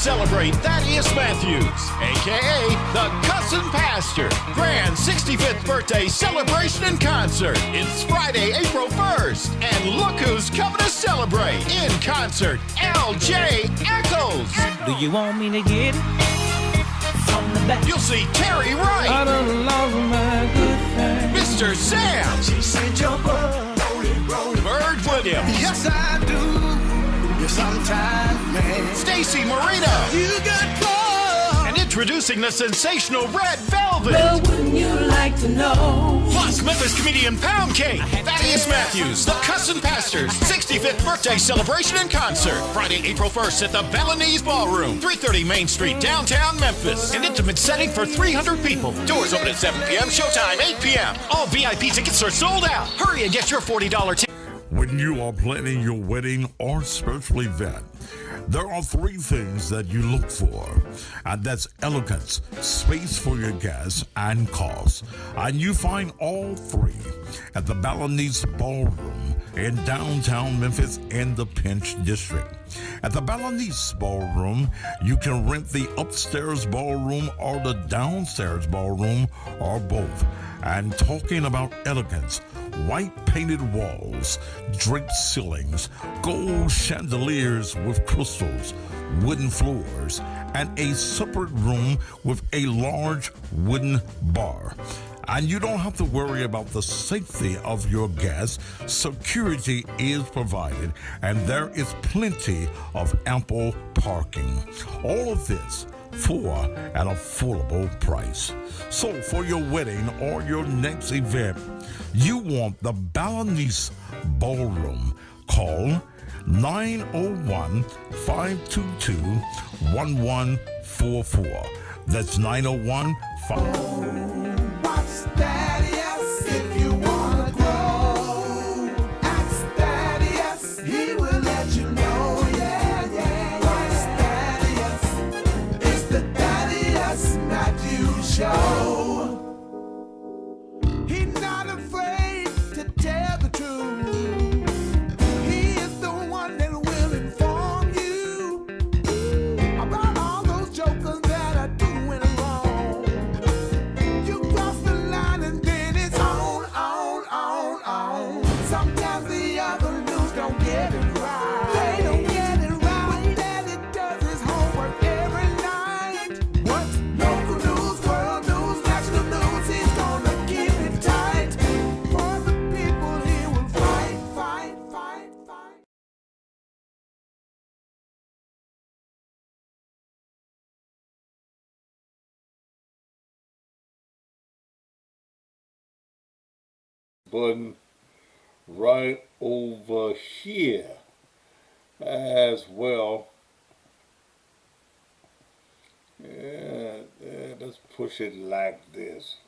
celebrate Thaddeus Matthews, a.k.a. the Cussin' Pastor. Grand 65th birthday celebration and concert. It's Friday, April 1st. And look who's coming to celebrate. In concert, L.J. Eccles. Do you want me to get it from the back? You'll see Terry Wright. I done lost my good thing. Mr. Sam. She said your blood, rolling. Bird Williams. Yes, I do. Sometimes, man. Stacy Marino. You got caught. And introducing the sensational Red Velvet. Well, wouldn't you like to know? Plus, Memphis comedian Pound Cake. Thaddeus Matthews, the Cussin' Pastors, 65th birthday celebration and concert. Friday, April 1st at the Balinese Ballroom, 330 Main Street, downtown Memphis. An intimate setting for 300 people. Doors open at 7 p.m., showtime 8 p.m. All VIP tickets are sold out. Hurry and get your $40 ticket. When you are planning your wedding or special event, there are three things that you look for, and that's elegance, space for your guests, and cost. And you find all three at the Balinese Ballroom in downtown Memphis in the Pinch District. At the Balinese Ballroom, you can rent the upstairs ballroom or the downstairs ballroom or both. And talking about elegance, white painted walls, draped ceilings, gold chandeliers with crystals, wooden floors, and a separate room with a large wooden bar. And you don't have to worry about the safety of your guests. Security is provided, and there is plenty of ample parking. All of this for an affordable price. So for your wedding or your next event, you want the Balinese Ballroom. Call 901-522-1144. That's 901-5... Thaddeus, if you wanna grow, ask Thaddeus, he will let you know, yeah. Watch Thaddeus, it's the Thaddeus Matthews Show. He's not afraid to tell the truth. He is the one that will inform you about all those jokers that are doing wrong. You cross the line and then it's on. Sometimes the other news don't get it right. They don't get it right. What Daddy does his homework every night. What's local news, world news, national news, he's gonna keep it tight. For the people he will fight. Button right over here as well. Yeah, let's push it like this.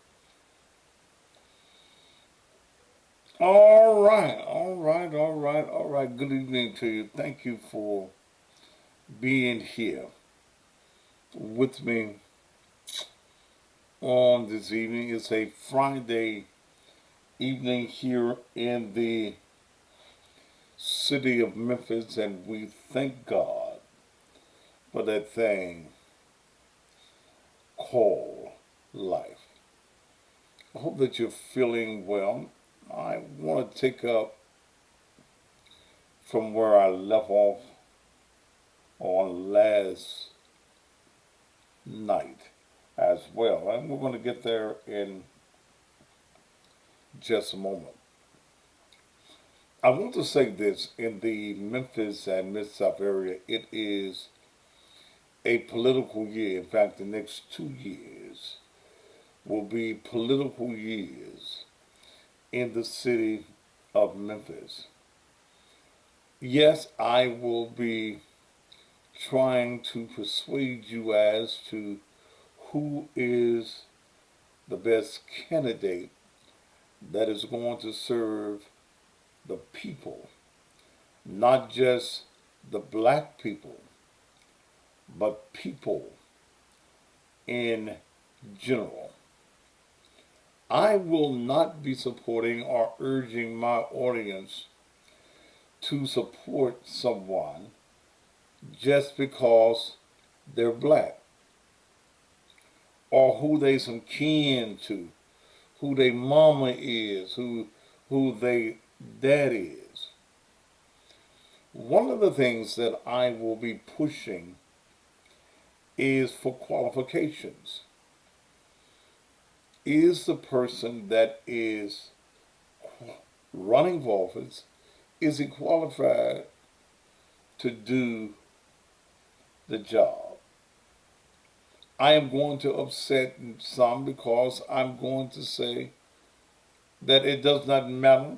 All right. Good evening to you. Thank you for being here with me on this evening. It's a Friday evening here in the city of Memphis, and we thank God for that thing called life. I hope that you're feeling well. I want to take up from where I left off on last night as well, and we're going to get there in just a moment. I want to say this: in the Memphis and Mid-South area, it is a political year. In fact, the next 2 years will be political years in the city of Memphis. Yes, I will be trying to persuade you as to who is the best candidate that is going to serve the people, not just the black people, but people in general. I will not be supporting or urging my audience to support someone just because they're black, or who they some kin to, who they mama is, who they dad is. One of the things that I will be pushing is for qualifications. Is the person that is running for office, is he qualified to do the job? I am going to upset some because I'm going to say that it does not matter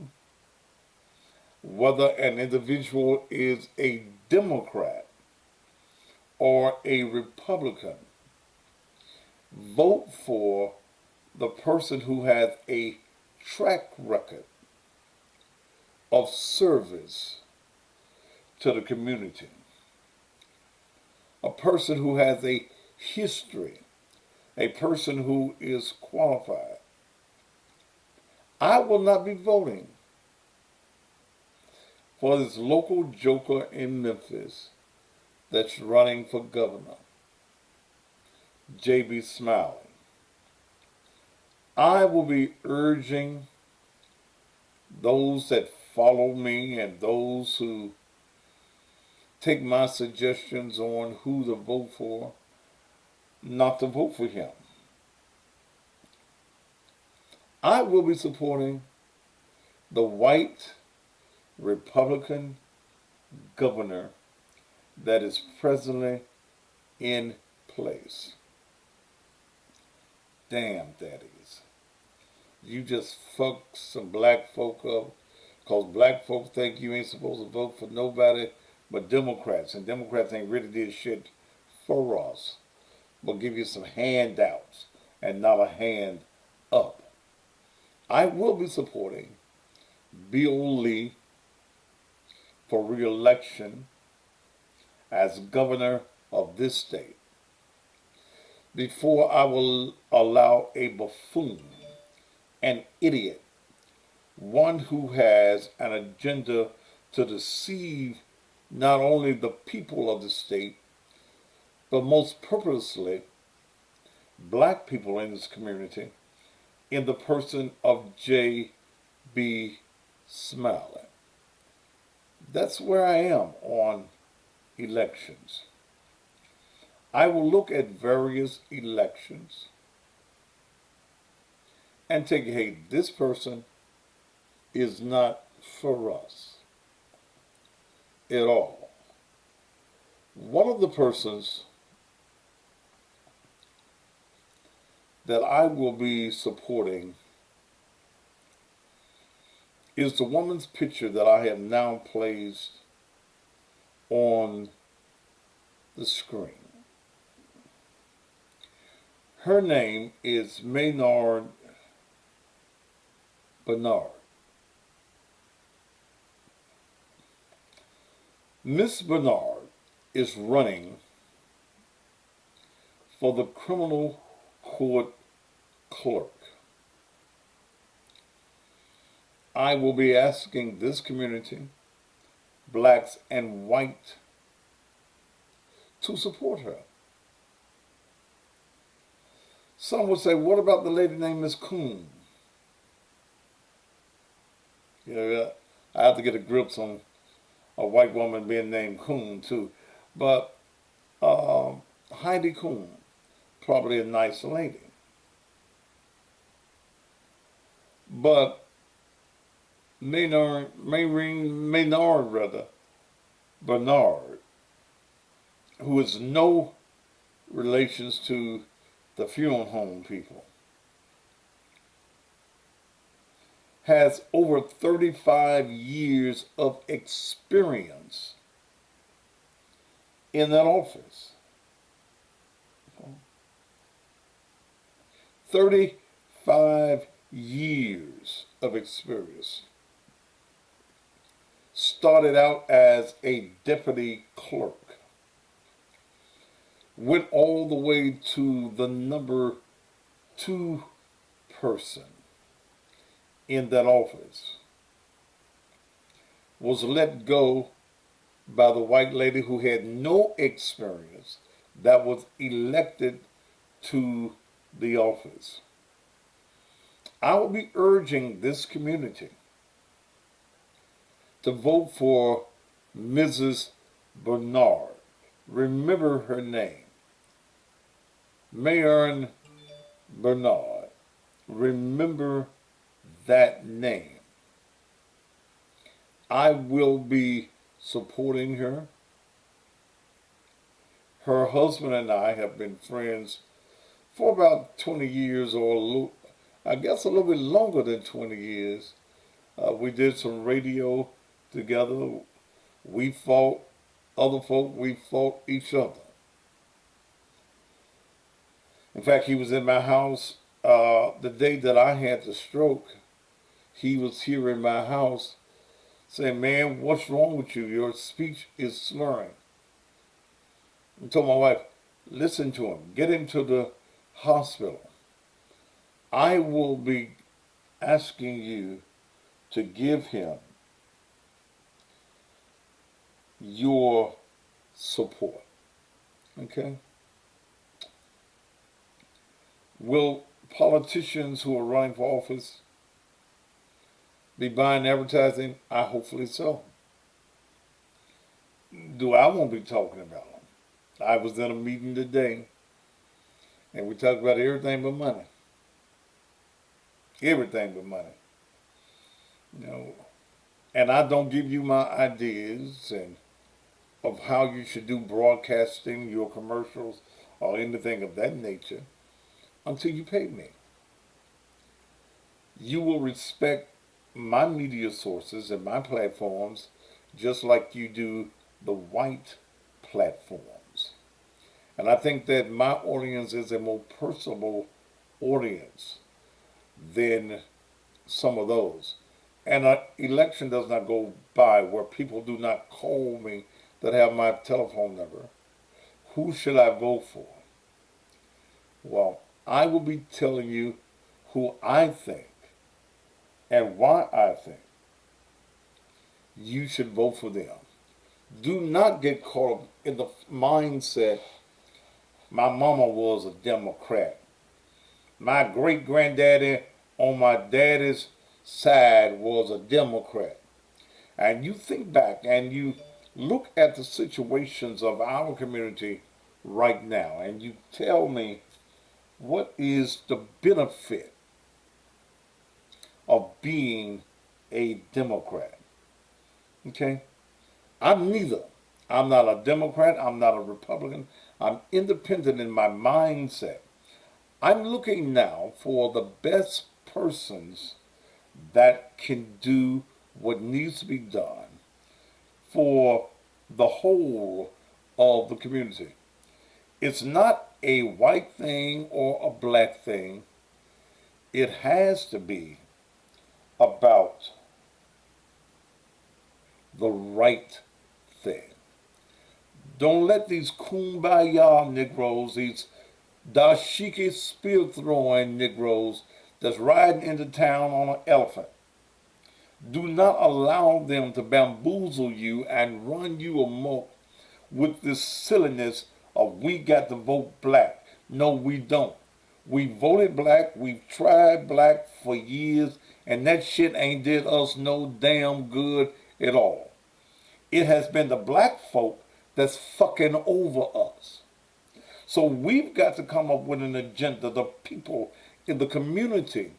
whether an individual is a Democrat or a Republican. Vote for the person who has a track record of service to the community, a person who has a history, a person who is qualified. I will not be voting for this local joker in Memphis that's running for governor, J.B. Smiley. I will be urging those that follow me and those who take my suggestions on who to vote for, not to vote for him. I will be supporting the white Republican governor that is presently in place. Damn, that is. You just fuck some black folk up because black folk think you ain't supposed to vote for nobody but Democrats. And Democrats ain't really did shit for us, but give you some handouts and not a hand up. I will be supporting Bill Lee for re-election as governor of this state before I will allow a buffoon, an idiot, one who has an agenda to deceive not only the people of the state, but most purposely black people in this community, in the person of J.B. Smiley. That's where I am on elections. I will look at various elections and take, hey, this person is not for us at all. One of the persons that I will be supporting is the woman's picture that I have now placed on the screen. Her name is Maynard Bernard. Miss Bernard is running for the criminal court clerk. I will be asking this community, blacks and white, to support her. Some would say, what about the lady named Miss Coon? You know, I have to get a grip on a white woman being named Coon too. But Heidi Coon, probably a nice lady. But Bernard, who is no relations to the funeral home people, has over 35 years of experience in that office. 35 years of experience. Started out as a deputy clerk. Went all the way to the number 2 person in that office. Was let go by the white lady who had no experience that was elected to the office. I will be urging this community to vote for Mrs. Bernard. Remember her name. Mayor Bernard. Remember that name. I will be supporting her. Her husband and I have been friends for about 20 years, or a little bit longer than 20 years. We did some radio together. We fought other folk. We fought each other. In fact, he was in my house the day that I had the stroke. He was here in my house saying, "Man, what's wrong with you? Your speech is slurring." I told my wife, "Listen to him. Get him to the hospital." I will be asking you to give him your support. Okay? Will politicians who are running for office be buying advertising? I hopefully so. I won't be talking about them. I was in a meeting today, and we talked about everything but money. Everything but money. You know, and I don't give you my ideas and of how you should do broadcasting, your commercials, or anything of that nature until you pay me. You will respect my media sources and my platforms just like you do the white platforms. And I think that my audience is a more personable audience than some of those. And an election does not go by where people do not call me that have my telephone number. Who should I vote for? Well, I will be telling you who I think and why I think you should vote for them. Do not get caught up in the mindset, my mama was a Democrat. My great-granddaddy on my daddy's side was a Democrat. And you think back and you look at the situations of our community right now and you tell me, what is the benefit of being a Democrat? Okay? I'm neither. I'm not a Democrat. I'm not a Republican. I'm independent in my mindset. I'm looking now for the best persons that can do what needs to be done for the whole of the community. It's not a white thing or a black thing. It has to be about the right thing. Don't let these kumbaya Negroes, these dashiki spear-throwing Negroes that's riding into town on an elephant, do not allow them to bamboozle you and run you amok with this silliness of we got to vote black. No, we don't. We voted black. We've tried black for years, and that shit ain't did us no damn good at all. It has been the black folk that's fucking over us. So we've got to come up with an agenda. The people in the community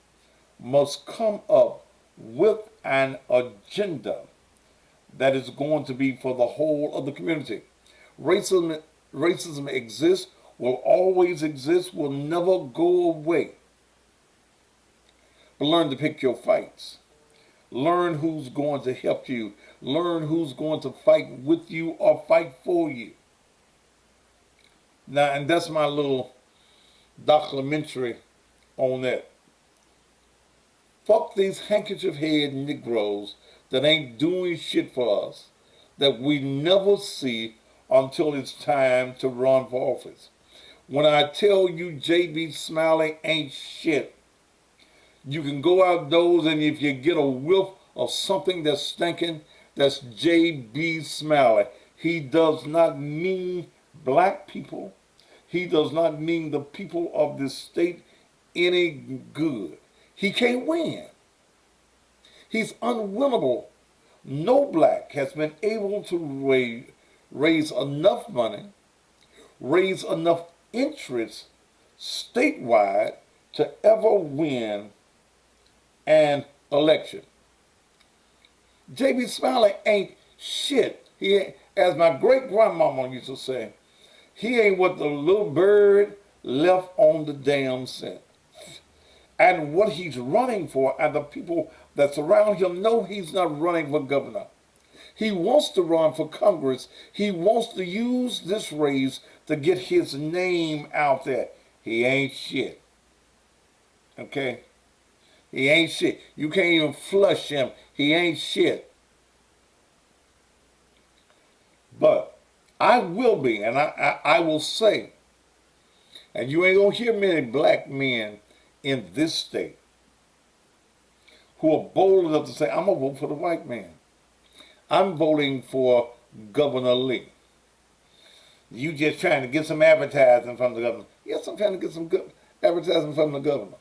must come up with an agenda that is going to be for the whole of the community. Racism exists, will always exist, will never go away. But learn to pick your fights. Learn who's going to help you. Learn who's going to fight with you or fight for you. Now, and that's my little documentary on that. Fuck these handkerchief head Negroes that ain't doing shit for us, that we never see until it's time to run for office. When I tell you J.B. Smiley ain't shit, you can go outdoors and if you get a whiff of something that's stinking, that's J.B. Smiley. He does not mean black people. He does not mean the people of this state any good. He can't win. He's unwinnable. No black has been able to raise enough money, raise enough interest statewide to ever win an election. J.B. Smiley ain't shit. He ain't, as my great grandmama used to say, he ain't what the little bird left on the damn scent. And what he's running for, and the people that surround him know he's not running for governor. He wants to run for Congress. He wants to use this race to get his name out there. He ain't shit. Okay? He ain't shit. You can't even flush him. He ain't shit. But I will be, and I will say, and you ain't gonna hear many black men in this state who are bold enough to say, I'm gonna vote for the white man. I'm voting for Governor Lee. You just trying to get some advertising from the governor. Yes, I'm trying to get some good advertising from the governor.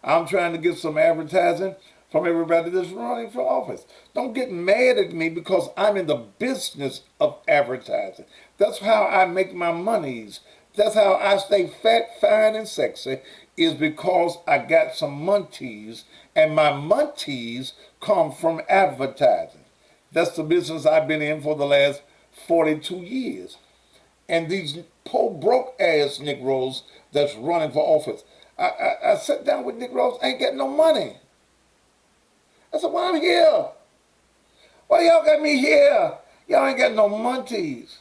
I'm trying to get some advertising from everybody that's running for office. Don't get mad at me because I'm in the business of advertising. That's how I make my monies. That's how I stay fat, fine, and sexy, is because I got some munties, and my munties come from advertising. That's the business I've been in for the last 42 years. And these poor broke ass Negroes that's running for office, I sat down with Negroes, ain't getting no money. I said, why I'm here? Why y'all got me here? Y'all ain't got no munties.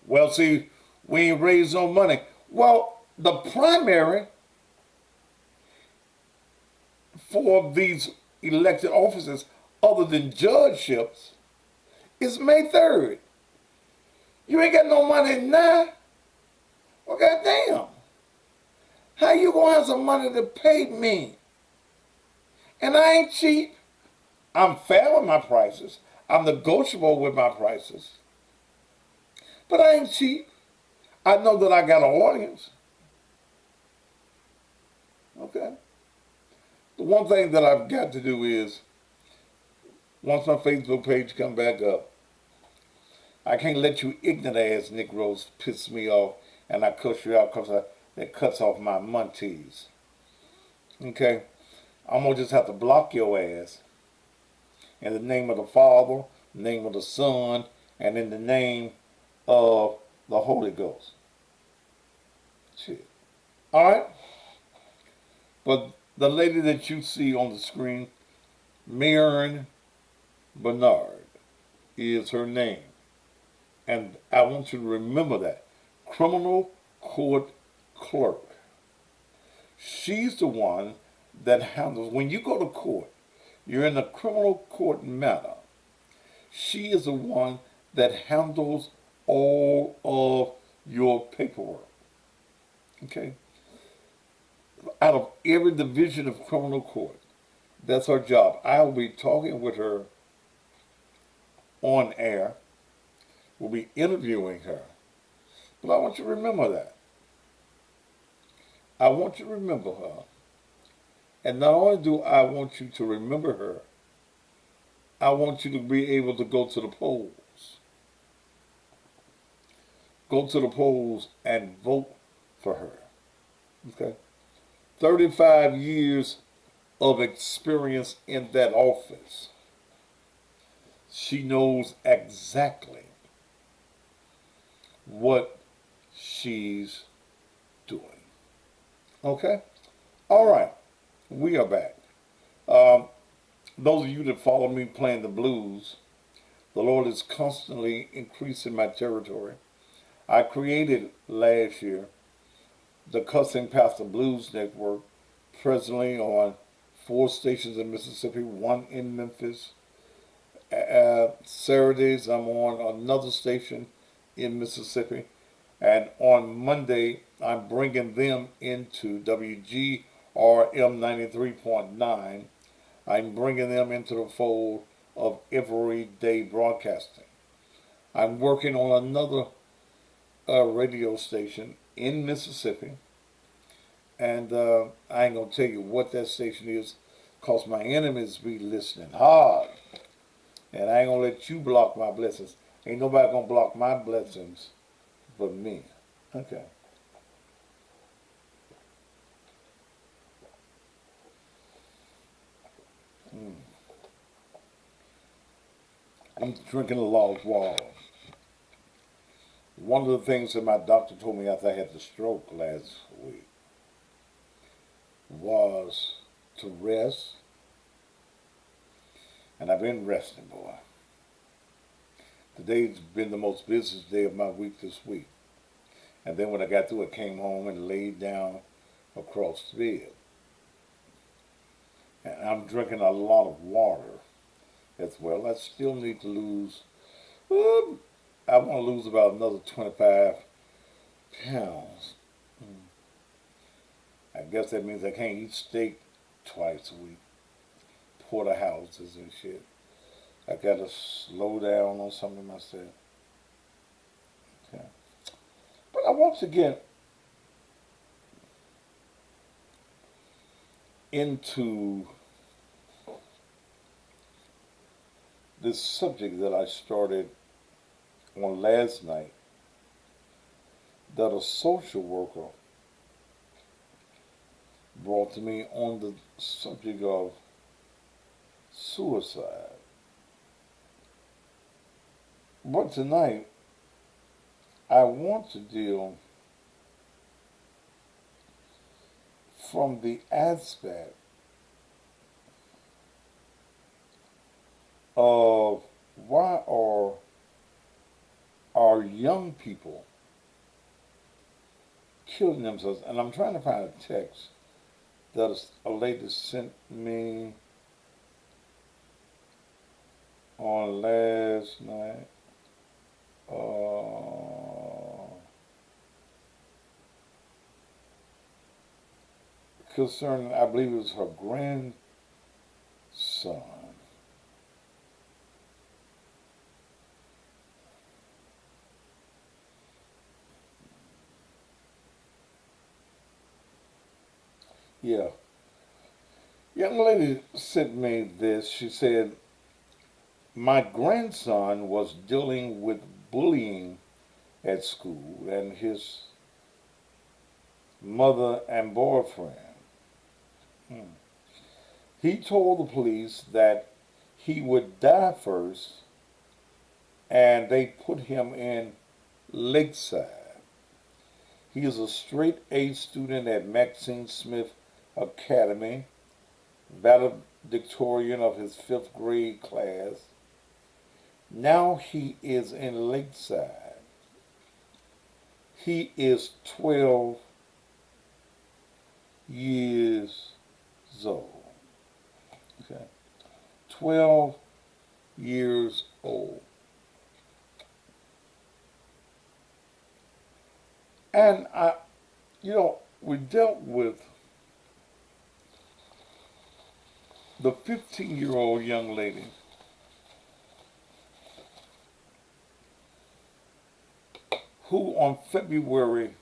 Well, see, we ain't raised no money. Well, the primary for these elected offices, other than judgeships, is May 3rd. You ain't got no money now? Well, goddamn. How you gonna have some money to pay me? And I ain't cheap. I'm fair with my prices. I'm negotiable with my prices. But I ain't cheap. I know that I got an audience. Okay? The one thing that I've got to do is, once my Facebook page come back up, I can't let you ignorant ass Negroes piss me off and I cuss you out because that cuts off my munties. Okay? I'm going to just have to block your ass in the name of the Father, name of the Son, and in the name of the Holy Ghost. Shit. All right? But the lady that you see on the screen, Marion Bernard, is her name. And I want you to remember that. Criminal court clerk. She's the one that handles, when you go to court, you're in a criminal court matter. She is the one that handles all of your paperwork. Okay? Out of every division of criminal court, that's her job. I'll be talking with her on air. We'll be interviewing her. But I want you to remember that. I want you to remember her. And not only do I want you to remember her, I want you to be able to go to the polls. Go to the polls and vote for her. Okay? 35 years of experience in that office. She knows exactly what she's doing. Okay? All right. We are back. Those of you that follow me playing the blues, the Lord is constantly increasing my territory. I created last year the Cussing Pastor Blues Network, presently on 4 stations in Mississippi, 1 in Memphis. Saturdays I'm on another station in Mississippi. And on Monday, I'm bringing them into WGRM 93.9. I'm bringing them into the fold of everyday broadcasting. I'm working on another radio station in Mississippi. And I ain't going to tell you what that station is because my enemies be listening hard. And I ain't going to let you block my blessings. Ain't nobody going to block my blessings but me. Okay. I'm drinking a lot of water. One of the things that my doctor told me after I had the stroke last week was to rest. And I've been resting, boy. Today's been the most busiest day of my week this week. And then when I got through, I came home and laid down across the bed. And I'm drinking a lot of water as well. I still need to lose, I want to lose about another 25 pounds. I guess that means I can't eat steak twice a week. Porterhouses and shit. I gotta slow down on some of myself. Okay. But I want to get into this subject that I started on last night, that a social worker brought to me on the subject of suicide. But tonight, I want to deal from the aspect of why are our young people killing themselves. And I'm trying to find a text that a lady sent me on last night. Concerning, I believe it was her grandson. Yeah. Young lady sent me this. She said, my grandson was dealing with bullying at school and his mother and boyfriend. He told the police that he would die first and they put him in Lakeside. He is a straight A student at Maxine Smith Academy, valedictorian of his 5th grade class. Now he is in Lakeside. He is 12 years old. Okay. 12 years old. And we dealt with the 15-year-old young lady who on February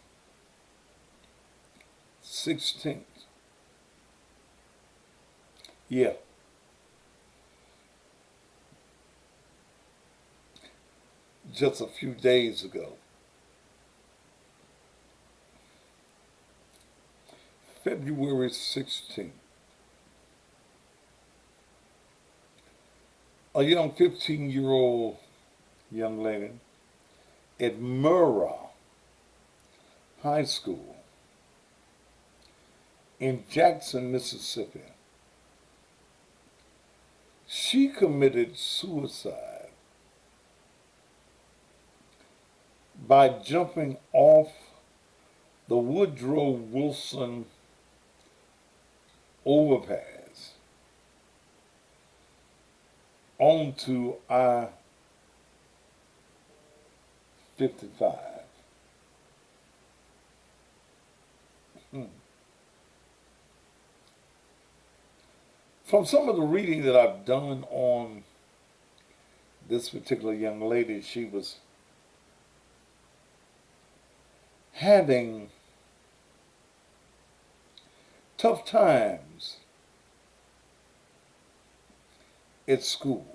16th, just a few days ago, February 16th, a young 15-year-old young lady at Murrah High School in Jackson, Mississippi. She committed suicide by jumping off the Woodrow Wilson overpass onto I-55. From some of the reading that I've done on this particular young lady, she was having tough times at school,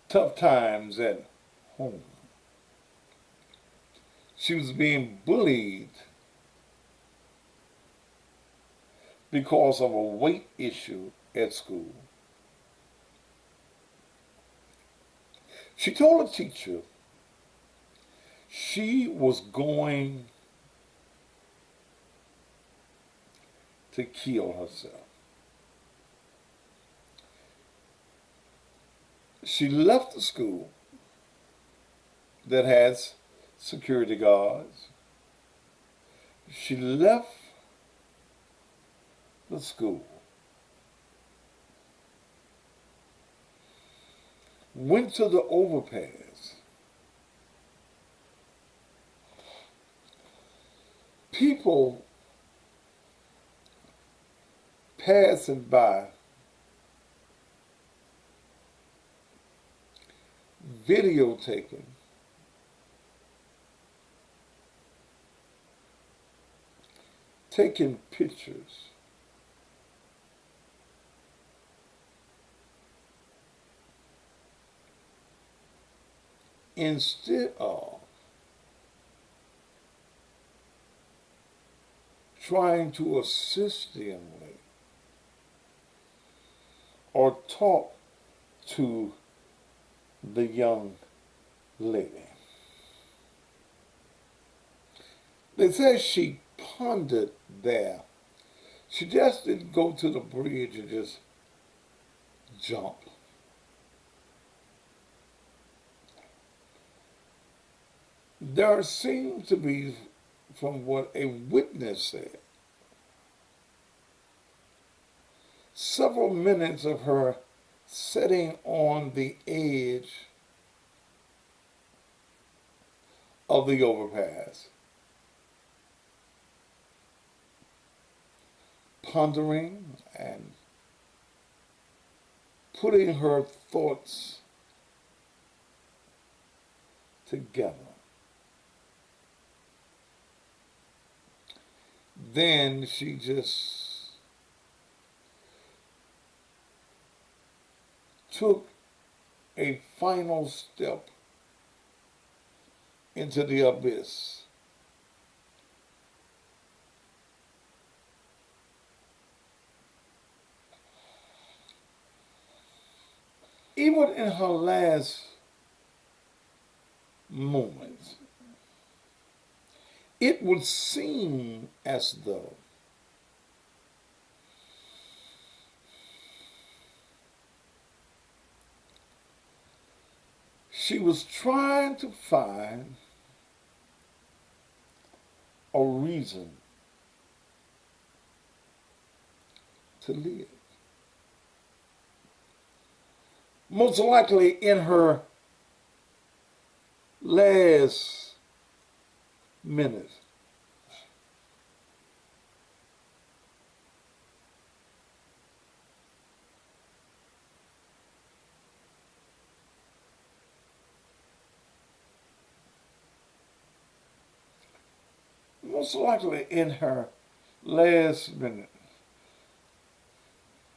tough times at home. She was being bullied because of a weight issue at school. She told a teacher she was going to kill herself. She left the school that has security guards. She left the school, went to the overpass. People passing by, videotaping, taking pictures. Instead of trying to assist the young lady or talk to the young lady. They said she pondered there. She just didn't go to the bridge and just jump. There seemed to be, from what a witness said, several minutes of her sitting on the edge of the overpass, pondering and putting her thoughts together. Then she just took a final step into the abyss. Even in her last moments, it would seem as though she was trying to find a reason to live. Most likely in her last minute. Most likely in her last minute.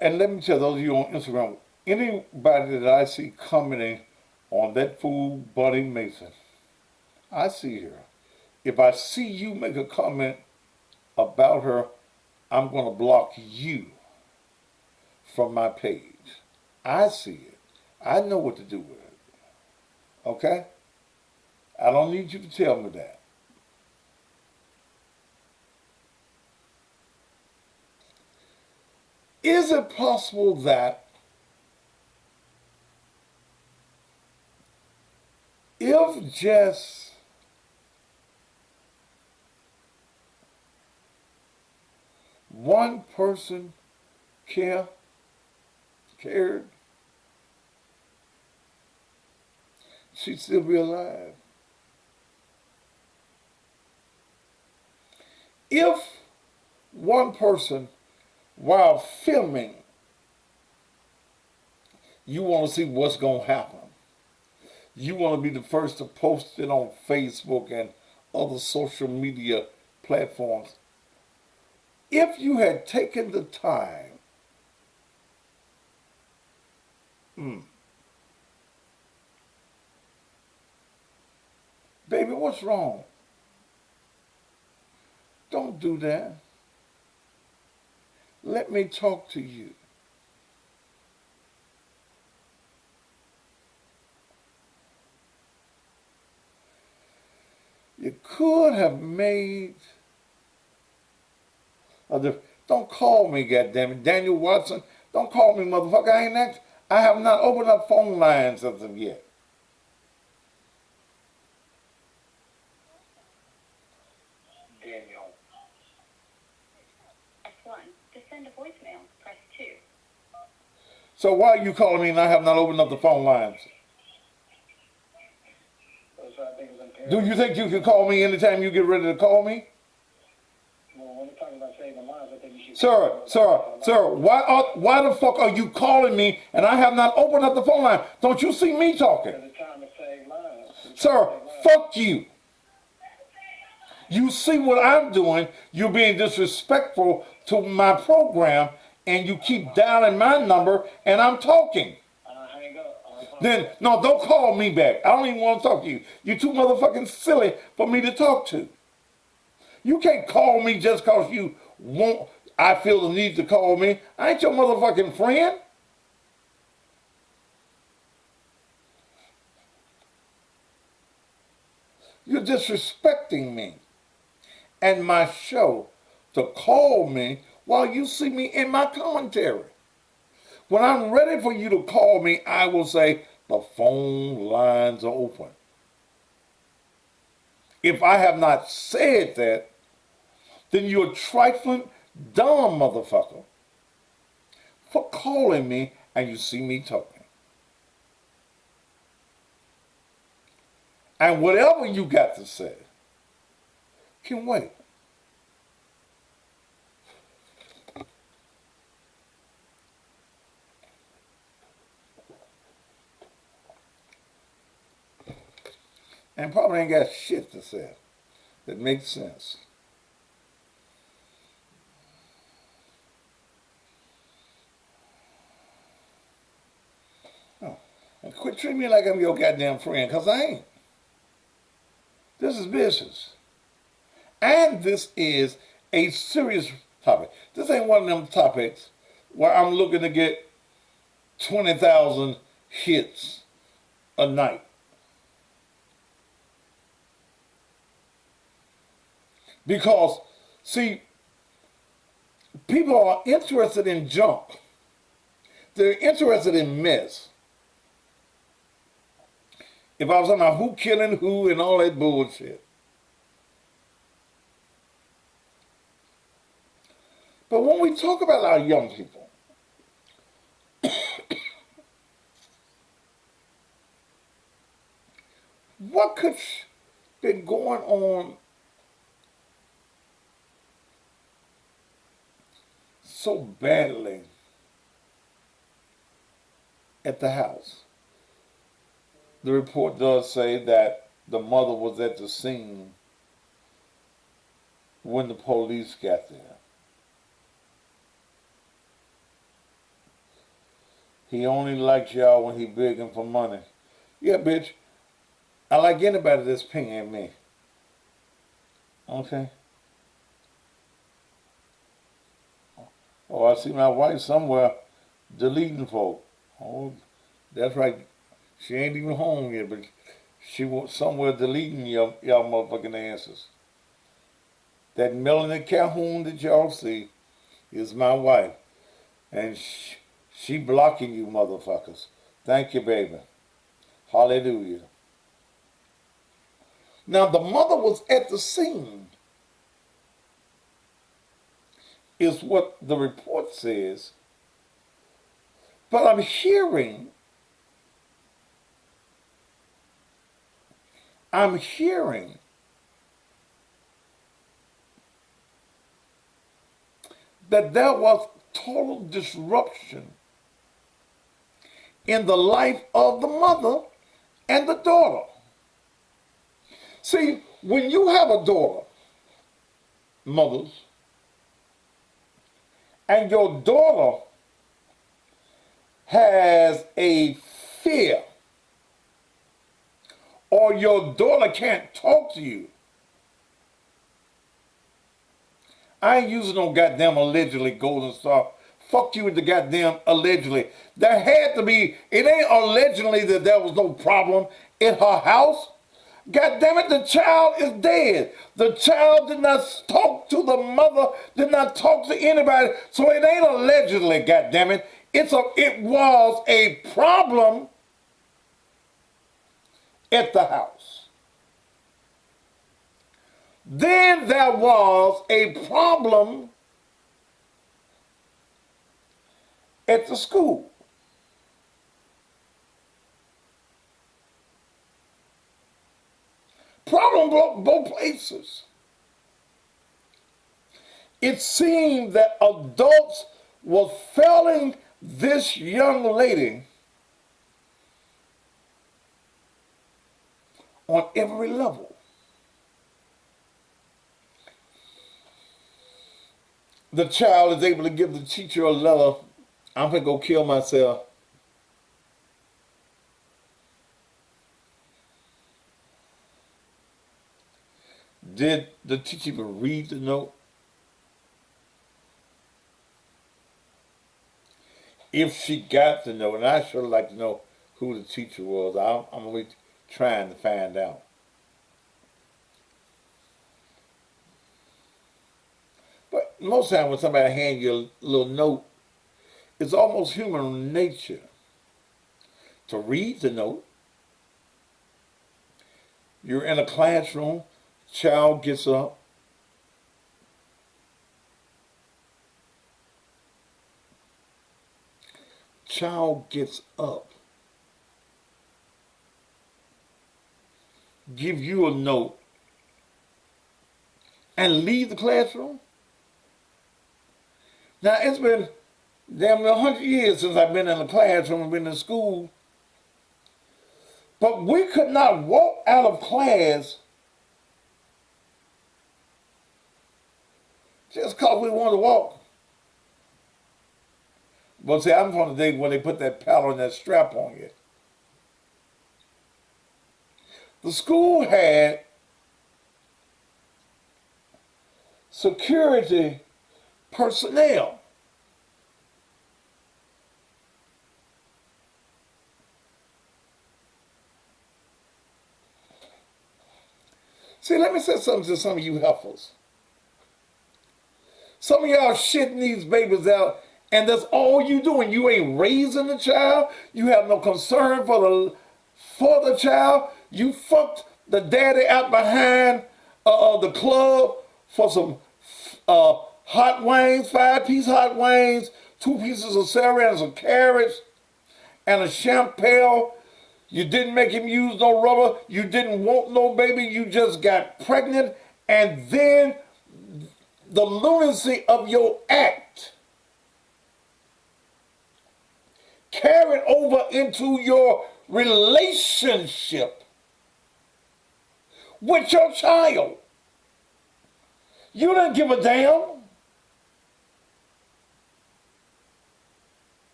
And let me tell those of you on Instagram, anybody that I see commenting on that fool Buddy Mason, I see her. If I see you make a comment about her, I'm going to block you from my page. I see it. I know what to do with it. Okay? I don't need you to tell me that. Is it possible that if just one person cared, she'd still be alive? If one person, while filming, you want to see what's going to happen, you want to be the first to post it on Facebook and other social media platforms. If you had taken the time, baby, what's wrong? Don't do that. Let me talk to you. You could have made a difference. Don't call me, goddammit. Daniel Watson, don't call me, motherfucker. I have not opened up phone lines as of yet. Daniel. Press 1. To send a voicemail, press 2. So why are you calling me and I have not opened up the phone lines? Do you think you can call me anytime you get ready to call me? Well, when we're talking about saving lives, I think you should... Sir, why the fuck are you calling me and I have not opened up the phone line? Don't you see me talking? Because it's time to save lives. Sir, fuck you. You see what I'm doing, you're being disrespectful to my program and you keep dialing my number and I'm talking. Hang up. Then, no, don't call me back. I don't even want to talk to you. You're too motherfucking silly for me to talk to. You can't call me just because you want, I feel the need to call me. I ain't your motherfucking friend. You're disrespecting me and my show to call me while you see me in my commentary. When I'm ready for you to call me, I will say, the phone lines are open. If I have not said that, then you're a trifling, dumb motherfucker for calling me and you see me talking. And whatever you got to say can wait. And probably ain't got shit to say that makes sense. Oh. And quit treating me like I'm your goddamn friend, because I ain't. This is business. And this is a serious topic. This ain't one of them topics where I'm looking to get 20,000 hits a night. Because, see, people are interested in junk. They're interested in mess. If I was talking about who killing who and all that bullshit. But when we talk about our young people, what could been going on so badly at the house? The report does say that the mother was at the scene when the police got there. He only likes y'all when he begging for money. Yeah, bitch. I like anybody that's paying me. Okay? Oh, I see my wife somewhere deleting folk. Oh, that's right. She ain't even home yet, but she was somewhere deleting y'all motherfucking asses. That Melanie Calhoun that y'all see is my wife. And she blocking you motherfuckers. Thank you, baby. Hallelujah. Now, the mother was at the scene, is what the report says. But I'm hearing that there was total disruption in the life of the mother and the daughter. See, when you have a daughter, mothers, and your daughter has a fear, or your daughter can't talk to you, I ain't using no goddamn allegedly Golden Star. Fuck you with the goddamn allegedly. There had to be, it ain't allegedly that there was no problem in her house. God damn it, the child is dead. The child did not talk to the mother, did not talk to anybody. So it ain't allegedly, God damn it. It was a problem at the house. Then there was a problem at the school. Problem both places. It seemed that adults were failing this young lady on every level. The child is able to give the teacher a letter, I'm gonna go kill myself. Did the teacher even read the note? If she got the note, and I sure like to know who the teacher was, I'm going to be trying to find out. But most times when somebody hands you a little note, it's almost human nature to read the note. You're in a classroom, child gets up, give you a note, and leave the classroom. Now, it's been damn near 100 years since I've been in the classroom and been in school, but we could not walk out of class just because we wanted to walk. But see, I'm from the day when they put that paddle and that strap on you. The school had security personnel. See, let me say something to some of you heifers. Some of y'all shitting these babies out, and that's all you doing. You ain't raising the child. You have no concern for the child. You fucked the daddy out behind the club for some hot wings, 5-piece hot wings, 2 pieces of celery and some carrots, and a champagne. You didn't make him use no rubber. You didn't want no baby. You just got pregnant, and then the lunacy of your act carried over into your relationship with your child. You didn't give a damn.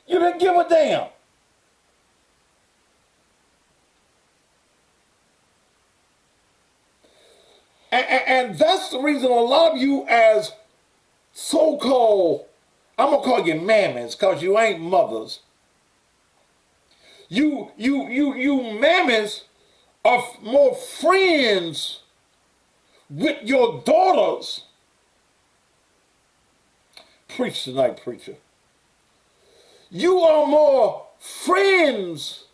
You didn't give a damn. And that's the reason a lot of you as so-called, I'm going to call you mammies because you ain't mothers. You mammies are more friends with your daughters. Preach tonight, preacher. You are more friends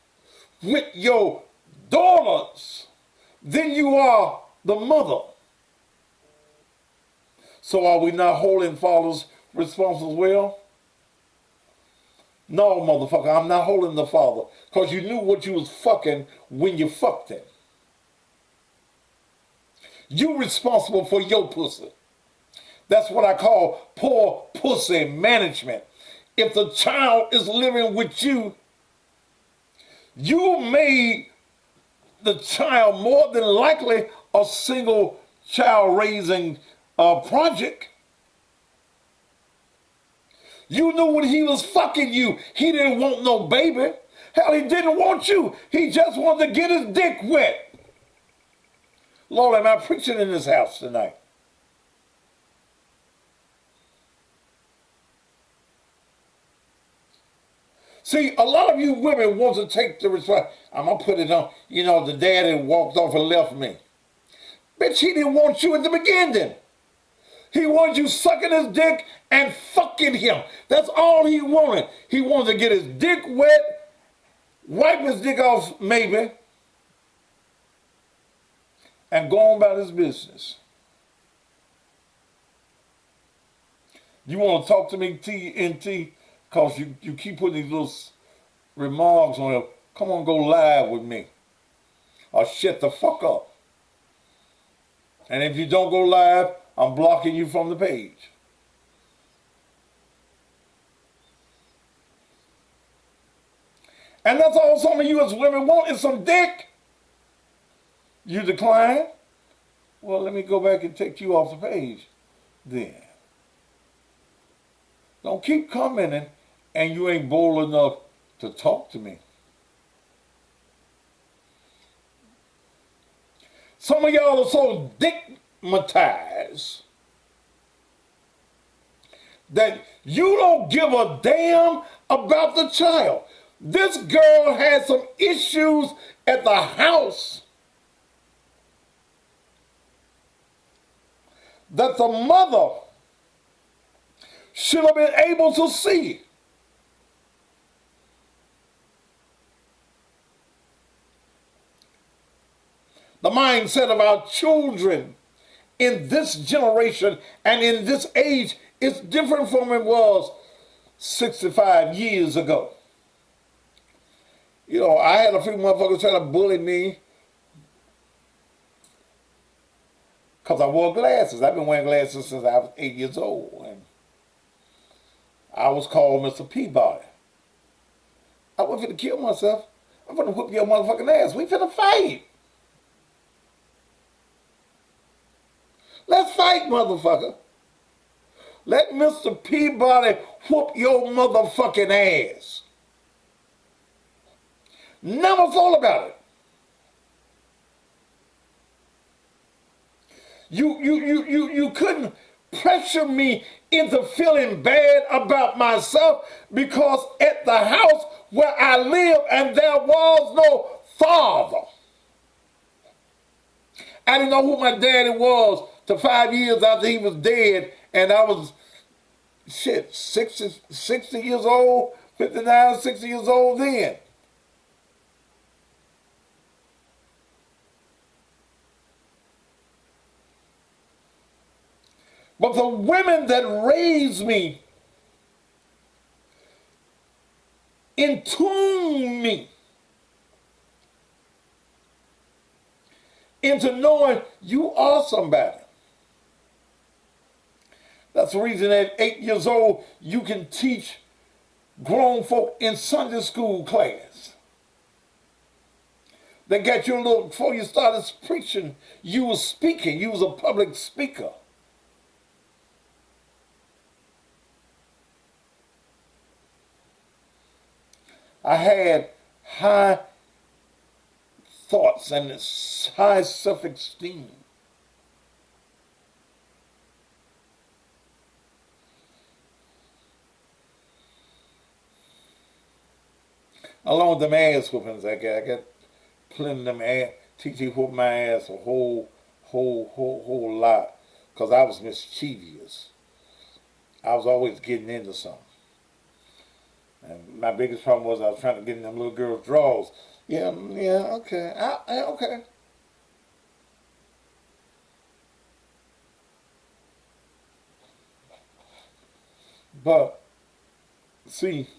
with your daughters than you are the mother. So are we not holding fathers responsible as well? No, motherfucker, I'm not holding the father. Because you knew what you was fucking when you fucked him. You responsible for your pussy. That's what I call poor pussy management. If the child is living with you, you made the child more than likely a single child raising project. You knew when he was fucking you, he didn't want no baby. Hell, he didn't want you. He just wanted to get his dick wet. Lord, am I preaching in this house tonight? See, a lot of you women want to take the responsibility. I'm going to put it on, you know, the daddy walked off and left me. Bitch, he didn't want you at the beginning. He wanted you sucking his dick and fucking him. That's all he wanted. He wanted to get his dick wet, wipe his dick off maybe, and go on about his business. You want to talk to me, TNT? Because you keep putting these little remarks on it. Come on, go live with me. Or shut the fuck up. And if you don't go live, I'm blocking you from the page. And that's all some of you as women want is some dick. You decline? Well, let me go back and take you off the page then. Don't keep commenting and you ain't bold enough to talk to me. Some of y'all are so stigmatized that you don't give a damn about the child. This girl had some issues at the house that the mother should have been able to see. The mindset of our children in this generation and in this age is different from it was 65 years ago. You know, I had a few motherfuckers try to bully me because I wore glasses. I've been wearing glasses since I was 8 years old. And I was called Mr. Peabody. I wasn't finna kill myself. I'm finna whoop your motherfucking ass. We finna fight. Let's fight, motherfucker. Let Mr. Peabody whoop your motherfucking ass. Never thought about it. You couldn't pressure me into feeling bad about myself because at the house where I live and there was no father. I didn't know who my daddy was till 5 years after he was dead, and I was, 60 years old, 59, 60 years old then. But the women that raised me entombed me into knowing you are somebody. That's the reason at 8 years old you can teach grown folk in Sunday school class. They got you a little, before you started preaching, you was speaking, you was a public speaker. I had high thoughts and high self-esteem. Along with them ass whoopings I got plenty of them ass, TT whooped my ass a whole lot because I was mischievous. I was always getting into something. And my biggest problem was I was trying to get in them little girls' drawers. Yeah, okay, okay. But, see,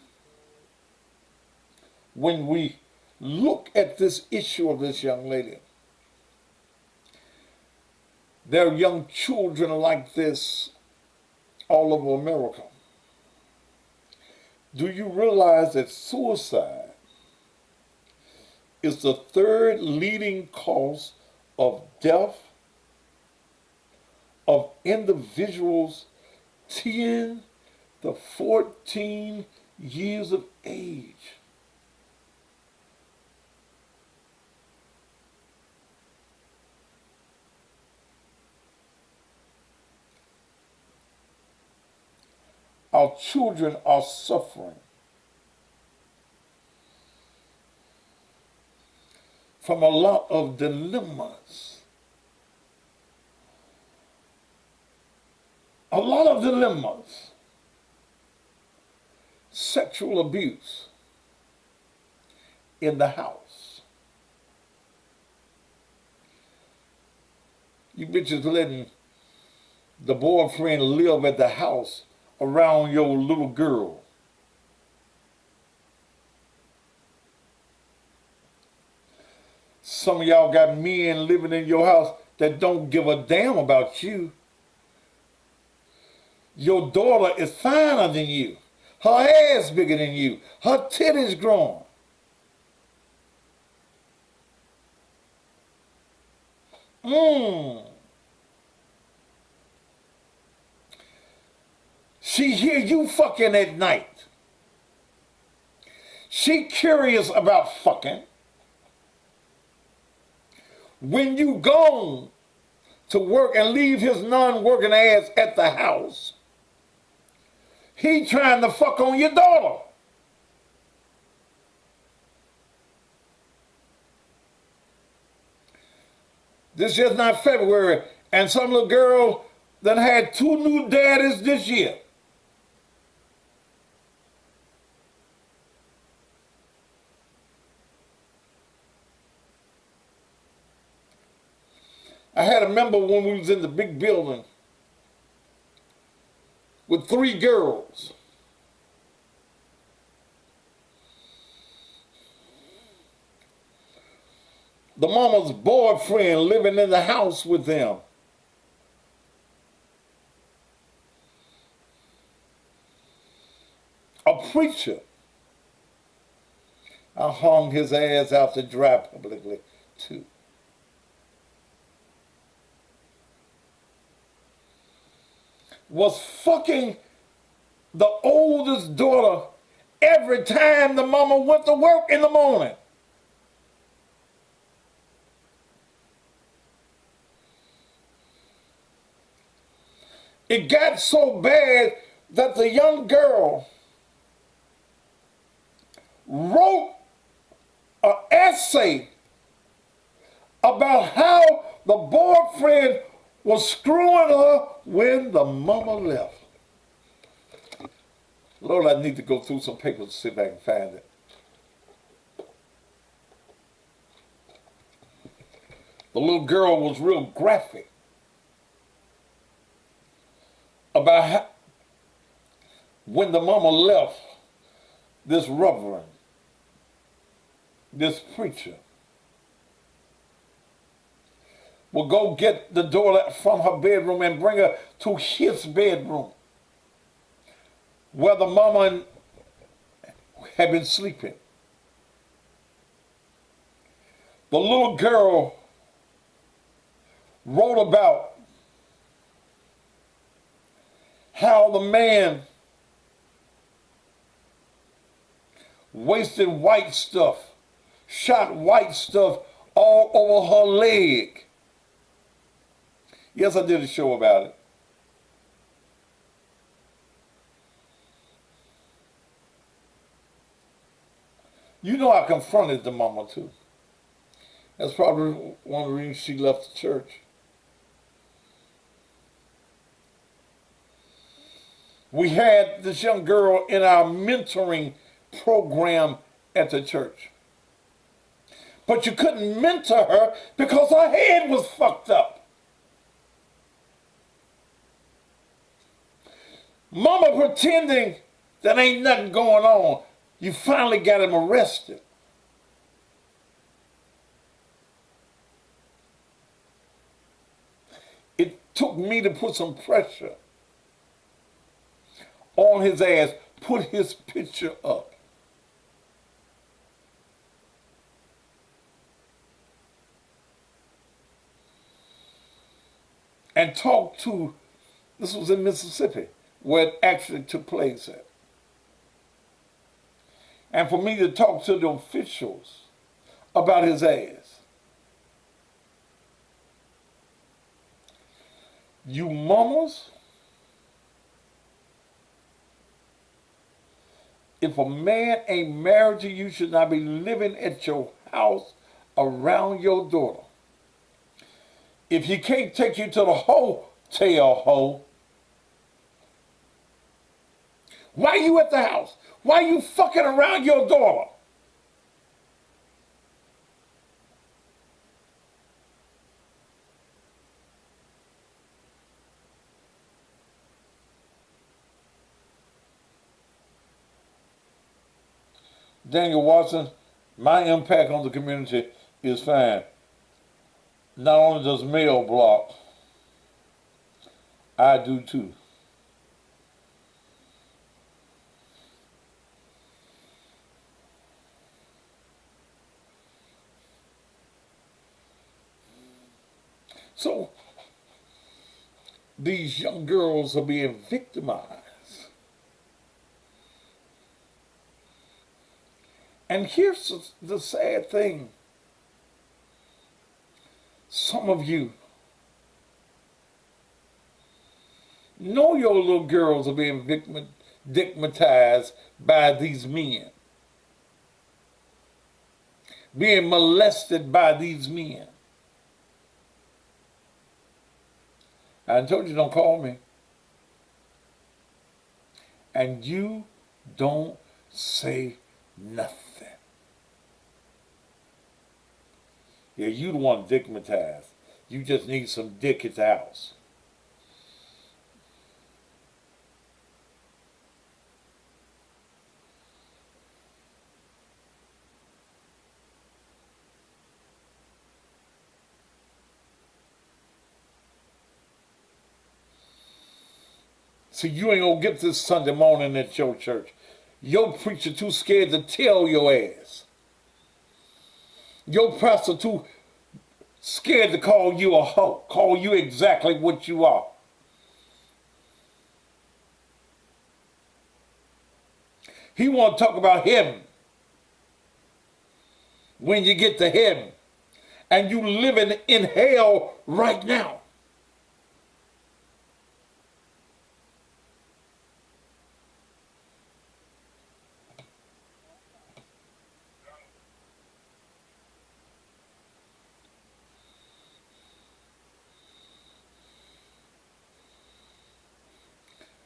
when we look at this issue of this young lady, there are young children like this all over America. Do you realize that suicide is the third leading cause of death of individuals 10 to 14 years of age. Our children are suffering from a lot of dilemmas. A lot of dilemmas. Sexual abuse in the house. You bitches letting the boyfriend live at the house around your little girl. Some of y'all got men living in your house that don't give a damn about you. Your daughter is finer than you. Her ass bigger than you. Her titties growing. She hear you fucking at night. She curious about fucking. When you gone to work and leave his non-working ass at the house, he trying to fuck on your daughter. This is not February, and some little girl that had 2 new daddies this year. I had a member when we was in the big building with 3 girls. The mama's boyfriend living in the house with them. A preacher. I hung his ass out to dry publicly too. Was fucking the oldest daughter every time the mama went to work in the morning. It got so bad that the young girl wrote an essay about how the boyfriend was screwing her when the mama left. Lord, I need to go through some papers to see if I can find it. The little girl was real graphic about how, when the mama left, this reverend, this preacher, will go get the daughter from her bedroom and bring her to his bedroom where the mama had been sleeping. The little girl wrote about how the man wasted white stuff, shot white stuff all over her leg. Yes, I did a show about it. You know I confronted the mama too. That's probably one of the reasons she left the church. We had this young girl in our mentoring program at the church. But you couldn't mentor her because her head was fucked up. Mama pretending that ain't nothing going on. You finally got him arrested. It took me to put some pressure on his ass, put his picture up. and talk to, this was in Mississippi, where it actually took place at. And for me to talk to the officials about his ass. You mamas, if a man ain't married to you, you should not be living at your house around your daughter. If he can't take you to the hotel, why you at the house? Why you fucking around your daughter? Daniel Watson, my impact on the community is fine. Not only does Mail block, I do too. So, these young girls are being victimized. And here's the sad thing. Some of you know your little girls are being victimized by these men. Being molested by these men. I told you don't call me. And you don't say nothing. Yeah, you the one digmatized. You just need some dick at the house. See, you ain't gonna get this Sunday morning at your church. Your preacher too scared to tell your ass. Your pastor too scared to call you a hoe, call you exactly what you are. He want to talk about heaven when you get to heaven, and you living in hell right now.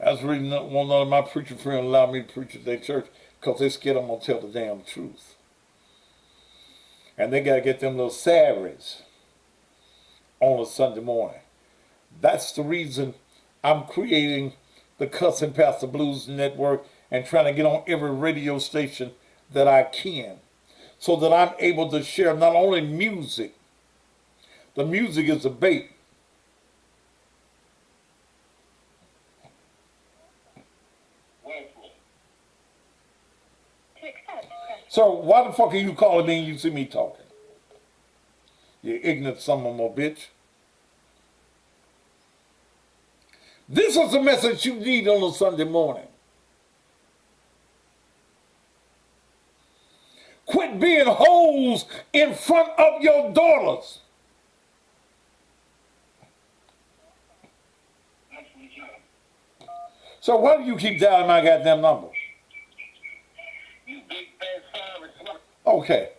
That's the reason one of my preacher friends allowed me to preach at their church, because they scared I'm going to tell the damn truth. And they got to get them little salaries on a Sunday morning. That's the reason I'm creating the Cussing Pastor Blues Network and trying to get on every radio station that I can, so that I'm able to share not only music, the music is a bait. So why the fuck are you calling me and you see me talking? You ignorant son of a bitch. This is the message you need on a Sunday morning. Quit being hoes in front of your daughters. So why do you keep dialing my goddamn number? Okay.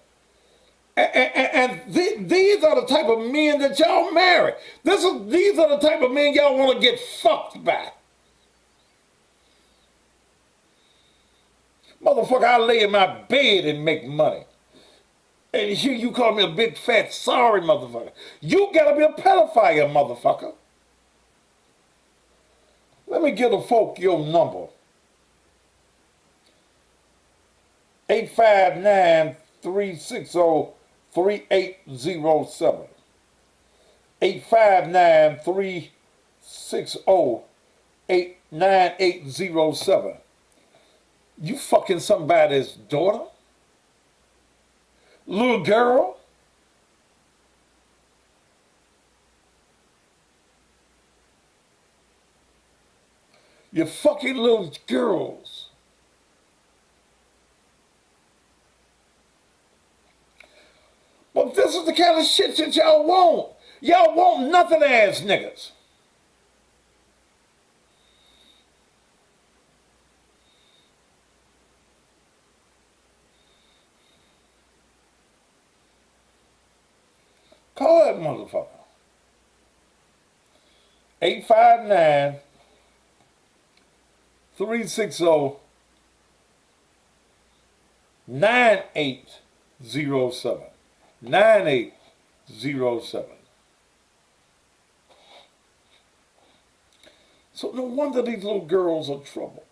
And these are the type of men that y'all marry. These are the type of men y'all want to get fucked by. Motherfucker, I lay in my bed and make money. And here you call me a big fat sorry motherfucker. You gotta be a pedophile, motherfucker. Let me give the folk your number. 859-360-3807. 859-360-9807. You fucking somebody's daughter? Little girl? You fucking little girls. But this is the kind of shit that y'all want. Y'all want nothing ass niggas. Call that motherfucker. 859 360 9807. 9807. So no wonder these little girls are trouble.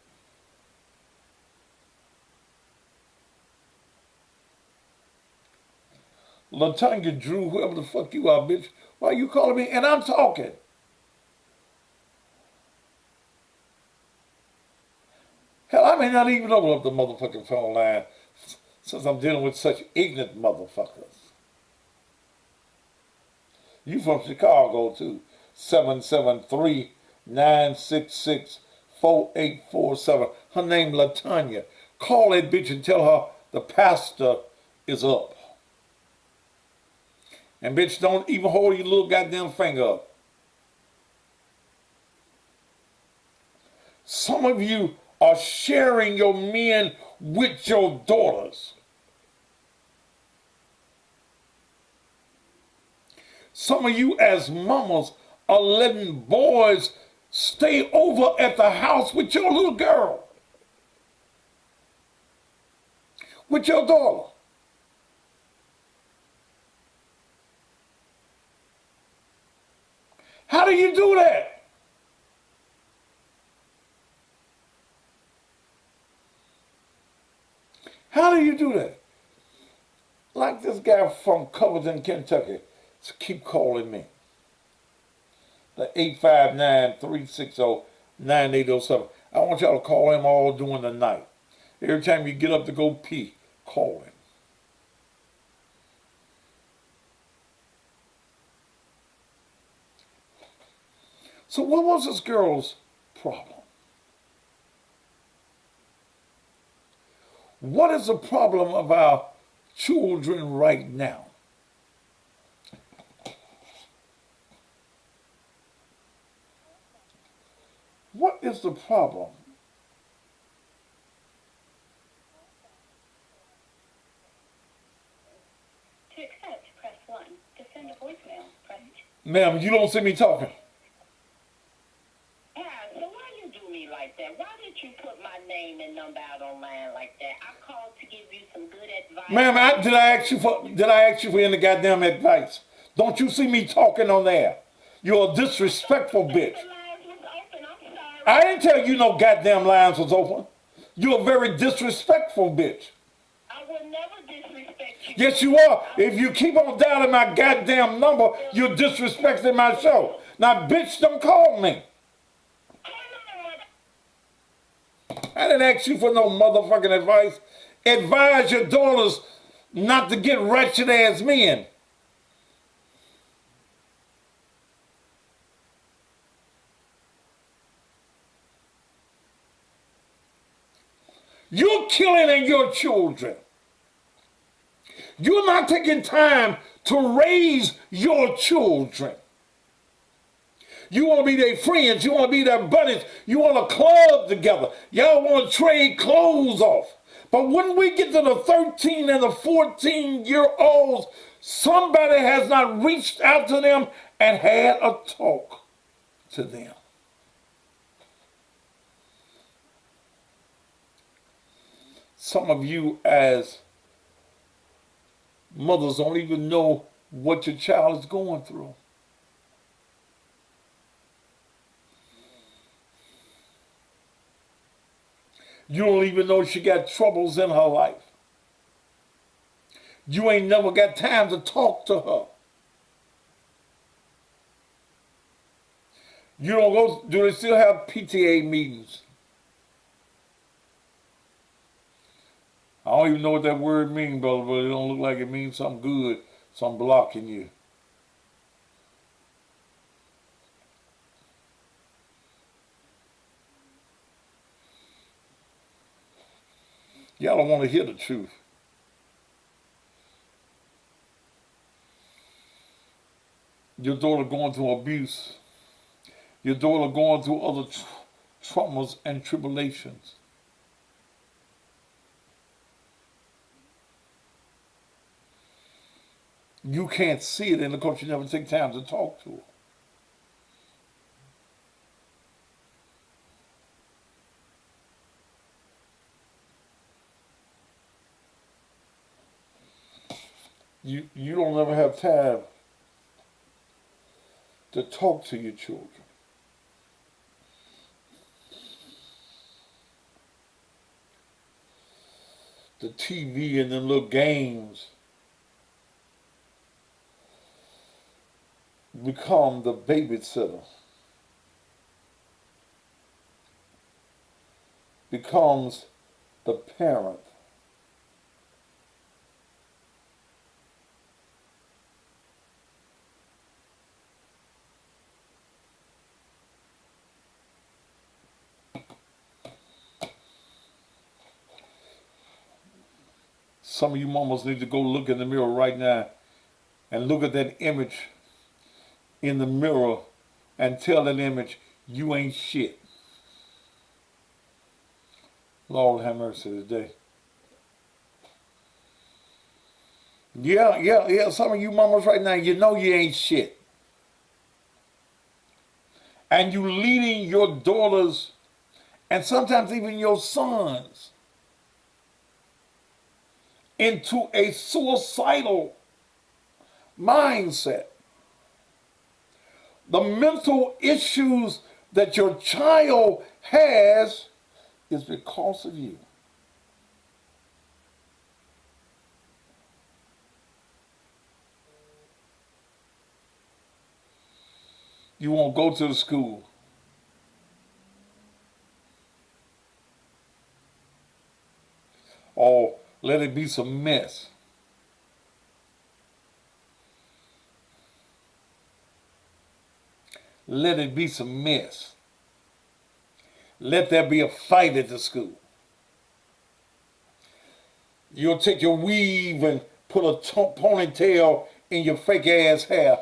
Latanya Drew, whoever the fuck you are, bitch, why are you calling me? And I'm talking. Hell, I may not even open up the motherfucking phone line since I'm dealing with such ignorant motherfuckers. You from Chicago too. 773-966-4847. Her name Latanya. Call that bitch and tell her the pastor is up. And bitch, don't even hold your little goddamn finger up. Some of you are sharing your men with your daughters. Some of you as mamas are letting boys stay over at the house with your little girl. With your daughter. How do you do that? How do you do that? Like this guy from Covington, Kentucky, so keep calling me. The 859-360-9807. I want y'all to call him all during the night. Every time you get up to go pee, call him. So what was this girl's problem? What is the problem of our children right now? What is the problem? To accept, press 1. To send a voicemail, press 2. Ma'am, you don't see me talking. Yeah, so why you do me like that? Why did you put my name and number out online like that? I called to give you some good advice. Ma'am, did I ask you for any goddamn advice? Don't you see me talking on there? You're a disrespectful bitch. The lines was open. I'm sorry. I didn't tell you no goddamn lines was open. You're a very disrespectful bitch. I will never disrespect you. Yes, you are. If you keep on dialing my goddamn number, you're disrespecting my show. Now, bitch, don't call me. I didn't ask you for no motherfucking advice. Advise your daughters not to get wretched ass men. You're killing your children. You're not taking time to raise your children. You want to be their friends. You want to be their buddies. You want to club together. Y'all want to trade clothes off. But when we get to the 13 and the 14-year-olds, somebody has not reached out to them and had a talk to them. Some of you as mothers don't even know what your child is going through. You don't even know she got troubles in her life. You ain't never got time to talk to her. You don't go, do they still have PTA meetings? I don't even know what that word means, brother, but it don't look like it means something good, so I'm blocking you. Y'all don't want to hear the truth. Your daughter going through abuse. Your daughter going through other traumas and tribulations. You can't see it, and because you never take time to talk to her. You don't ever have time to talk to your children. The TV and the little games become the babysitter, becomes the parent. Some of you mamas need to go look in the mirror right now and look at that image in the mirror and tell that image, you ain't shit. Lord have mercy today. Yeah. Some of you mamas right now, you know you ain't shit. And you leading your daughters and sometimes even your sons into a suicidal mindset. The mental issues that your child has is because of you. You won't go to the school. Or let it be some mess. Let it be some mess. Let there be a fight at the school. You'll take your weave and put a ponytail in your fake ass hair.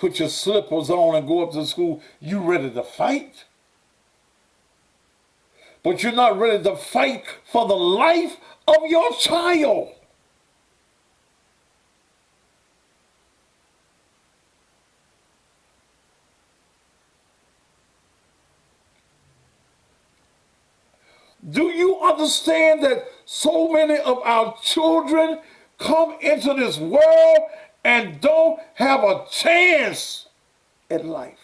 Put your slippers on and go up to school. You ready to fight? But you're not ready to fight for the life of your child. Do you understand that so many of our children come into this world and don't have a chance at life?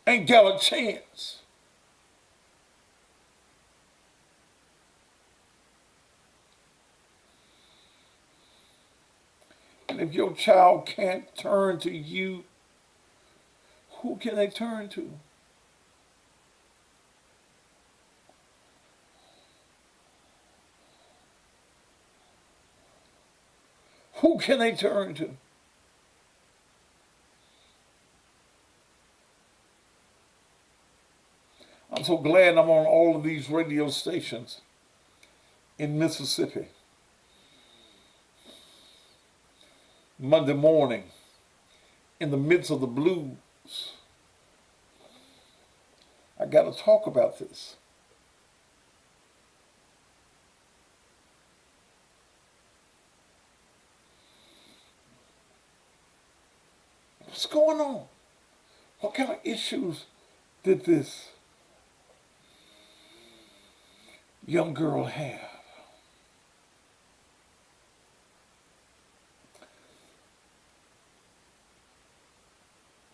Ain't got a chance. And if your child can't turn to you, who can they turn to? Who can they turn to? I'm so glad I'm on all of these radio stations in Mississippi. Monday morning, in the midst of the blues, I got to talk about this. What's going on? What kind of issues did this young girl have?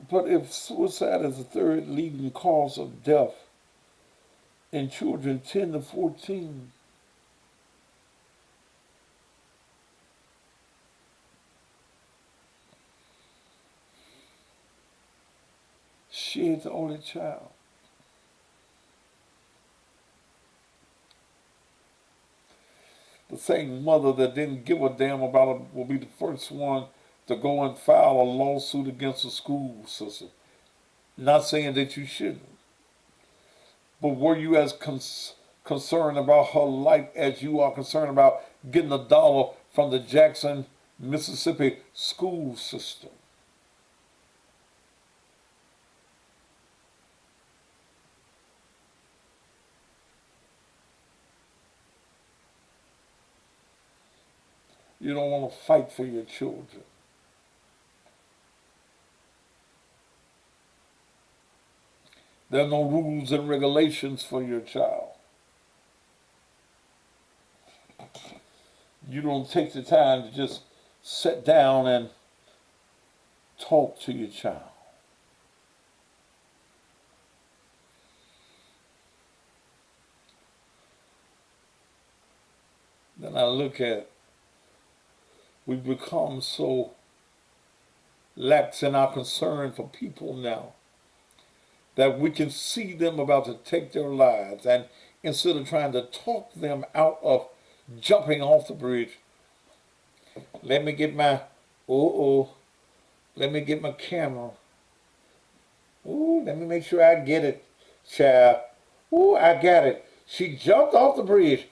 But if suicide is the third leading cause of death in children 10 to 14, she is the only child. The same mother that didn't give a damn about it will be the first one to go and file a lawsuit against a school system. Not saying that you shouldn't, but were you as concerned about her life as you are concerned about getting a dollar from the Jackson, Mississippi school system? You don't want to fight for your children. There are no rules and regulations for your child. You don't take the time to just sit down and talk to your child. Then I look at, we've become so lax in our concern for people now that we can see them about to take their lives, and instead of trying to talk them out of jumping off the bridge, let me get my, let me get my camera. Let me make sure I get it, child. I got it. She jumped off the bridge.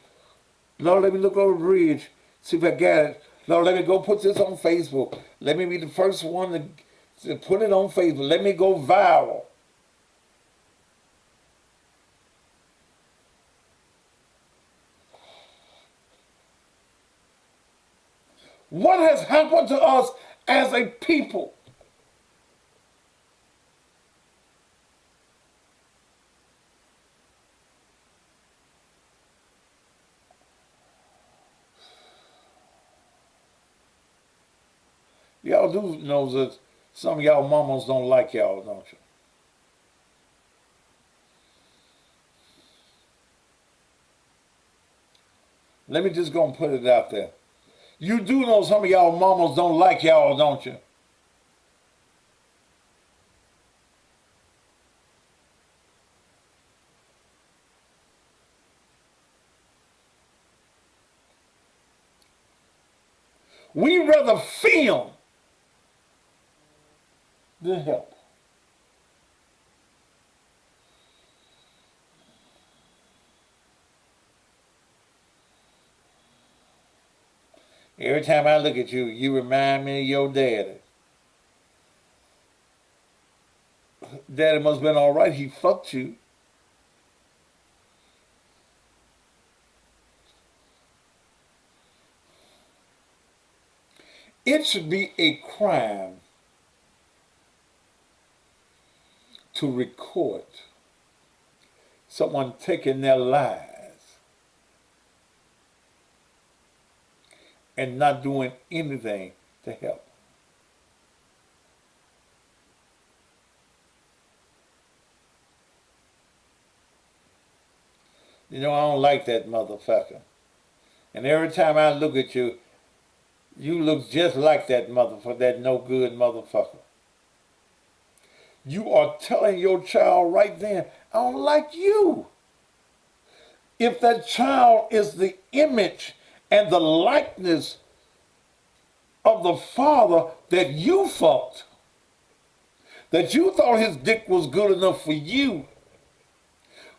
Lord, let me look over the bridge, see if I got it. Lord, let me go put this on Facebook. Let me be the first one to put it on Facebook. Let me go viral. What has happened to us as a people? Y'all do know that some of y'all mamas don't like y'all, don't you? Let me just go and put it out there. You do know some of y'all mamas don't like y'all, don't you? We rather film than help. Every time I look at you, you remind me of your daddy. Daddy must have been all right. He fucked you. It should be a crime to record someone taking their lives and not doing anything to help. You know, I don't like that motherfucker. And every time I look at you, you look just like that motherfucker, that no good motherfucker. You are telling your child right then, I don't like you. If that child is the image and the likeness of the father that you fucked, that you thought his dick was good enough for you,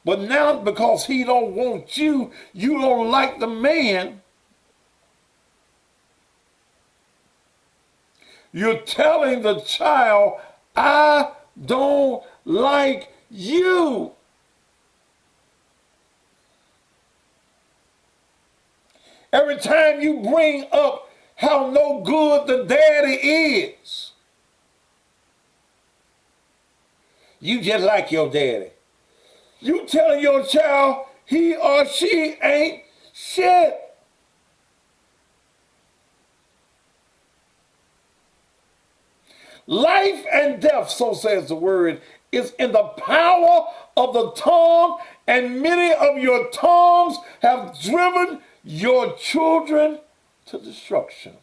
but now because he don't want you, you don't like the man, you're telling the child, I don't like you. Every time you bring up how no good the daddy is, you just like your daddy. You telling your child he or she ain't shit. Life and death, so says the word, is in the power of the tongue, and many of your tongues have driven your children to destruction.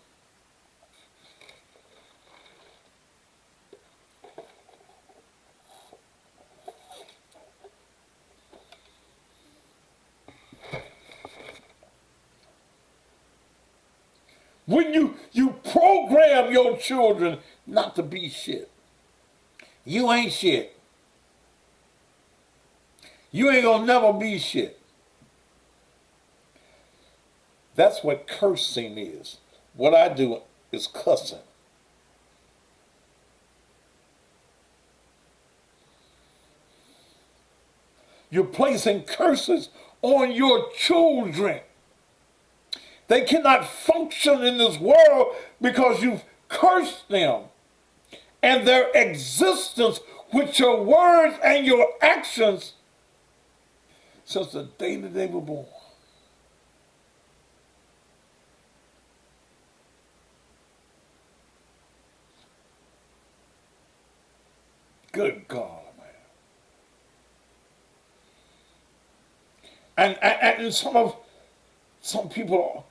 When you program your children not to be shit. You ain't shit. You ain't gonna never be shit. That's what cursing is. What I do is cussing. You're placing curses on your children. They cannot function in this world because you've cursed them. And their existence with your words and your actions since the day that they were born. Good God, man. And some people,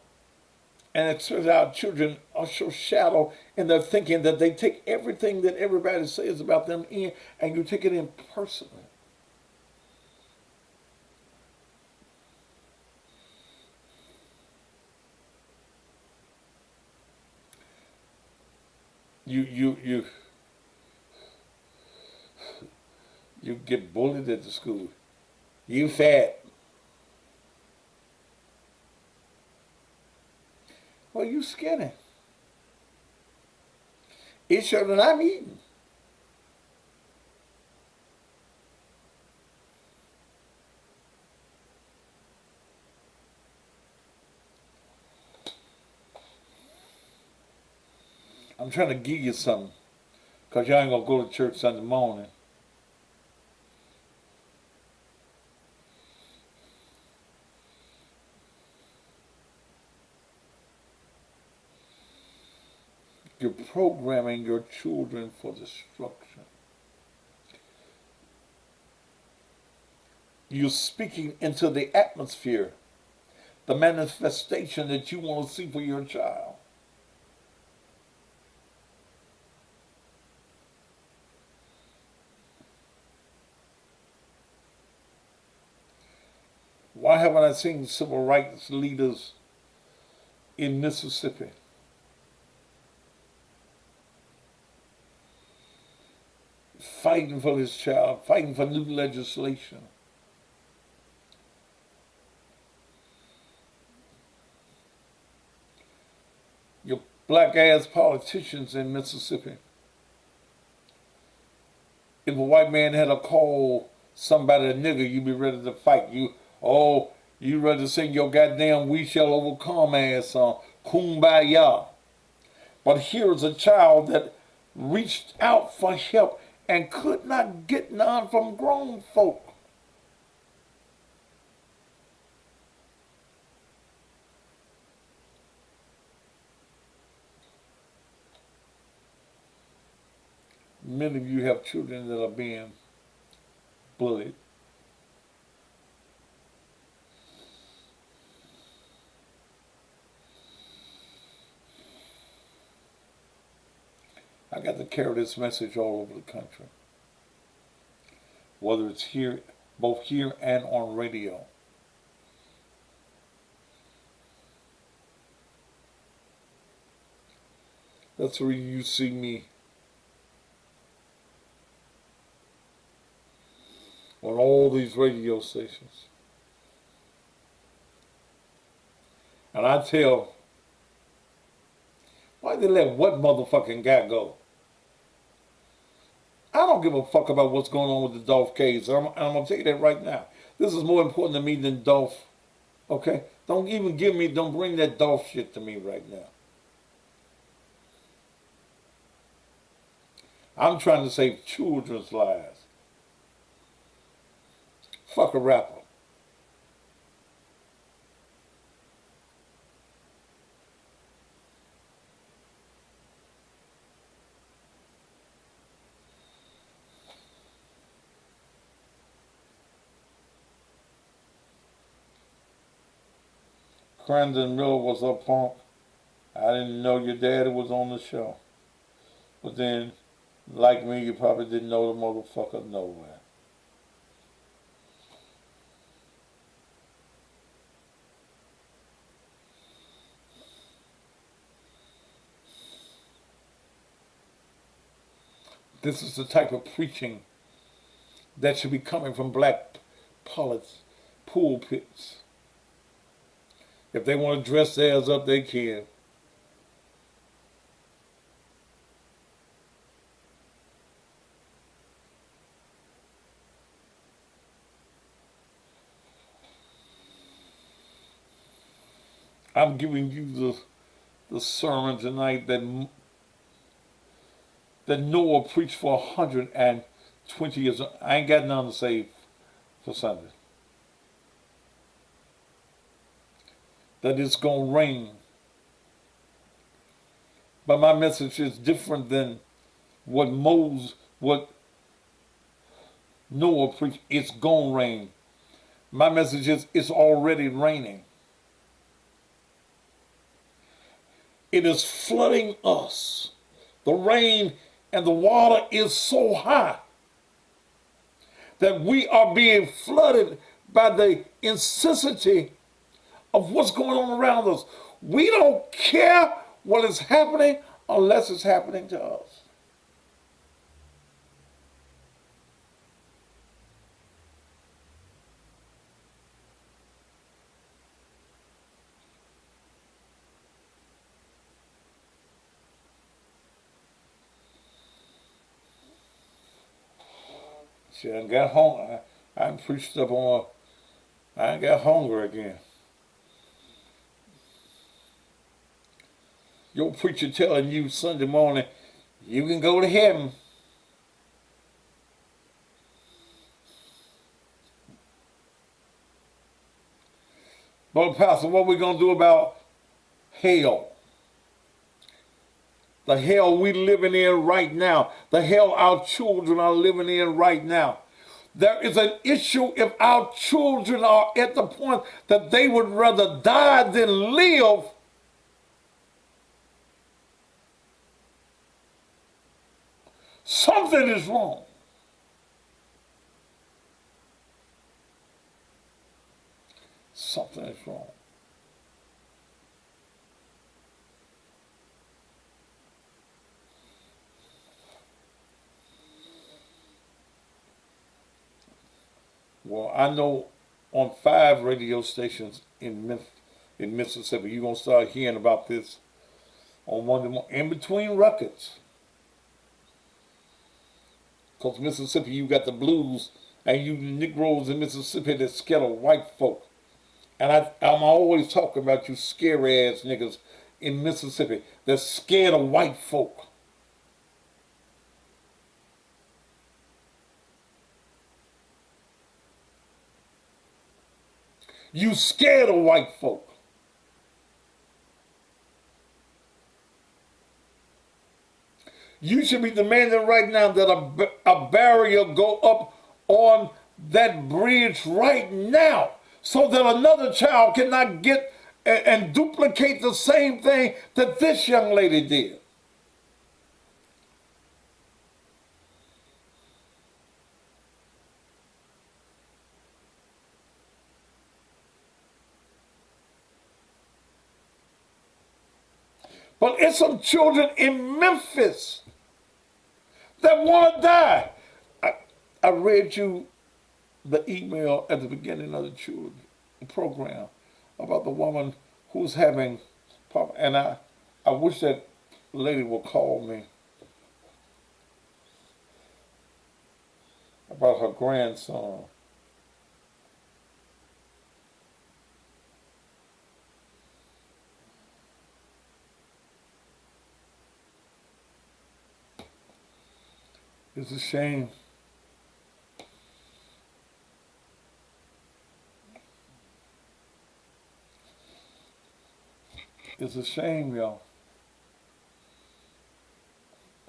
and it turns out children are so shallow in their thinking that they take everything that everybody says about them in, and you take it in personally. You get bullied at the school. You fat. Well, you skinny. It's sure that I'm eating. I'm trying to give you something, because y'all ain't going to go to church Sunday morning. You're programming your children for destruction. You're speaking into the atmosphere, the manifestation that you want to see for your child. Why haven't I seen civil rights leaders in Mississippi fighting for this child, fighting for new legislation? Your black ass politicians in Mississippi. If a white man had to call somebody a nigger, you'd be ready to fight. You ready to sing your goddamn "We Shall Overcome" ass song, Kumbaya. But here's a child that reached out for help and could not get none from grown folk. Many of you have children that are being bullied. I got to carry this message all over the country, whether it's here, both here and on radio. That's where you see me on all these radio stations. And I tell, why they let what motherfucking guy go? I don't give a fuck about what's going on with the Dolph case. I'm going to tell you that right now. This is more important to me than Dolph. Okay? Don't bring that Dolph shit to me right now. I'm trying to save children's lives. Fuck a rapper. Crandon Miller was up punk. I didn't know your daddy was on the show. But then, like me, you probably didn't know the motherfucker nowhere. This is the type of preaching that should be coming from black pulpits. If they want to dress theirs up, they can. I'm giving you the sermon tonight that Noah preached for 120 years. I ain't got nothing to say for Sunday. That it's going to rain. But my message is different than what Noah preached. It's going to rain. My message is it's already raining. It is flooding us. The rain and the water is so high that we are being flooded by the intensity of what's going on around us. We don't care what is happening unless it's happening to us. See, I got home. I preached up on. I got hungry again. Your preacher telling you Sunday morning, you can go to heaven. But Pastor, what are we going to do about hell? The hell we living in right now. The hell our children are living in right now. There is an issue if our children are at the point that they would rather die than live. Something is wrong. Something is wrong. Well, I know on 5 radio stations in Mississippi, you're going to start hearing about this on Monday morning, in between records. Because Mississippi, you got the blues, and you Negroes in Mississippi that scared of white folk. And I'm always talking about you scary ass niggas in Mississippi that's scared of white folk. You scared of white folk. You should be demanding right now that a barrier go up on that bridge right now so that another child cannot get and duplicate the same thing that this young lady did. But it's some children in Memphis that want to die. I read you the email at the beginning of the program about the woman who's having, and I wish that lady would call me about her grandson. It's a shame. It's a shame, y'all.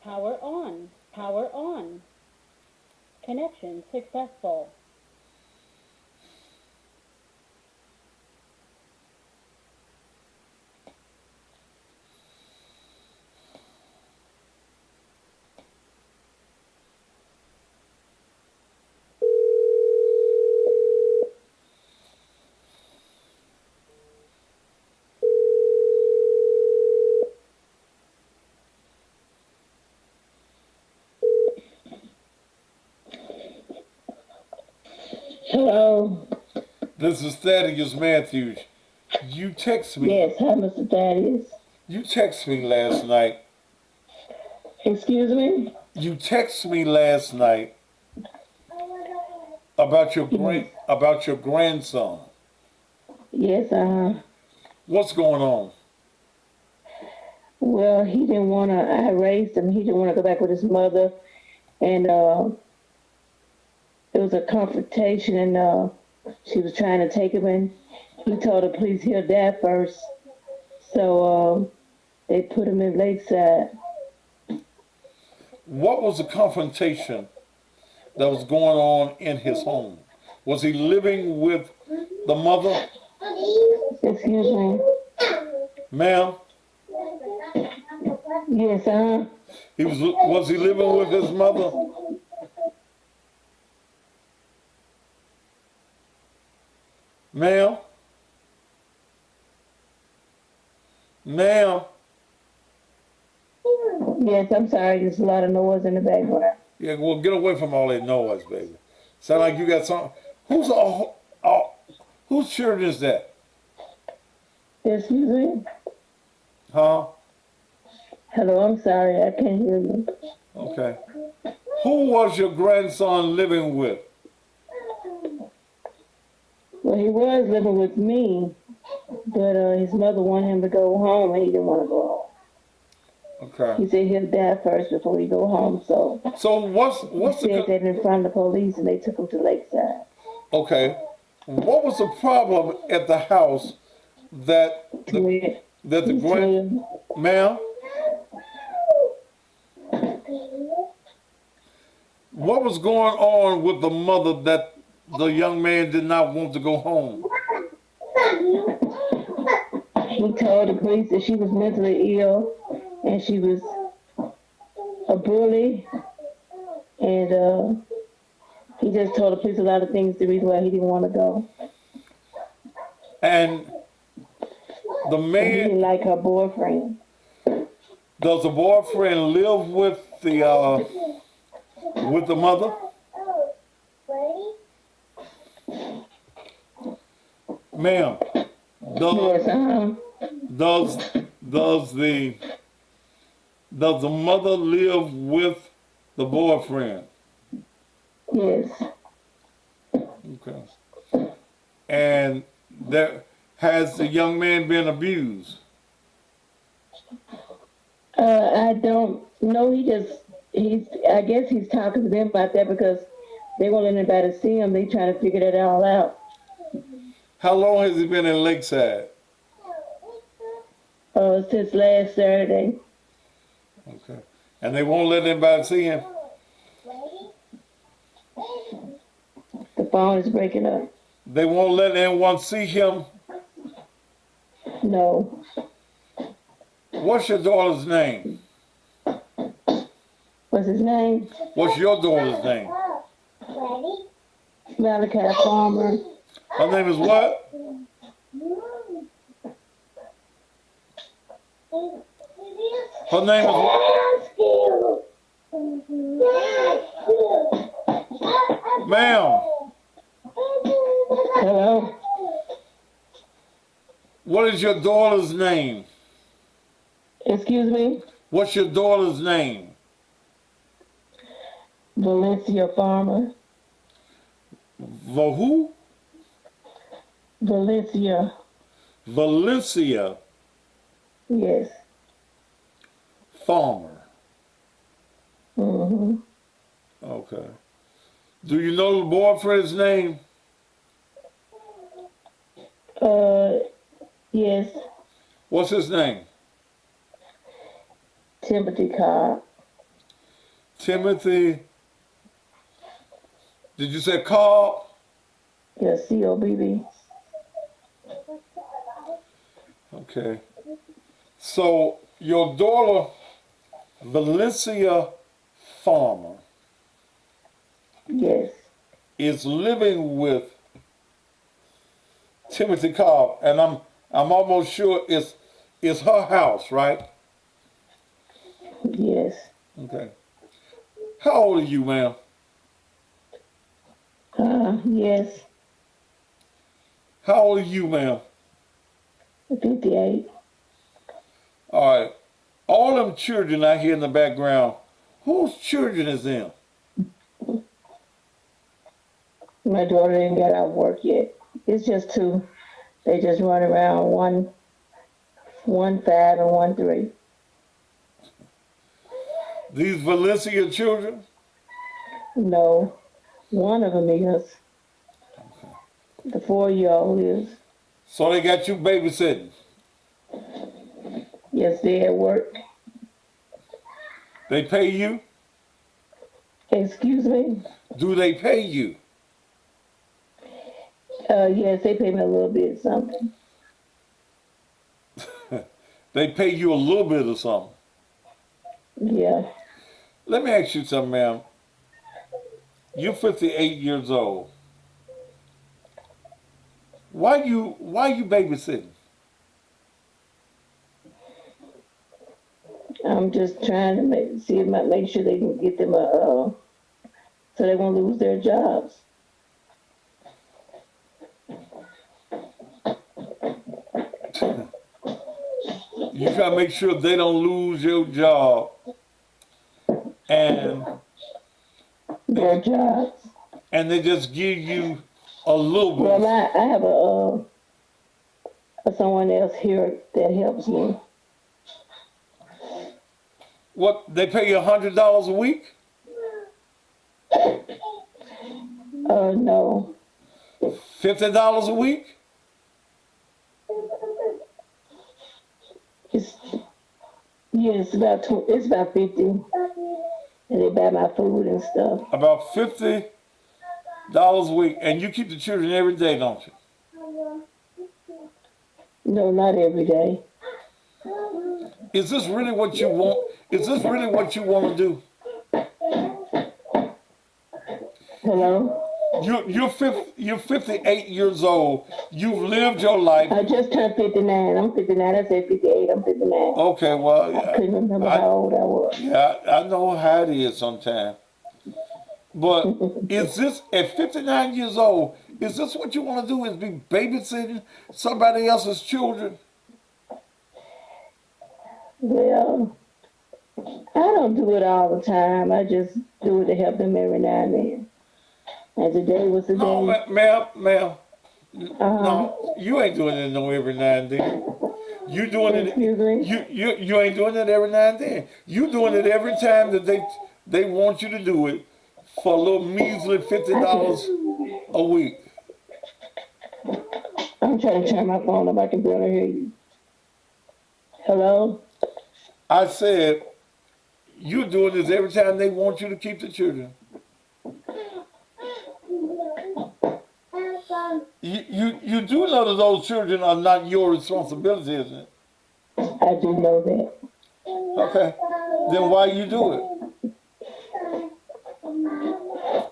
Power on. Power on. Connection successful. This is Thaddeus Matthews. You text me. Yes, hi, Mr. Thaddeus. You text me last night. Excuse me? You text me last night about your grandson. Yes, What's going on? well, he didn't want to, I raised him, he didn't want to go back with his mother, and it was a confrontation, and she was trying to take him, and he told her, please, he'll die first. So they put him in Lakeside. What was the confrontation that was going on in his home? Was he living with the mother? Excuse me? Ma'am? Yes, Was he living with his mother? Ma'am? Ma'am? Yes, I'm sorry, there's a lot of noise in the background. Yeah, well, get away from all that noise, baby. Sound like you got some. Whose children is that? Excuse me? Huh? Hello, I'm sorry, I can't hear you. Okay. Who was your grandson living with? Well, he was living with me, but his mother wanted him to go home, and he didn't want to go home. Okay. He said he'll die first before he go home, so what's he said that in front of the police, and they took him to Lakeside. Okay. What was the problem at the house that ma'am? What was going on with the mother that the young man did not want to go home? He told the police that she was mentally ill, and she was a bully, and he just told the police a lot of things, the reason why he didn't want to go. And the man... He didn't like her boyfriend. Does the boyfriend live with the mother? Ma'am, does the mother live with the boyfriend? Yes. Okay. And has the young man been abused? I don't know. I guess he's talking to them about that because they won't let anybody see him. They trying to figure that all out. How long has he been in Lakeside? Since last Saturday. Okay. And they won't let anybody see him? The phone is breaking up. They won't let anyone see him? No. What's your daughter's name? What's his name? What's your daughter's name? Malachi Farmer. Her name is what? Her name is what? Ma'am. Hello? What is your daughter's name? Excuse me? What's your daughter's name? Valencia Farmer. Who? Valencia. Valencia Yes. Farmer. Mm-hmm. Okay. Do you know the boyfriend's name? Yes. What's his name? Timothy Cobb. Timothy. Did you say Cobb? Yes, C-O-B-B. Okay. So your daughter, Valencia Farmer, Yes. is living with Timothy Cobb, and I'm almost sure it's her house, right? Yes. Okay. How old are you, ma'am? Yes. How old are you, ma'am? 58. All right. All them children out here in the background, whose children is them? My daughter didn't get out of work yet. It's just two. They just run around, one 5 and one 3. These Valencia children? No, one of them is. The 4-year-old is. So they got you babysitting? Yes, they at work. They pay you? Excuse me? Do they pay you? Yes, they pay me a little bit something. They pay you a little bit or something. Yeah. Let me ask you something, ma'am. You're 58 years old. Why you babysitting? I'm just trying to make sure they can get them so they won't lose their jobs. You try to make sure they don't lose your job and Their jobs. they just give you a little bit. Well, I have someone else here that helps me. What, they pay you $100 a week? No. $50 a week? It's about 50, and they buy my food and stuff. About $50 a week, and you keep the children every day, don't you? No, not every day. Is this really what you want? Is this really what you want to do? Hello? You're 58 years old. You've lived your life. I just turned 59. I'm 59. I said 58. I'm 59. Okay, well, I couldn't remember how old I was. Yeah, I know how it is sometimes. But is this, at 59 years old, is this what you want to do, is be babysitting somebody else's children? Well, I don't do it all the time. I just do it to help them every now and then. And today was the day. No, ma'am. No, you ain't doing it no every now and then. You doing it. Excuse me? You ain't doing it every now and then. You doing it every time that they want you to do it for a little measly $50 a week. I'm trying to turn my phone up. I can barely hear you. Hello? I said, you're doing this every time they want you to keep the children. You do know that those children are not your responsibility, isn't it? I do know that. Okay. Then why you do it?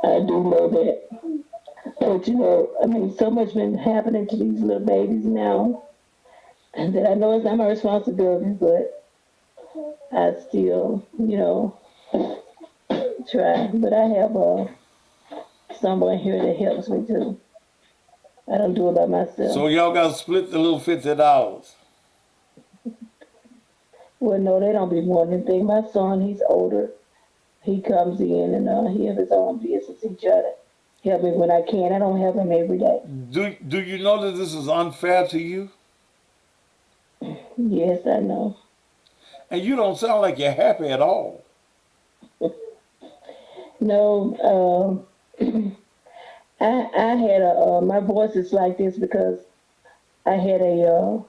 I do know that. But so much been happening to these little babies now, and that I know it's not my responsibility, but I still, try. But I have someone here that helps me too. I don't do it by myself. So y'all got to split the little $50. Well, no, they don't be more than thing. My son, he's older. He comes in and he has his own business. He try to help me when I can. I don't help him every day. Do you know that this is unfair to you? Yes, I know. And you don't sound like you're happy at all. No, I had my voice is like this because I had a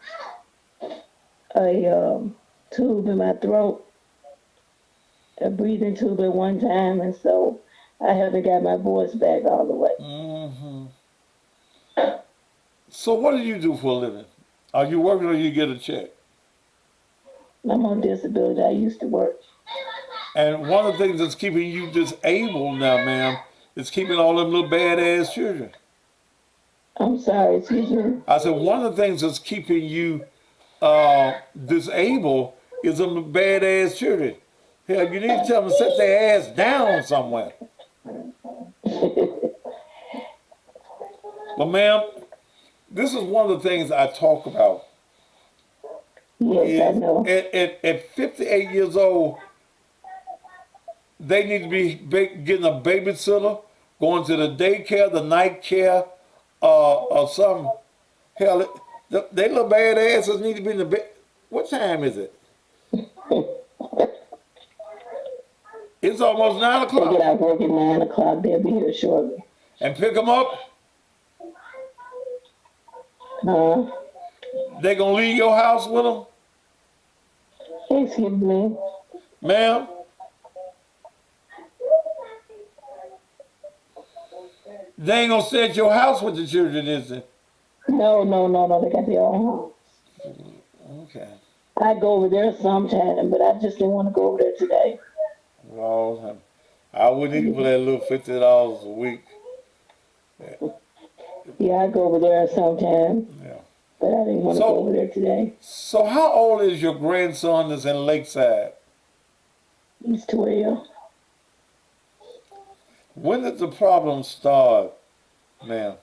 tube in my throat, a breathing tube at one time, and so I haven't got my voice back all the way. Mm-hmm. So what do you do for a living? Are you working or you get a check? I'm on disability. I used to work. And one of the things that's keeping you disabled now, ma'am, is keeping all them little badass children. I'm sorry, excuse me. I said one of the things that's keeping you disabled is them badass children. Hell, you need to tell them to set their ass down somewhere. But ma'am, this is one of the things I talk about. Yes, I Is know. at 58 years old, they need to be getting a babysitter, going to the daycare, the night care, or some. Hell, they little bad asses need to be in the bed. What time is it? It's almost 9 They get o'clock. out work at 9 o'clock. They'll be here shortly. And pick them up. Huh? They gonna leave your house with them, Excuse me. ma'am. They ain't gonna stay at your house with the children, is it? No. They got their own home. Okay. I go over there sometime, but I just didn't want to go over there today. Well, I wouldn't even for that little $50 a week. Yeah, I go over there sometime, Yeah. but I didn't want to So- go over there today. So how old is your grandson that's in Lakeside? He's 12. When did the problem start, ma'am?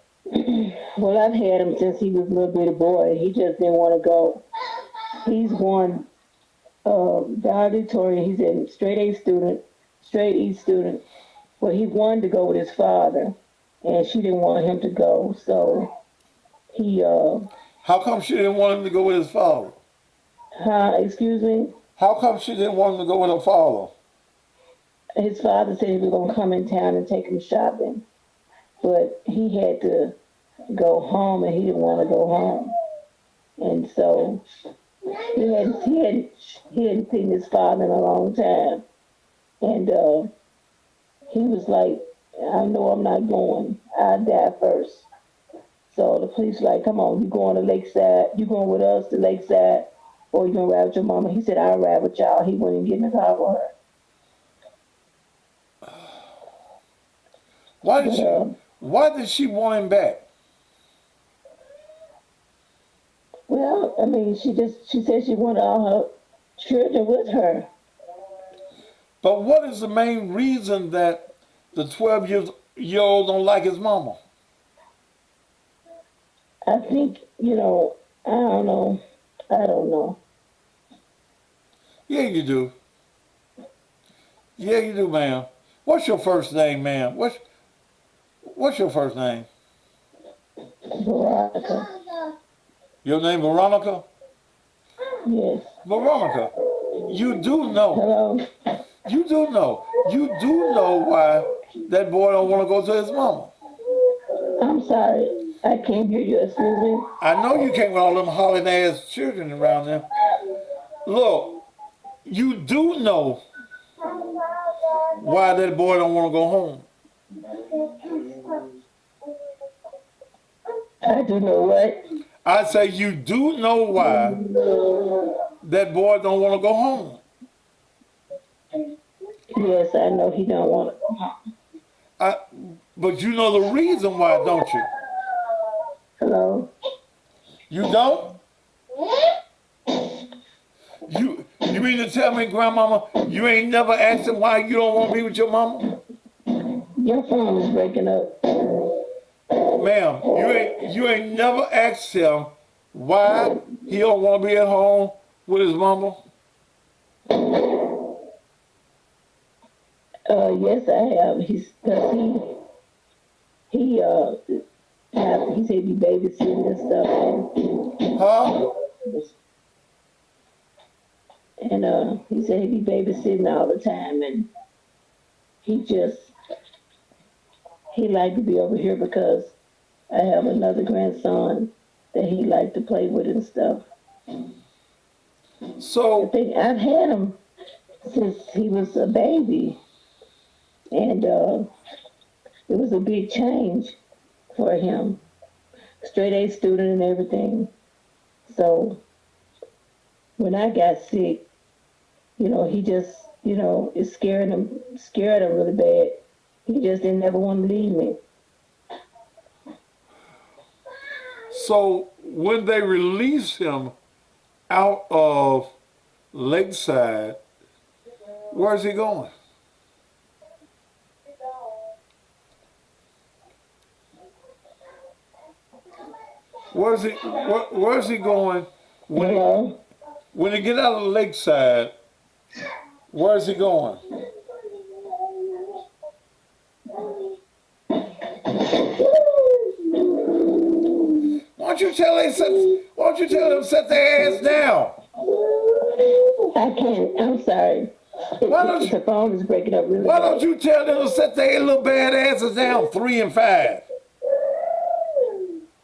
Well, I've had him since he was a little bitty boy. He just didn't want to go. He's going valedictorian. He's a straight A student, straight E student. Well, he wanted to go with his father, and she didn't want him to go. So he, How come she didn't want him to go with his father? excuse me, How come she didn't want him to go with her father? his father said he was going to come in town and take him shopping, but he had to go home, and he didn't want to go home. And so he hadn't seen his father in a long time. And he was like, I know I'm not going. I'll die first. So the police like, come on, you going to Lakeside? You going with us to Lakeside? Or you going to ride with your mama? He said, I'll ride with y'all. He wouldn't get in the car with her. Why did she want him back? Well, I mean, she said she wanted all her children with her. But what is the main reason that the 12-year-old don't like his mama? I think, I don't know. I don't know. Yeah, you do. Yeah, you do, ma'am. What's your first name, ma'am? What's your first name? Veronica. Your name Veronica? Yes. Veronica, you do know. Hello? You do know. You do know why that boy don't want to go to his mama. I'm sorry. I can't hear you. Excuse me. I know you can't with all them hollering ass children around them. Look, you do know why that boy don't want to go home. I do know what. I say you do know why that boy don't want to go home. Yes, I know he don't want to go home. But you know the reason why, don't you? Hello? You don't? You mean to tell me, grandmama, you ain't never asked him why you don't want to be with your mama? Your phone is breaking up. Ma'am, you ain't never asked him why he don't want to be at home with his mama? Yes, I have. He said he babysitting and stuff. Huh? And he said he be babysitting all the time, and he like to be over here because I have another grandson that he like to play with and stuff. So I think I've had him since he was a baby, and it was a big change for him. Straight A student and everything. So when I got sick, he just, it scared him really bad. He just didn't ever want to leave me. So when they release him out of Lakeside, where's he going? Where's he going when Hello? when he get out of the lakeside? Where's he going? Why don't you tell them set their ass down? I can't. I'm sorry. Why don't you- The phone is breaking up really Why bad. don't you tell them to set their little bad asses down 3 and 5?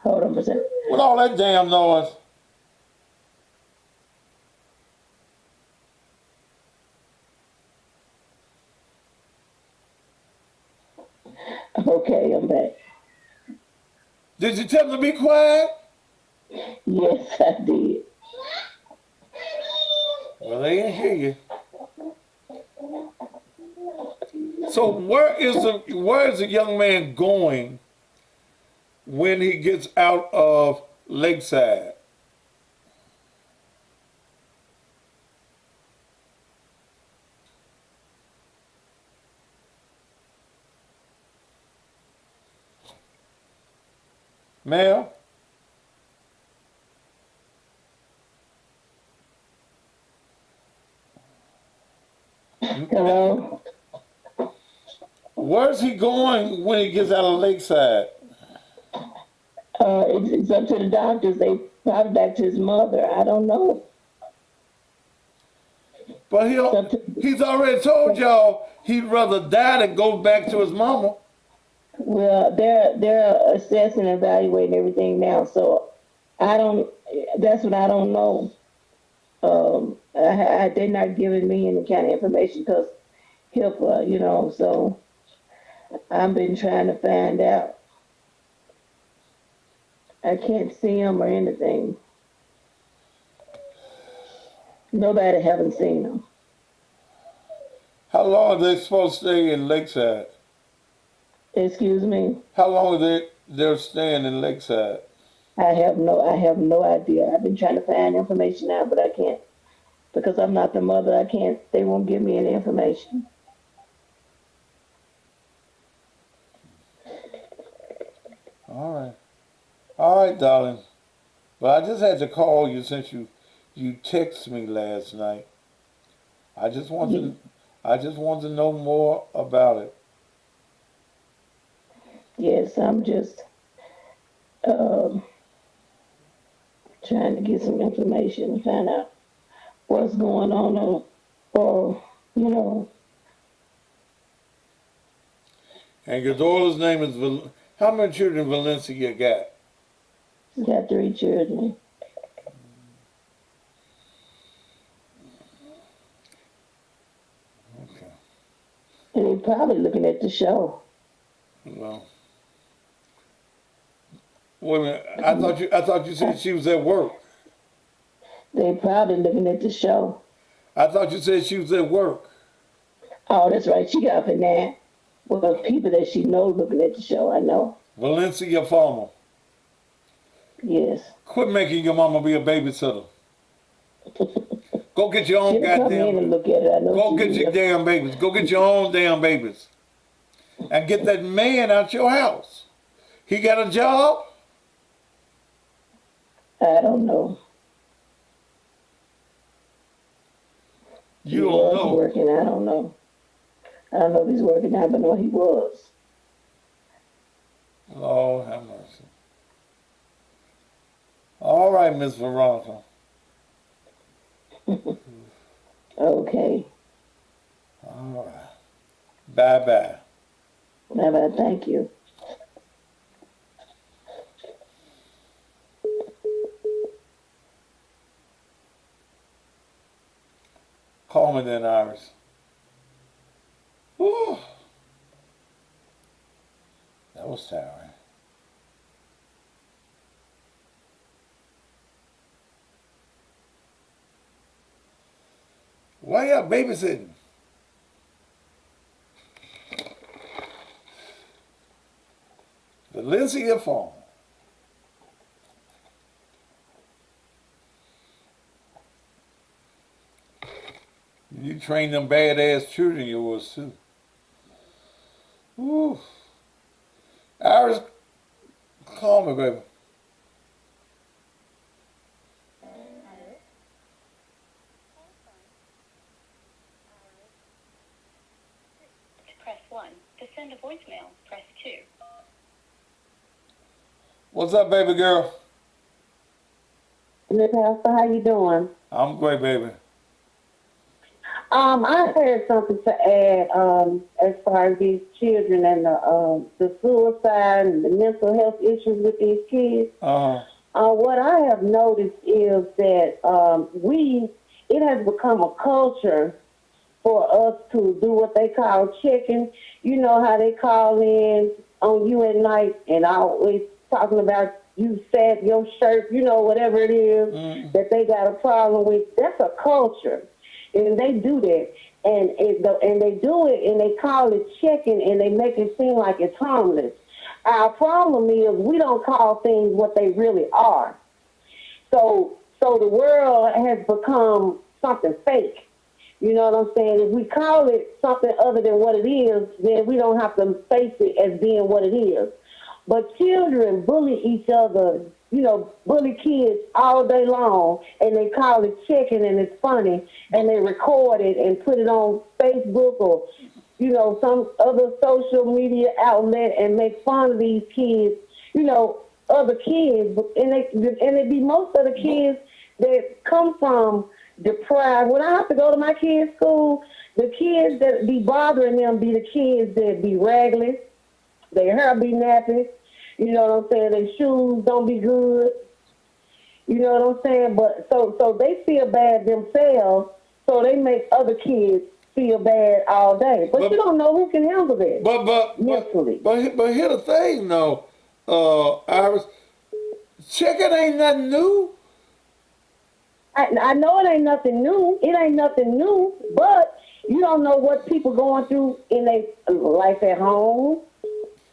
Hold on for a second. With all that damn noise. Okay, I'm back. Did you tell them to be quiet? Yes, I did. Well, they didn't hear you. So where is the young man going when he gets out of Lakeside? Ma'am? Hello? Where's he going when he gets out of Lakeside? It's up to the doctors. They probably back to his mother. I don't know. But he's already told y'all he'd rather die than go back to his mama. Well, they're assessing and evaluating everything now. So I don't. That's what I don't know. They're not giving me any kind of information because HIPAA, you know. So I've been trying to find out. I can't see him or anything. Nobody haven't seen him. How long are they supposed to stay in Lakeside? Excuse me. How long are they're staying in Lakeside? I have no idea. I've been trying to find information out, but I can't because I'm not the mother. I can't. They won't give me any information. All right, darling. But I just had to call you since you texted me last night. I just want to know more about it. Yes, I'm just trying to get some information and find out what's going on, or you know. And your daughter's name is how many children Valencia got? Got 3 children. Okay. And they're probably looking at the show. Well, wait a minute. I thought you said she was at work. They probably looking at the show. I thought you said she was at work. Oh, that's right. She got up in there. Well, people that she knows looking at the show, I know. Valencia Farmer. Yes. Quit making your mama be a babysitter. Go get your own She'll come in and goddamn. look at it. I know Go she get your will. damn babies. Go get your own damn babies. And get that man out your house. He got a job? I don't know. You He don't was know. working. I don't know. I don't know if he's working now, but no, he was. Lord have mercy. All right, Miss Veronica. Okay. All right. Bye-bye. Bye-bye. Thank you. Call me then, Iris. Whew. That was tiring. Why y'all babysitting? Valencia Farm. You train them badass children of yours too. Ooh. Iris, call me, baby. send a voicemail, press 2. What's up, baby girl? Miss Pastor, how you doing? I'm great, baby. I had something to add as far as these children and the suicide and the mental health issues with these kids. What I have noticed is that it has become a culture for us to do what they call checking. You know how they call in on you at night and always talking about you said your shirt, you know, whatever it is that they got a problem with. That's a culture. And they do that. And they do it and they call it checking and they make it seem like it's harmless. Our problem is we don't call things what they really are. So the world has become something fake. You know what I'm saying? If we call it something other than what it is, then we don't have to face it as being what it is. But children bully each other, you know, bully kids all day long, and they call it checking, and it's funny, and they record it and put it on Facebook or, you know, some other social media outlet and make fun of these kids, you know, other kids, and it be most of the kids that come from deprived. When I have to go to my kids' school, the kids that be bothering them be the kids that be raggedy, their hair be nappy, you know what I'm saying, their shoes don't be good, you know what I'm saying, but so they feel bad themselves, so they make other kids feel bad all day. But you don't know who can handle that. Mentally. But here's the thing, though, Iris, checking ain't nothing new. I know it ain't nothing new. It ain't nothing new, but you don't know what people going through in their life at home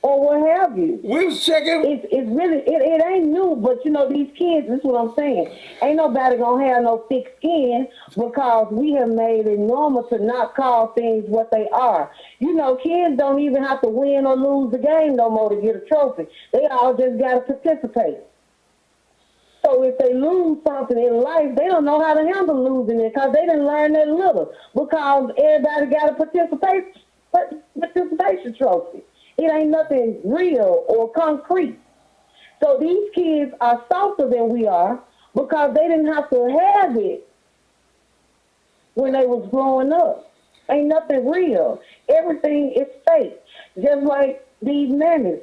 or what have you. We was checking. It's really, it ain't new, but you know, these kids, this is what I'm saying. Ain't nobody gonna have no thick skin because we have made it normal to not call things what they are. You know, kids don't even have to win or lose the game no more to get a trophy. They all just gotta participate. So if they lose something in life, they don't know how to handle losing it because they didn't learn that little. Because everybody got a participation trophy. It ain't nothing real or concrete. So these kids are softer than we are because they didn't have to have it when they was growing up. Ain't nothing real. Everything is fake. Just like these mammies.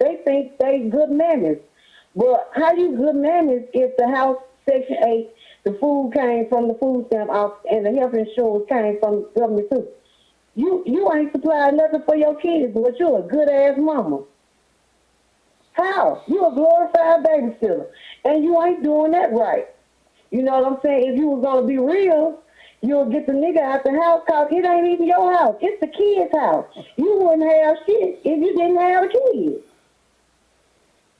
They think they good mammies. But how you good mammies if the House Section 8, the food came from the food stamp office and the health insurance came from the government too? You ain't supplying nothing for your kids, but you're a good-ass mama. How? You a glorified babysitter, and you ain't doing that right. You know what I'm saying? If you was going to be real, you'll get the nigga out the house because it ain't even your house. It's the kid's house. You wouldn't have shit if you didn't have a kid.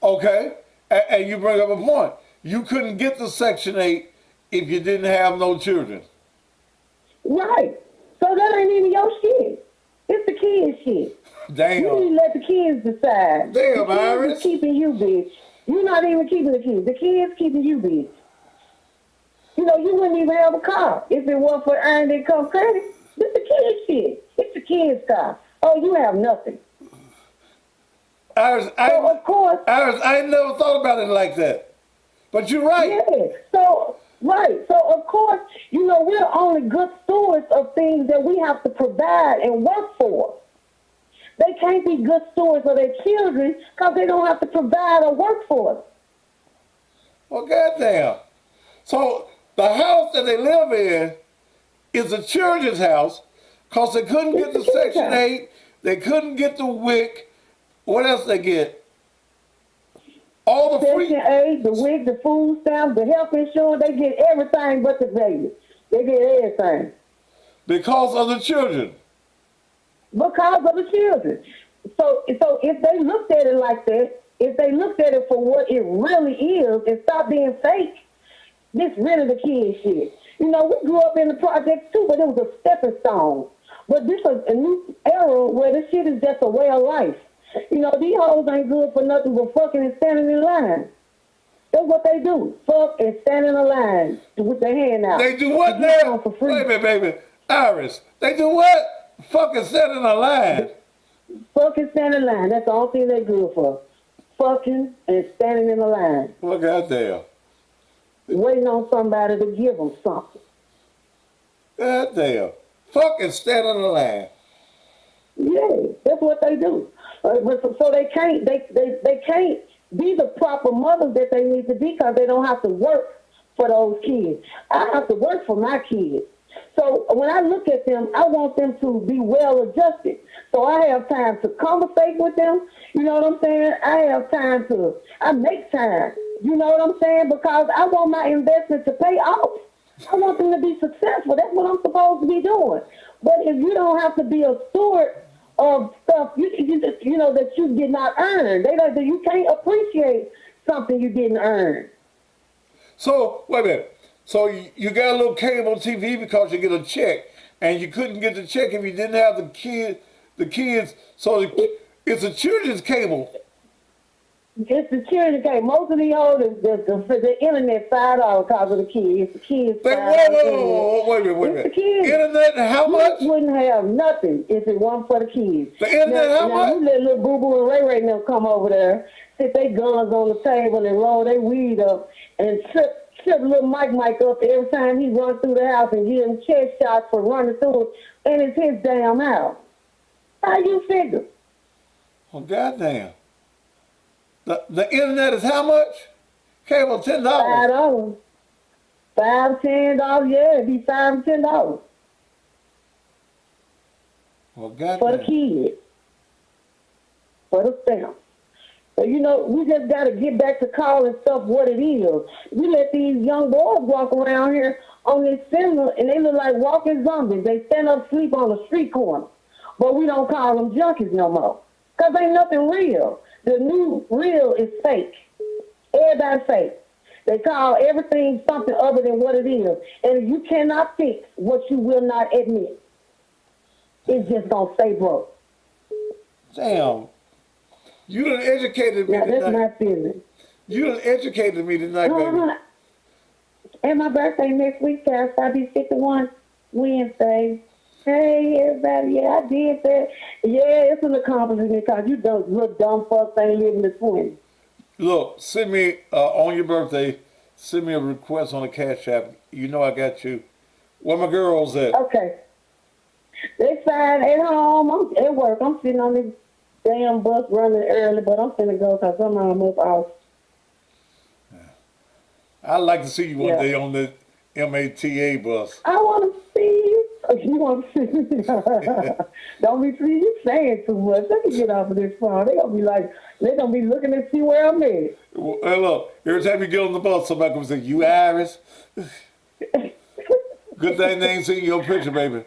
Okay, and you bring up a point. You couldn't get the Section 8 if you didn't have no children. Right. So that ain't even your shit. It's the kids' shit. Damn. You need to let the kids decide. Damn, the kids Iris. is keeping you, bitch. You're not even keeping the kids. The kids keeping you, bitch. You know, you wouldn't even have a car if it wasn't for earned income credit. It's the kids' shit. It's the kids' car. Oh, you have nothing. Iris, of course. Iris, I never thought about it like that. But you're right. Yeah. Right. So, of course, you know, we're only good stewards of things that we have to provide and work for. They can't be good stewards of their children because they don't have to provide or work for them. Well, goddamn. So, the house that they live in is a children's house because they couldn't get the Section 8, they couldn't get the WIC. What else they get? All the free Section 8, the WIC, the food stamps, the health insurance, they get everything but the baby. They get everything. Because of the children. Because of the children. So if they looked at it like that, if they looked at it for what it really is and stop being fake, this really the kid shit. You know, we grew up in the projects too, but it was a stepping stone. But this is a new era where this shit is just a way of life. You know, these hoes ain't good for nothing but fucking and standing in line. That's what they do. Fuck and stand in a line with their hand out. They do what now? For free. Wait a minute, baby. Iris, they do what? Fucking stand in a line. Fucking stand in line. That's the only thing they're good for. Fucking and standing in the line. Look out there. Waiting on somebody to give them something. God damn. Fucking stand on the line. Yeah, that's what they do. So they can't be the proper mothers that they need to be because they don't have to work for those kids. I have to work for my kids. So when I look at them, I want them to be well adjusted. So I have time to conversate with them. You know what I'm saying? I make time. You know what I'm saying? Because I want my investment to pay off. I want them to be successful. That's what I'm supposed to be doing. But if you don't have to be a steward of stuff, you know that you did not earn. You can't appreciate something you didn't earn. So, wait a minute. So you got a little cable TV because you get a check, and you couldn't get the check if you didn't have the kids. So it's a children's cable. It's the children game. Most of the oldest, the internet $5 because of the kids. It's the kids. Wait a minute. It's the kids. Internet, how much? You wouldn't have nothing if it wasn't for the kids. The internet, how much? You let little Boo Boo and Ray Ray them come over there, sit their guns on the table and roll their weed up and trip little Mike up every time he runs through the house and give him chest shots for running through it, and it's his damn house. How you figure? Oh, goddamn. The internet is how much? Cable $10. $5. $5, $10, yeah, it'd be $5 and $10. Well, goddamn. For the kids. For the stamp. So, you know, we just got to get back to calling stuff what it is. We let these young boys walk around here on this cinema, and they look like walking zombies. They stand up, sleep on the street corner. But we don't call them junkies no more. Because ain't nothing real. The new real is fake. Everybody fake. They call everything something other than what it is. And you cannot fix what you will not admit. It's just going to stay broke. Damn. You done educated me tonight. That's my feeling. You done educated me tonight, baby. And my birthday next week, Pastor. I'll be 51 Wednesday. Hey, everybody. Yeah, I did that. Yeah, it's an accomplishment because you don't look dumb fucks ain't living the 20s. Look, send me, on your birthday, send me a request on the Cash App. You know I got you. Where my girls at? Okay. They fine at home. I'm at work. I'm sitting on this damn bus running early, but I'm finna go because somehow I'm up off. I'd like to see you one day on the MATA bus. I want to see you. You want to see me? Don't be see you saying too much. Let me get off of this phone. They're gonna be looking to see where I'm at. Well, hey, look, every time you get on the bus, somebody comes and say, "You Iris." Good thing they ain't seen your picture, baby.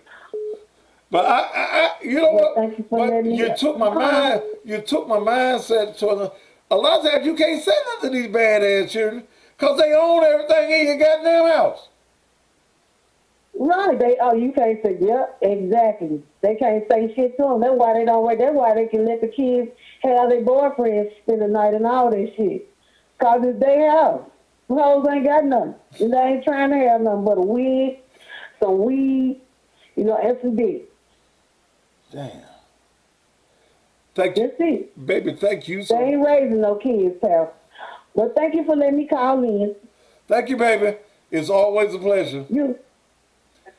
But I you know what? Thank you for letting me. You took my mind. You took my mindset to a lot of times. You can't say nothing to these bad ass children because they own everything in your goddamn house. Right, you can't say, yeah, exactly. They can't say shit to them. That's why they don't wait. That's why they can let the kids have their boyfriends spend the night and all that shit. Because it's their house. The hoes ain't got nothing. And they ain't trying to have nothing but a wig, some weed, and some dick. Damn. Thank you. That's it. Baby, thank you. They ain't raising no kids, pal. But thank you for letting me call in. Thank you, baby. It's always a pleasure. You.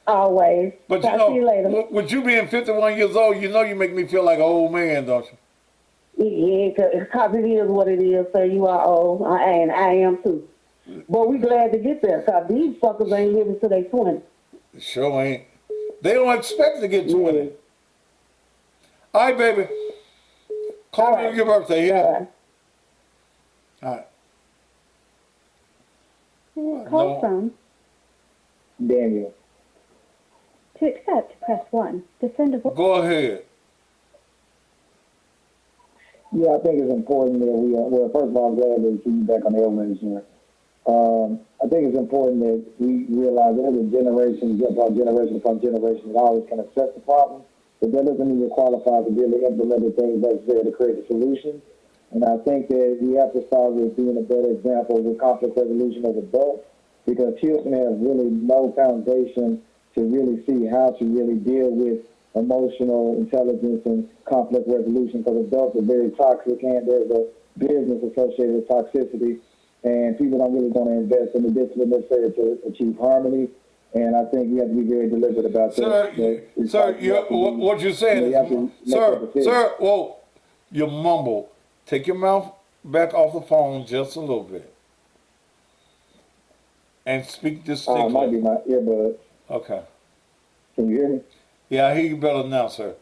Always. But Talk to you later. with you being 51 years old, you make me feel like an old man, don't you? Yeah, because it is what it is, so you are old, and I am too. But we glad to get there, because these fuckers ain't living till they 20. Sure ain't. They don't expect to get 20. Yeah. All right, baby. Call me on your birthday, yeah? All right. Call from Daniel. To accept, press 1. To send a voice. Go ahead. Yeah, I think it's important that well, first of all, I'm glad that you back on the elements here. I think it's important that we realize that every generation upon generation, it always kind of sets the problem, but that doesn't mean you're qualified to really implement the things necessary to create a solution. And I think that we have to start with being a better example with conflict resolution as adults, because children have really no foundation to really see how to really deal with emotional intelligence and conflict resolution, because adults are very toxic, and there's a business associated with toxicity, and people don't really want to invest in the discipline necessary to achieve harmony. And I think we have to be very deliberate about that. What you're saying is, sir, whoa, you mumble. Take your mouth back off the phone just a little bit. And speak distinctly. Might be my earbud. Okay. Can you hear me? Yeah, I hear you better now, sir.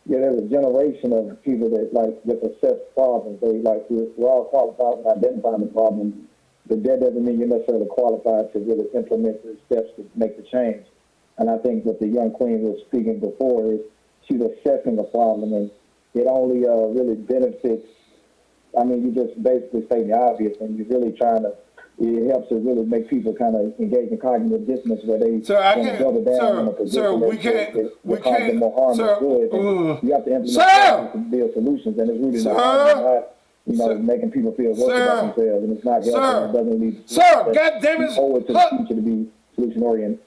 Yeah, there's a generation of people that just assess problems. They we're all qualified with identifying the problem, but that doesn't mean you're necessarily qualified to really implement the steps to make the change. And I think what the young queen was speaking before is she's assessing the problem, and it only really benefits. I mean, you just basically stating the obvious, and you're really trying to. It helps to really make people kind of engage in cognitive dissonance where they double down on a position we can't, more harm than good. You have to implement to build solutions, and it's really not making people feel worse about themselves, and it's not helping. It doesn't lead to God damn it! Owe it to the future to be solution oriented.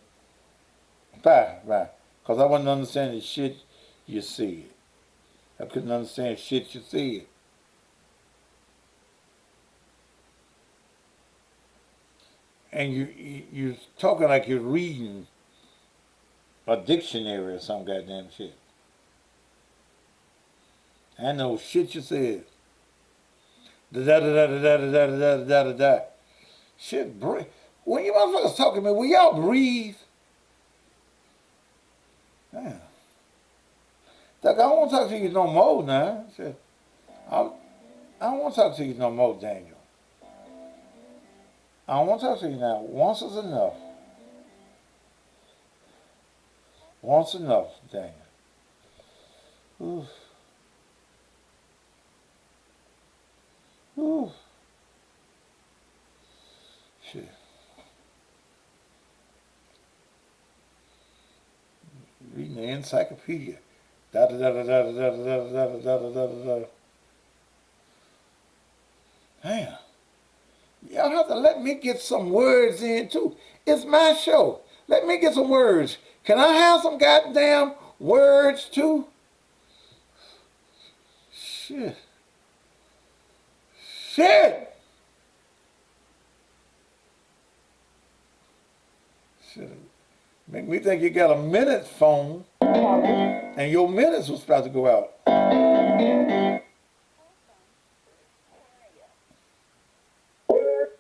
Bye. Because I wasn't understanding the shit you said. I couldn't understand shit you said. And you're talking like you're reading a dictionary or some goddamn shit. I know shit you said. Da-da-da-da-da-da-da-da-da-da-da. Shit, breathe. When you motherfuckers talking to me, will y'all breathe? Damn. Like, I don't want to talk to you no more now. Shit. I don't want to talk to you no more, Daniel. I don't want to talk to you now. Once is enough. Once enough, Daniel. Oof. Ooh. Shit. Reading the encyclopedia. Da da da da da da da da da da da da. Damn. Y'all have to let me get some words in too. It's my show. Let me get some words. Can I have some goddamn words too? Shit. Shit! Make me think you got a minute phone, and your minutes was about to go out.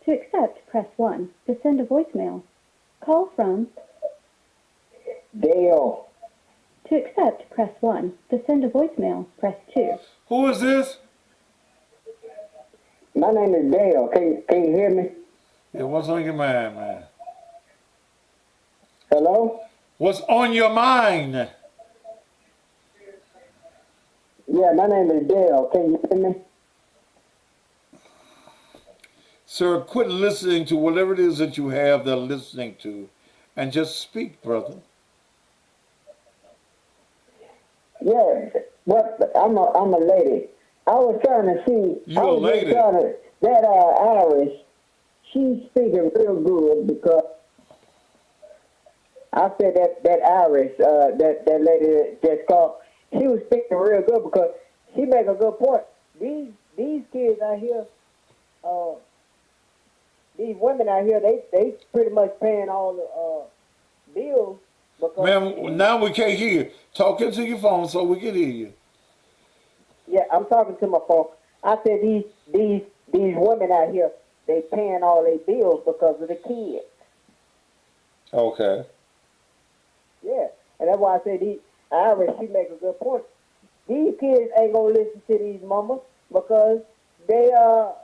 To accept, press 1. To send a voicemail, call from Dale. To accept, press 1. To send a voicemail, press 2. Who is this? My name is Dale. Can you hear me? Yeah, what's on your mind, man? Hello? What's on your mind? Yeah, my name is Dale. Can you hear me? Sir, quit listening to whatever it is that you have they're listening to, and just speak, brother. Yeah, I'm a lady. I was trying to see. You're a lady. That Iris, she's speaking real good because I said that Iris, that lady that just called, she was speaking real good because she make a good point. These kids out here, these women out here, they pretty much paying all the bills. Because Ma'am, now we can't hear you. Talk into your phone so we can hear you. Yeah, I'm talking to my phone. I said these women out here, they paying all their bills because of the kids. Okay. Yeah, and that's why I say Iris, she make a good point. These kids ain't gonna listen to these mamas because they a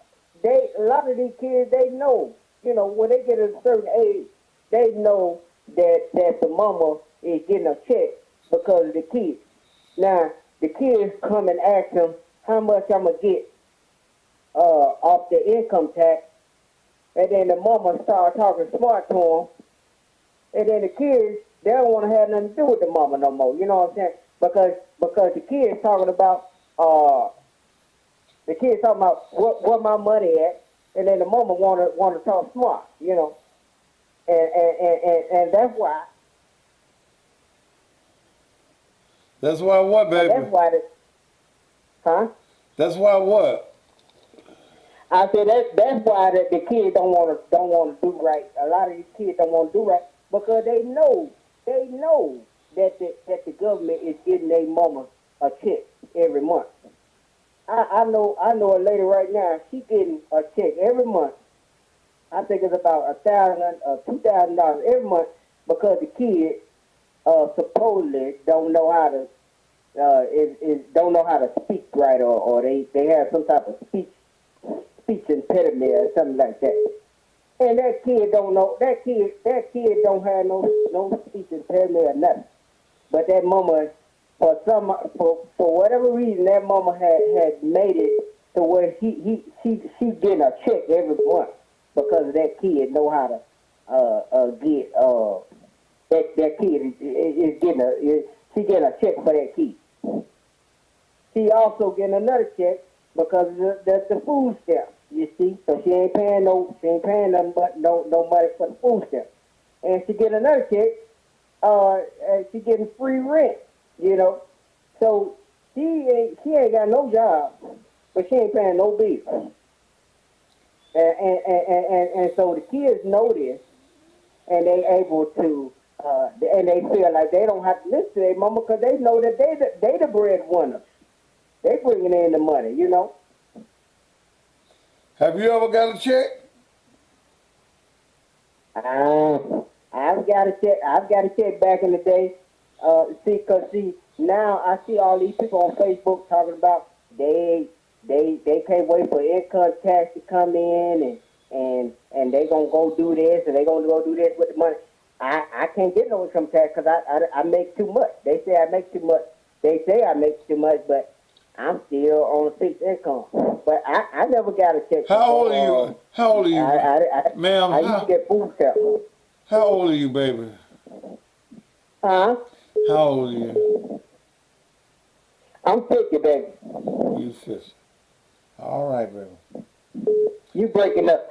lot of these kids, they know, when they get a certain age, they know that the mama is getting a check because of the kids. Now the kids come and ask them how much I'm gonna get off the income tax, and then the mama start talking smart to them, and then the kids, they don't want to have nothing to do with the mama no more. You know what I'm saying? Because the kids talking about where my money at, and then the mama want to talk smart, and that's why That's why what, baby? That's why huh? That's why what? I said that's why the kids don't want to do right. A lot of these kids don't want to do right because they know that the government is getting their mama a check every month. I know a lady right now. She getting a check every month. I think it's about $1,000 or $2,000 every month because the kid supposedly don't know how to don't know how to speak right or they have some type of speech impediment or something like that. And that kid don't know that kid don't have no speech impediment or nothing. But that mama for whatever reason that mama had made it to where she getting a check every month because that kid know how to get that kid is getting she getting a check for that kid. She also getting another check because the food stamp, you see. So she ain't paying nothing but no money for the food stamp. And she getting another check, and she getting free rent, you know. So she ain't got no job, but she ain't paying no bills. And so the kids know this, and they able to and they feel like they don't have to listen to their mama because they know that they the breadwinners. They bringing in the money, you know. Have you ever got a check? I've got a check back in the day. See, now I see all these people on Facebook talking about they can't wait for income tax to come in and they gonna go do this and they gonna go do this with the money. I can't get no income tax because I make too much. They say I make too much. They say I make too much, but I'm still on a fixed income. But I never got a check. How old are you? How old are you, ma'am? I used to get food stamps. How old are you, baby? Huh? How old are you? I'm 50, baby. You 50. All right, baby. You breaking up.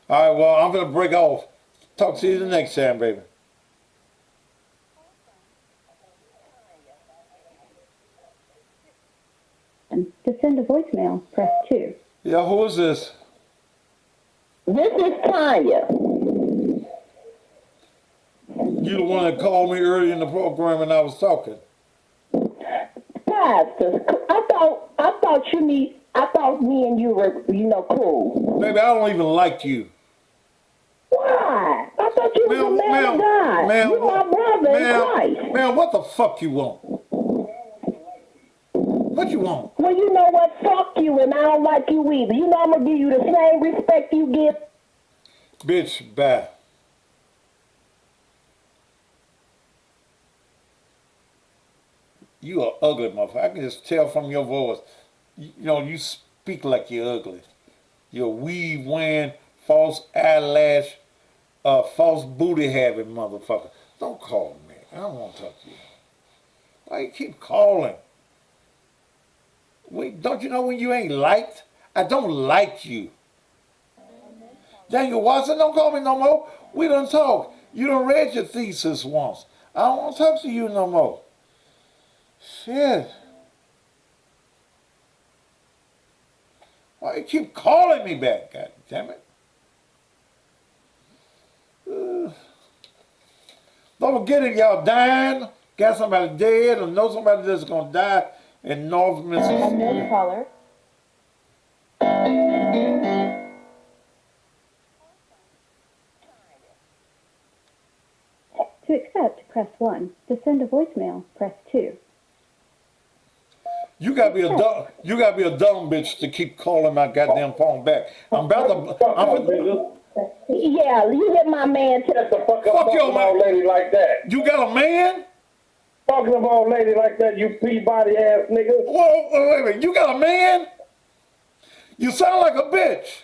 All right, well, I'm going to break off. Talk to you the next time, baby. To send a voicemail, press 2. Yeah, who is this? This is Tanya. You the one that called me earlier in the program and I was talking. Pastor, I thought me and you were, cool. Baby, I don't even like you. Why? I thought you were a man of God. You're my brother in Christ. Man, what the fuck you want? What you want? Well, you know what? Fuck you, and I don't like you either. You know I'm going to give you the same respect you give. Bitch, bye. You are ugly, motherfucker. I can just tell from your voice. You speak like you're ugly. You're weave wearing, false eyelash, false booty having motherfucker. Don't call me. I don't want to talk to you. Why you keep calling? Wait, don't you know when you ain't liked? I don't like you. Daniel Watson, don't call me no more. We done talk. You done read your thesis once. I don't want to talk to you no more. Shit. Why you keep calling me back? God damn it. Don't forget it, y'all dying. Got somebody dead or know somebody that's going to die in North Mississippi. No caller. To accept, press 1. To send a voicemail, press 2. You gotta be a dumb bitch to keep calling my goddamn phone back. Yeah, you let my man tell the fuck Fuck your old lady like that. You got a man? Fucking an old lady like that, you Peabody ass nigga. Whoa, wait a minute. You got a man? You sound like a bitch.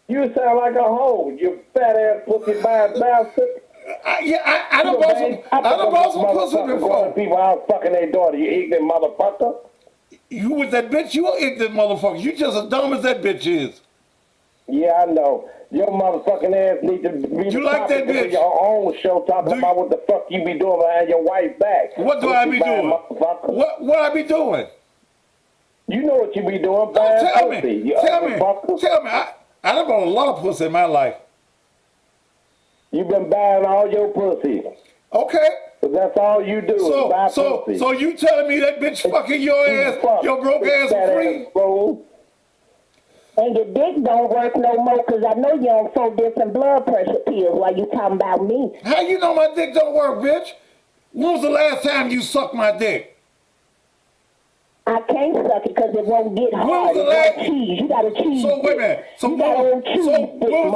You sound like a hoe, you fat ass pussy bastard. I done bought some pussy before. People out fucking their daughter, you ignorant motherfucker. You with that bitch, you an ignorant motherfucker. You just as dumb as that bitch is. Yeah, I know. Your motherfucking ass need to be You like that bitch? your own show talking about what the fuck you be doing behind your wife's back. What do I be doing? What I be doing? You know what you be doing, Don't buying tell pussy. me. You Tell ugly me. fucker. Tell me. I done bought a lot of pussy in my life. You been buying all your pussy. Okay. But that's all you do is buy pussy. So you telling me that bitch fucking your ass, your broke ass for free? And your dick don't work no more because I know you on 4 different blood pressure pills while you talking about me. How you know my dick don't work, bitch? When was the last time you sucked my dick? I can't suck it because it won't get hard. It won't cheese. You gotta cheese. So wait a minute. So when was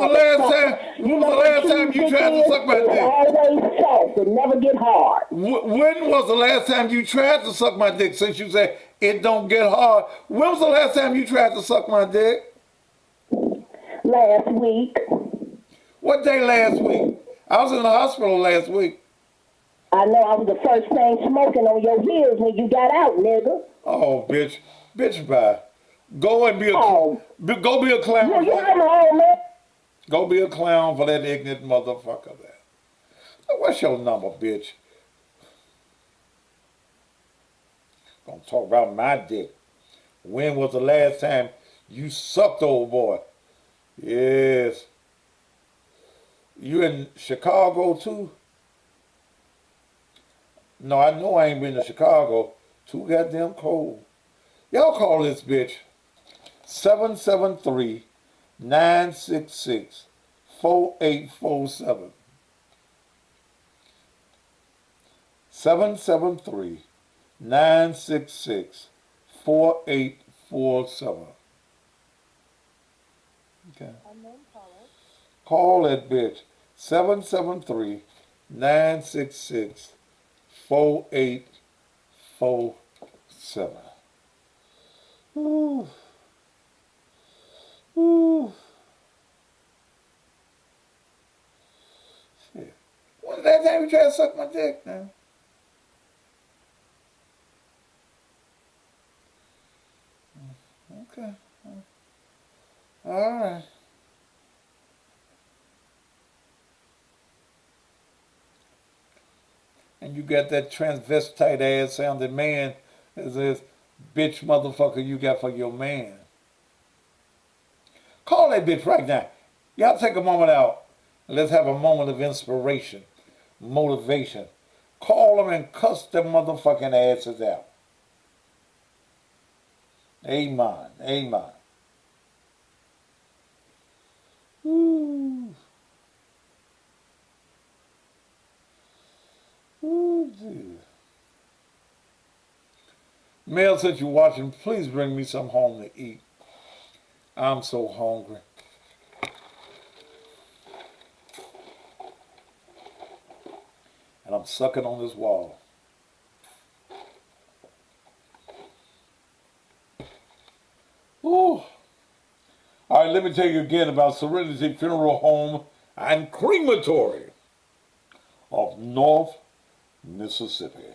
the last time you tried to suck my dick? It's always soft. It never get hard. When was the last time you tried to suck my dick? Since you said it don't get hard, when was the last time you tried to suck my dick? Last week. What day last week? I was in the hospital last week. I know I was the first thing smoking on your heels when you got out, nigga. Oh, bitch. Bitch, bye. Go and be a go be a clown. No, you ain't home, man. Go be a clown for that ignorant motherfucker there. What's your number, bitch? Gonna talk about my dick. When was the last time you sucked, old boy? Yes. You in Chicago too? No, I know I ain't been to Chicago. Too goddamn cold. Y'all call this bitch 773-966-4847. 773-966-4847. Okay. Call that bitch 773-966-4847. Ooh. Ooh. Shit. When's the last time you tried to suck my dick, man? Okay. All right. And you got that transvestite ass sounding man as this bitch motherfucker you got for your man. Call that bitch right now. Y'all take a moment out and let's have a moment of inspiration, motivation. Call them and cuss them motherfucking asses out. Amen. Amen. Ooh. Ooh, dude. Male, since you're watching, please bring me some home to eat. I'm so hungry. And I'm sucking on this wall. Ooh. All right, let me tell you again about Serenity Funeral Home and Crematory of North Mississippi.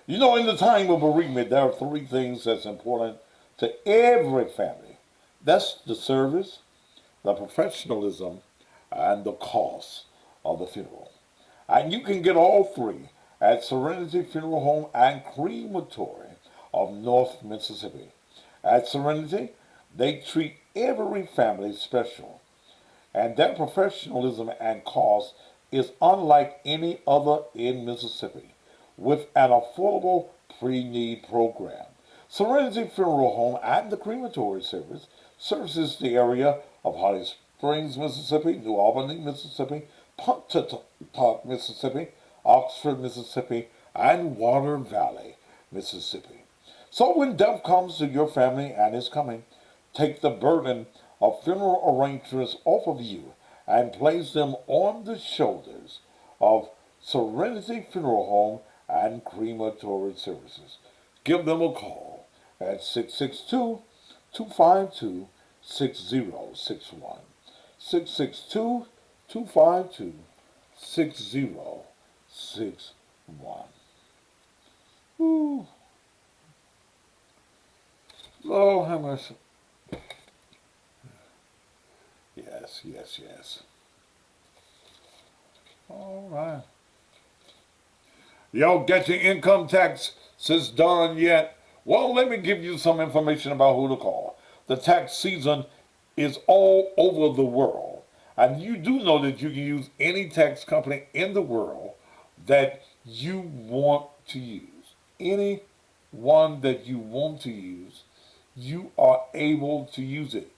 You know, in the time of bereavement, there are 3 things that's important to every family. That's the service, the professionalism, and the cost of the funeral. And you can get all 3 at Serenity Funeral Home and Crematory of North Mississippi. At Serenity, they treat every family special, and their professionalism and cost is unlike any other in Mississippi, with an affordable pre-need program. Serenity Funeral Home and the Crematory Service services the area of Holly Springs, Mississippi, New Albany, Mississippi, Pontotoc, Mississippi, Oxford, Mississippi, and Water Valley, Mississippi. So when death comes to your family, and is coming, take the burden of funeral arrangements off of you and place them on the shoulders of Serenity Funeral Home and Crematory Services. Give them a call at 662-252-6061. 662-252-6061. Ooh. Lord have mercy. Yeah, Yes. All right. Y'all get your income taxes done yet? Well, let me give you some information about who to call. The tax season is all over the world. And you do know that you can use any tax company in the world that you want to use. Any one that you want to use, you are able to use it.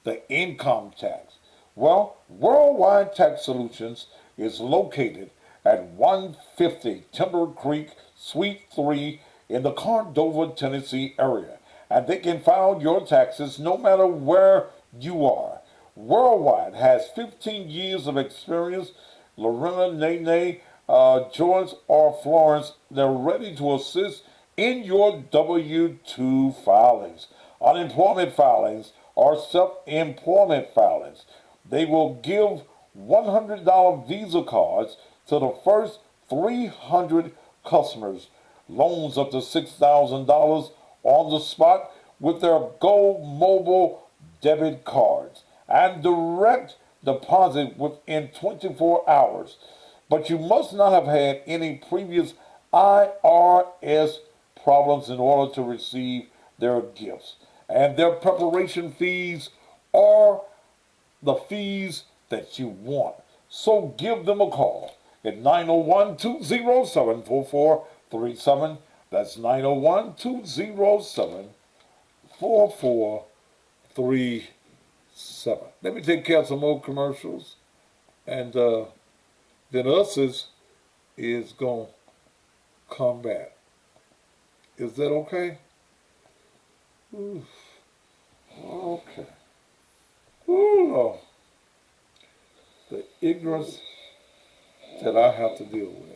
The income tax. Well, Worldwide Tax Solutions is located at 150 Timber Creek, Suite 3 in the Cordova, Tennessee area. And they can file your taxes no matter where you are. Worldwide has 15 years of experience. Lorena, Nene, George, or Florence, they're ready to assist in your W-2 filings, unemployment filings, or self-employment filings. They will give $100 Visa cards to the first 300 customers, loans up to $6,000 on the spot with their Go Mobile debit cards, and direct deposit within 24 hours. But you must not have had any previous IRS problems in order to receive their gifts. And their preparation fees are the fees that you want. So give them a call at 901-207-4437. That's 901-207-4437. Let me take care of some more commercials. And then us is going to come back. Is that okay? Ooh. Okay. Ooh. The ignorance that I have to deal with.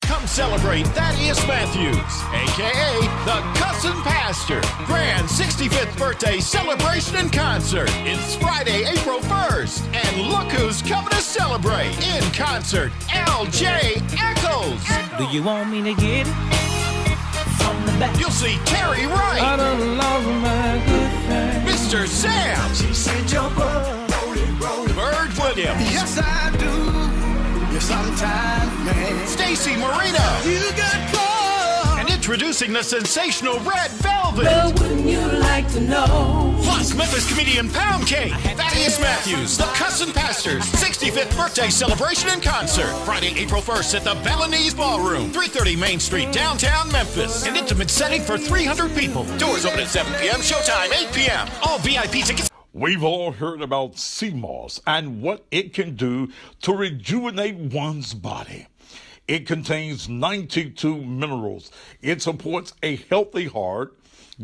Come celebrate Thaddeus Matthews, a.k.a. the Cussin' Pastor. Grand 65th birthday celebration and concert. It's Friday, April 1st. And look who's coming to celebrate. In concert, L.J. Eccles. Do you want me to get it from the back? You'll see Terry Wright. I done lost my good thing. Mr. Sam. She said your butt, rolling. Bird Williams. Yes, I do. Sometimes, man. Stacy Marino. You got caught. And introducing the sensational Red Velvet. Well, wouldn't you like to know? Plus, Memphis comedian Pound Cake, Thaddeus Matthews, the Cussin' Pastors, 65th birthday celebration and concert. Friday, April 1st at the Balinese Ballroom, 330 Main Street, downtown Memphis. An intimate setting for 300 people. Doors open at 7 p.m., showtime 8 p.m. All VIP tickets. We've all heard about sea moss and what it can do to rejuvenate one's body. It contains 92 minerals. It supports a healthy heart,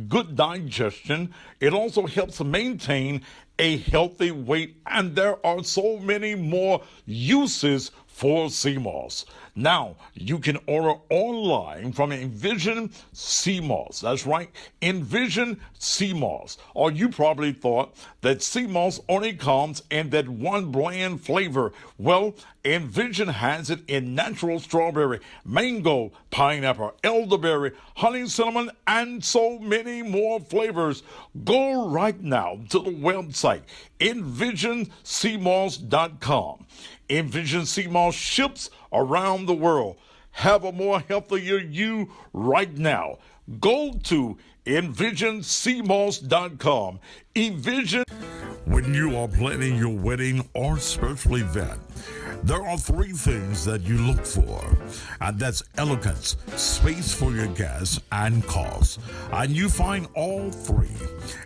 good digestion. It also helps maintain a healthy weight, and there are so many more uses for sea moss. Now, you can order online from Envision Sea Moss. That's right, Envision Sea Moss. Or you probably thought that sea moss only comes in that one bland flavor. Well, Envision has it in natural strawberry, mango, pineapple, elderberry, honey cinnamon, and so many more flavors. Go right now to the website, EnvisionSeaMoss.com. Envision Sea Moss ships around the world. Have a more healthier you right now. Go to EnvisionSeaMoss.com. Envision. When you are planning your wedding or special event, there are three things that you look for, and that's elegance, space for your guests, and cost. And you find all three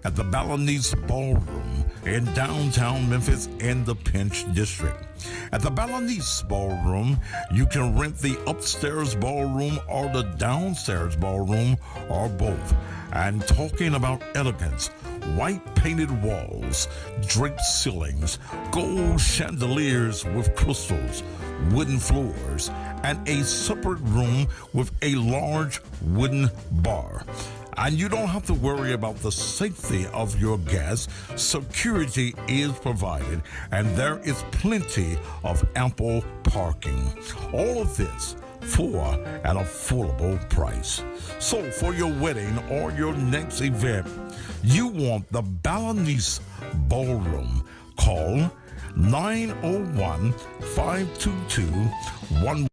at the Balinese Ballroom in downtown Memphis in the Pinch District. At the Balinese Ballroom, you can rent the upstairs ballroom or the downstairs ballroom or both. And talking about elegance, white painted walls, draped ceilings, gold chandeliers with crystals, wooden floors, and a separate room with a large wooden bar. And you don't have to worry about the safety of your guests. Security is provided, and there is plenty of ample parking. All of this for an affordable price. So for your wedding or your next event, you want the Balinese Ballroom. Call 901-522-1.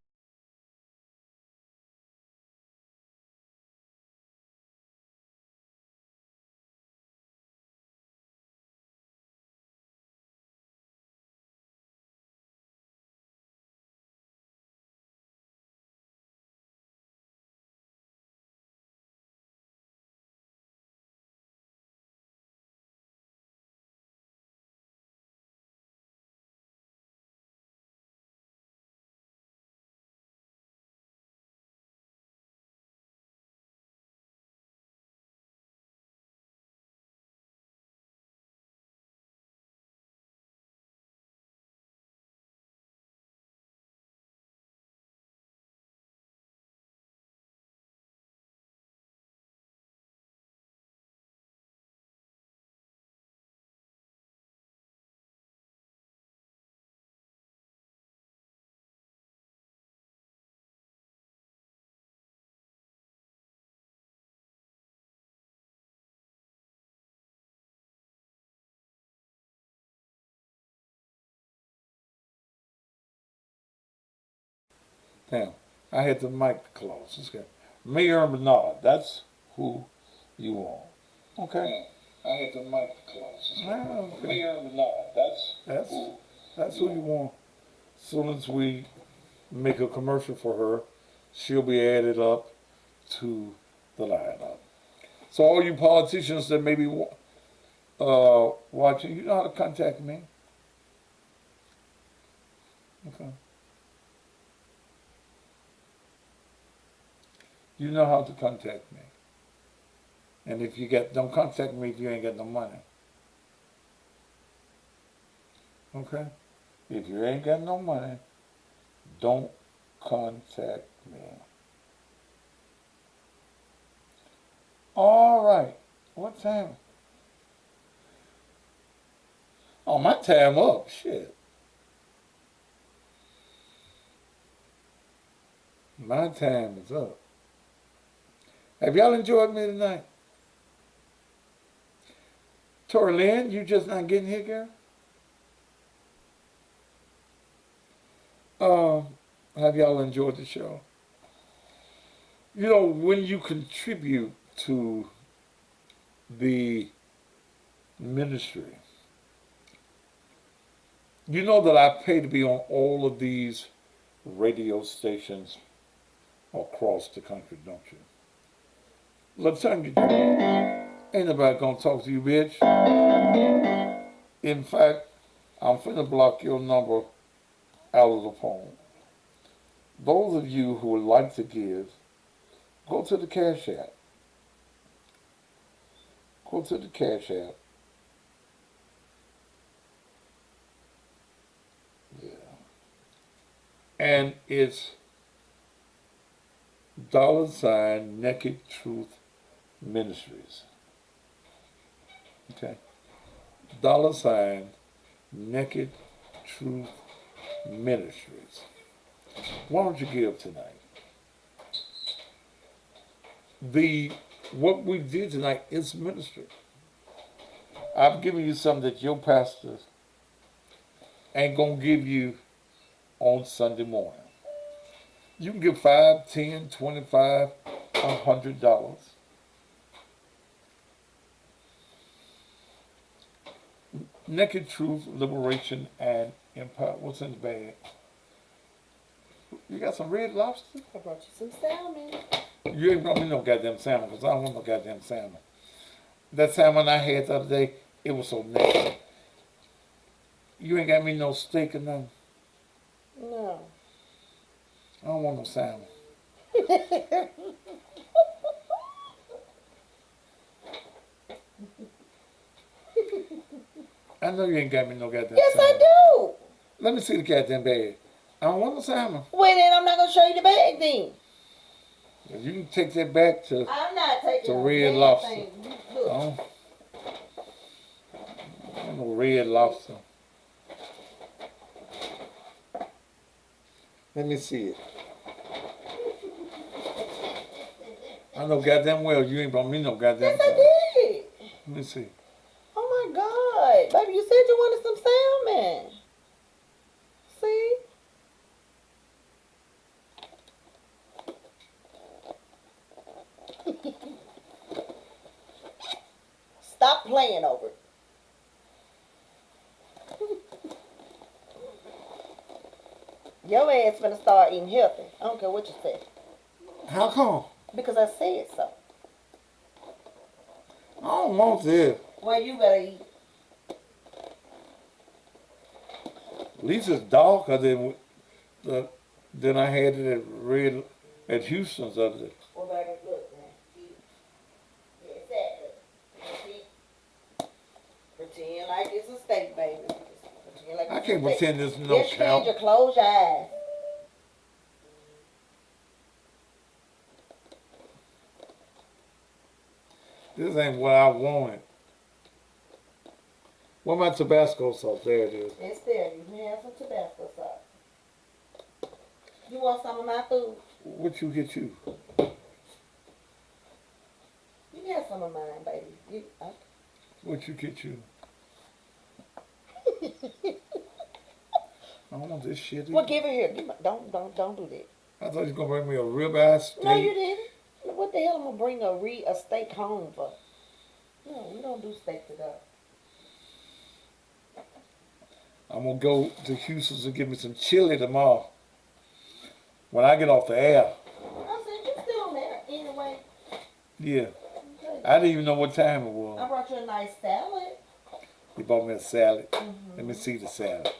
Damn, I had the mic closed. Let's get Mayor Bernard. That's who you want. Okay. I had the mic closed. Okay. Mayor Bernard. That's who you want. As soon as we make a commercial for her, she'll be added up to the lineup. So all you politicians that may be watching, you know how to contact me. Okay. You know how to contact me. And if you don't contact me if you ain't got no money. Okay? If you ain't got no money, don't contact me. All right. What time? Oh, my time up. Shit. My time is up. Have y'all enjoyed me tonight? Tori Lynn, you just not getting here, girl? Have y'all enjoyed the show? You know, when you contribute to the ministry, you know that I pay to be on all of these radio stations across the country, don't you? Let me tell you, ain't nobody gonna talk to you, bitch. In fact, I'm finna block your number out of the phone. Those of you who would like to give, go to the Cash App. Go to the Cash App. Yeah. And it's $ Naked Truth Ministries. Okay. $ Naked Truth Ministries. Why don't you give tonight? What we did tonight is ministry. I've given you something that your pastor ain't gonna give you on Sunday morning. You can give $5, $10, $25, $100. Naked Truth, Liberation, and Empire. What's in the bag? You got some Red Lobster? I brought you some salmon. You ain't brought me no goddamn salmon, because I don't want no goddamn salmon. That salmon I had the other day, it was so nasty. You ain't got me no steak or nothing? No. I don't want no salmon. I know you ain't got me no goddamn yes, salmon. I do. Let me see the goddamn bag. I don't want no salmon. Well, then I'm not going to show you the bag then. You can take that back to, I'm not taking to Red Lobster. Oh. I don't know Red Lobster. Let me see it. I know goddamn well you ain't brought me no goddamn Yes, I did. Let me see. Oh my God. Baby, you said you wanted some salmon. See? Stop playing over it. Your ass finna start eating healthy. I don't care what you say. How come? Because I said so. I don't want this. Well, you better eat. At least it's darker than I had it at Houston's other day. Well, baby, look, man. Yeah, exactly. Pretend like it's a steak, baby. Pretend like I it's can't a steak. pretend there's no Yes, cow. you close your eyes. This ain't what I wanted. What my Tabasco sauce? There it is. It's there. You can have some Tabasco sauce. You want some of my food? What you get you? You can have some of mine, baby. What you get you? I don't want this shit. Well, give it here. Don't do that. I thought you was gonna bring me a ribeye steak. No, you didn't. What the hell am I gonna bring a steak home for? No, we don't do steak to go. I'm gonna go to Houston's and get me some chili tomorrow. When I get off the air. I said you still on there anyway. Yeah. Okay. I didn't even know what time it was. I brought you a nice salad. He bought me a salad. Let me see the salad.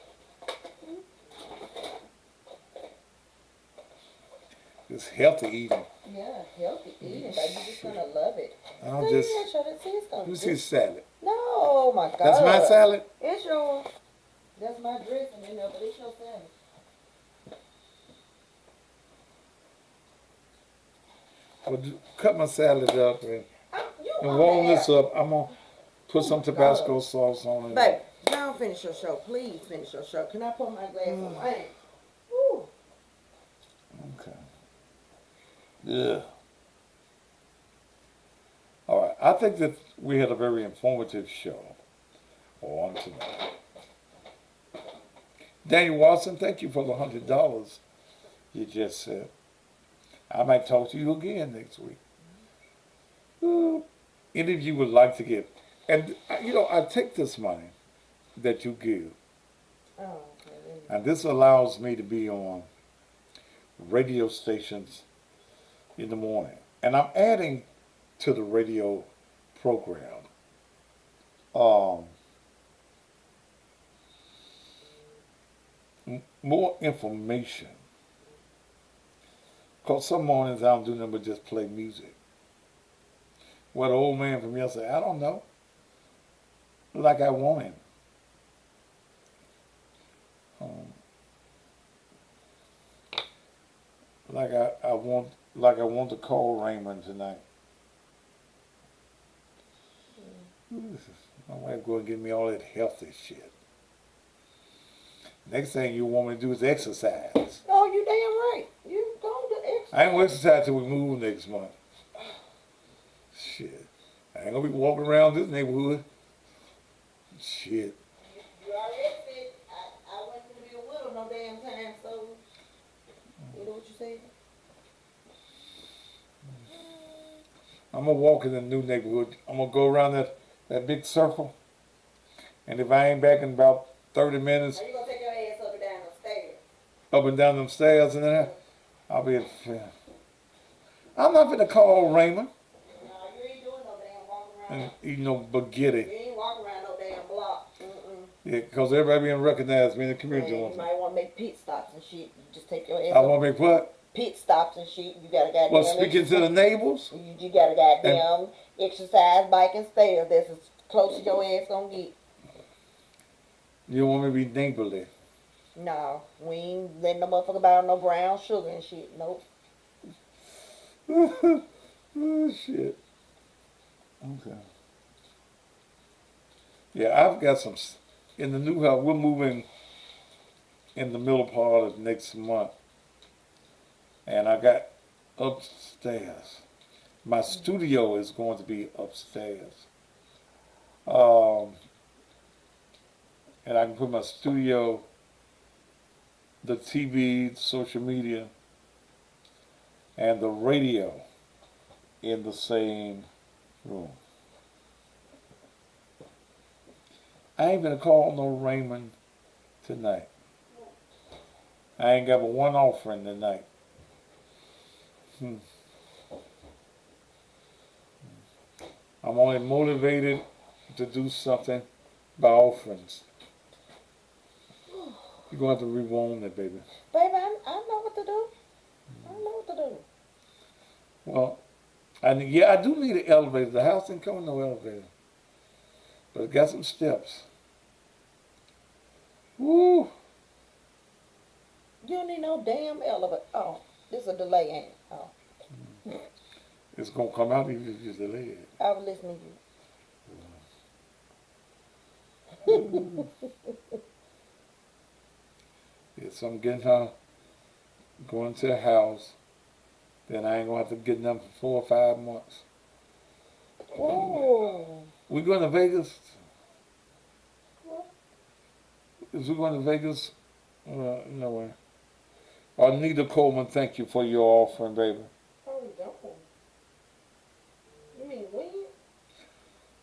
It's healthy eating. Yeah, healthy eating, baby. You're just gonna love it. I'll No, just. you gotta show that to us, Let me see the salad. No, oh my God. That's my salad? It's yours. That's my dressing in there, but it's your salad. Well, cut my salad up and warm this up. I'm gonna put some Tabasco sauce on it. Baby, now finish your show. Please finish your show. Can I put my glass of wine? Ooh. Okay. Yeah. All right. I think that we had a very informative show on tonight. Daniel Watson, thank you for the $100 you just said. I might talk to you again next week. Any of you would like to give. And, you know, I take this money that you give. Oh, okay. And this allows me to be on radio stations in the morning. And I'm adding to the radio program more information. Because some mornings I don't do nothing but just play music. What the old man from yesterday, I don't know. Like I want him. Like I want to call Raymond tonight. My wife going to give me all that healthy shit. Next thing you want me to do is exercise. Oh, you damn right. You don't do exercise. I ain't going to exercise till we move next month. Shit. I ain't going to be walking around this neighborhood. Shit. You already said I wasn't going to be a widow no damn time, so you know what you said? I'm going to walk in the new neighborhood. I'm going to go around that big circle. And if I ain't back in about 30 minutes, Are you going to take your ass up and down the stairs? up and down them stairs, and then I'll be at I'm not going to call Raymond No, you ain't doing no damn walking around. and eat no spaghetti. You ain't walking around no damn block. Yeah, because everybody being recognized me in the community. Man, you might want to make pit stops and shit. You just take your ass I up. want to make what? Pit stops and shit. You got to goddamn. Well, speaking to the neighbors? You got to goddamn exercise, bike, and stairs. That's as close as your ass gonna get. You want me to be neighborly? No, we ain't letting no motherfucker buy no brown sugar and shit. Nope. Oh, shit. Okay. Yeah, I've got some, in the new house, we're moving in the middle part of next month. And I got upstairs. My studio is going to be upstairs. And I can put my studio, the TV, social media, and the radio in the same room. I ain't gonna call no Raymond tonight. I ain't got but one offering tonight. I'm only motivated to do something by offerings. You're going to have to rewarm that, baby. Baby, I know what to do. I know what to do. Well, I do need an elevator. The house didn't come with no elevator. But it got some steps. Woo! You don't need no damn elevator. Oh, this is a delay, ain't it? Oh. It's going to come out even if you delay it. I was listening to you. Yes, I'm getting her going to a house. Then I ain't going to have to get them for 4 or 5 months. Oh. We going to Vegas? Is we going to Vegas? No way. Anita Coleman, thank you for your offering, baby. Oh, you don't. You mean when?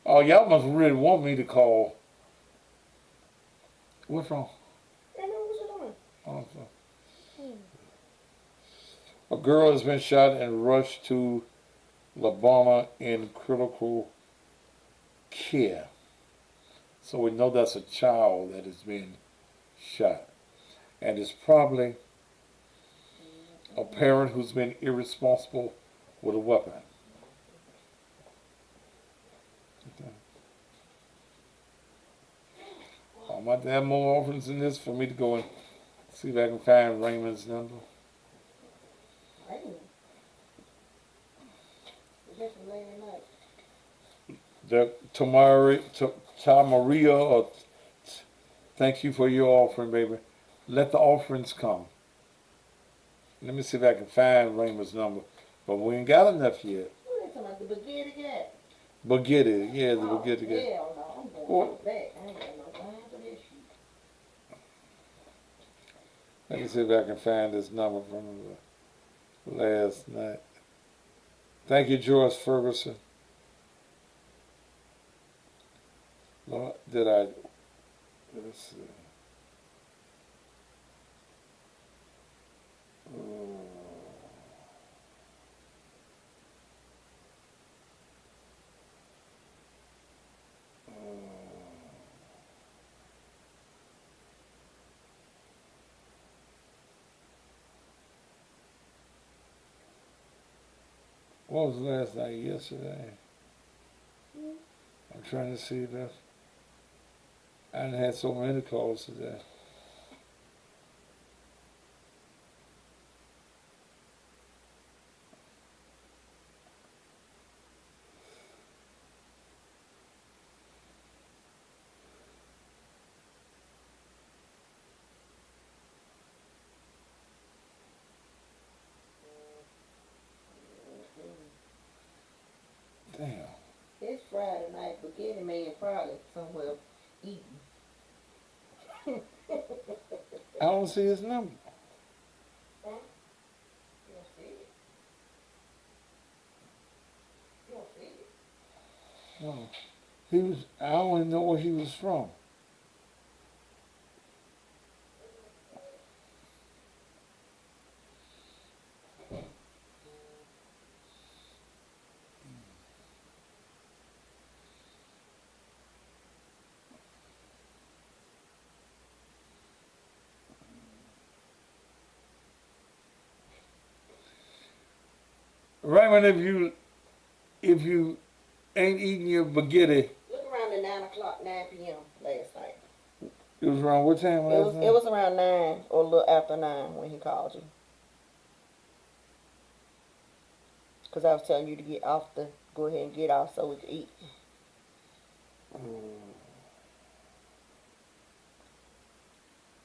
Oh, y'all must really want me to call. What's wrong? I know what you're doing. Oh, a girl has been shot and rushed to Alabama in critical care. So we know that's a child that is being shot. And it's probably a parent who's been irresponsible with a weapon. I might have more offerings than this for me to go and see if I can find Raymond's number. Raymond? Is that from last night? Maria, thank you for your offering, baby. Let the offerings come. Let me see if I can find Raymond's number. But we ain't got enough yet. What are you talking about? The Baghetti guy? Baghetti, yeah, the Baghetti guy. Hell no, I'm going back. I ain't got no time for this shit. Let me see if I can find this number from last night. Thank you, George Ferguson. Lord, let's see. What was last night? Yesterday? I'm trying to see that. I done had so many calls today. Damn. It's Friday night. Baghetti man probably somewhere eating. I don't see his number. Huh? You don't see it? You don't see it? No. I don't even know where he was from. Raymond, if you ain't eating your spaghetti. Look around the 9 p.m. last night. It was around what time last night? It was around 9 or a little after 9 when he called you. Because I was telling you to go ahead and get off so we could eat.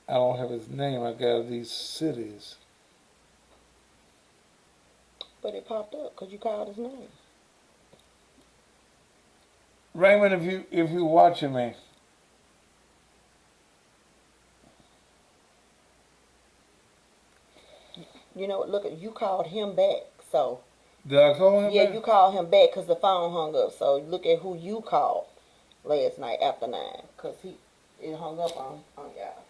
I don't have his name. I got these cities. But it popped up because you called his name. Raymond, if you watching me, You know, look, you called him back, so. did I call him? Yeah, back? you called him back because the phone hung up. So look at who you called last night after 9, because it hung up on y'all.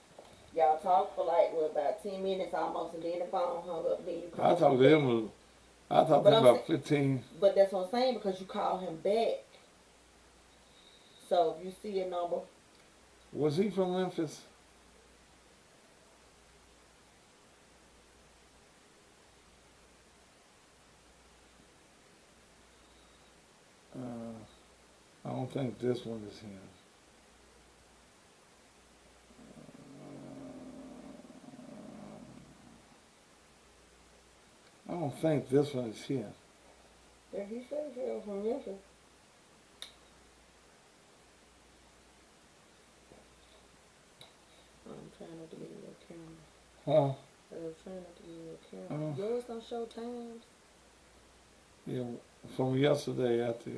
Y'all talked for like about 10 minutes almost, and then the phone hung up. Then you I called. talked to him. I talked to him about 15. But that's what I'm saying, because you called him back. So if you see a number, Was he from Memphis? I don't think this one is him. I don't think this one is him. yeah, he said he was from Memphis. I'm trying not to get in your camera. Huh? I'm trying not to get in your camera. Yours don't show times. Yeah, from yesterday after.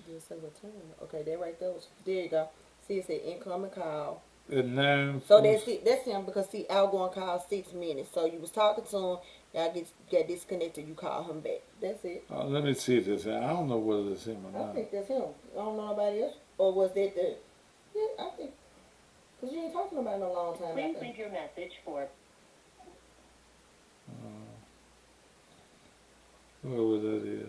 Just say what time. Okay, that right there was, there you go. See, it said incoming call. At 9. So that's it. That's him, because see, outgoing call 6 minutes. So you was talking to him, y'all got disconnected. You call him back. That's it. Let me see if this. I don't know whether it's him or I not. think that's him. I don't know nobody else. Or was that the? Yeah, I think. Cause you ain't talking about it in a long time. Please leave your message for. Whoever that is.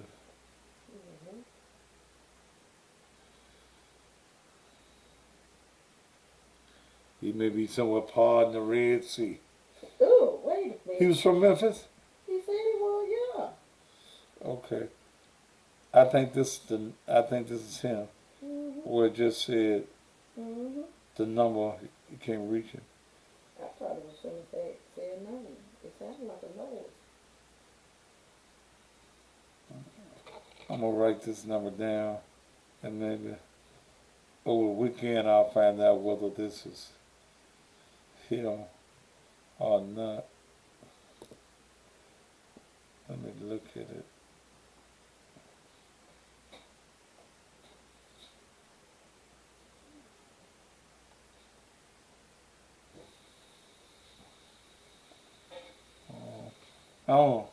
He may be somewhere part in the Red Sea. Oh, wait a minute. He was from Memphis? He said he was, yeah. Okay. I think this is him. Where it just said the number, you can't reach it. I thought it was going to say a name. It sounded like a noise. I'm gonna write this number down, and maybe over the weekend I'll find out whether this is him or not. Let me look at it. Oh.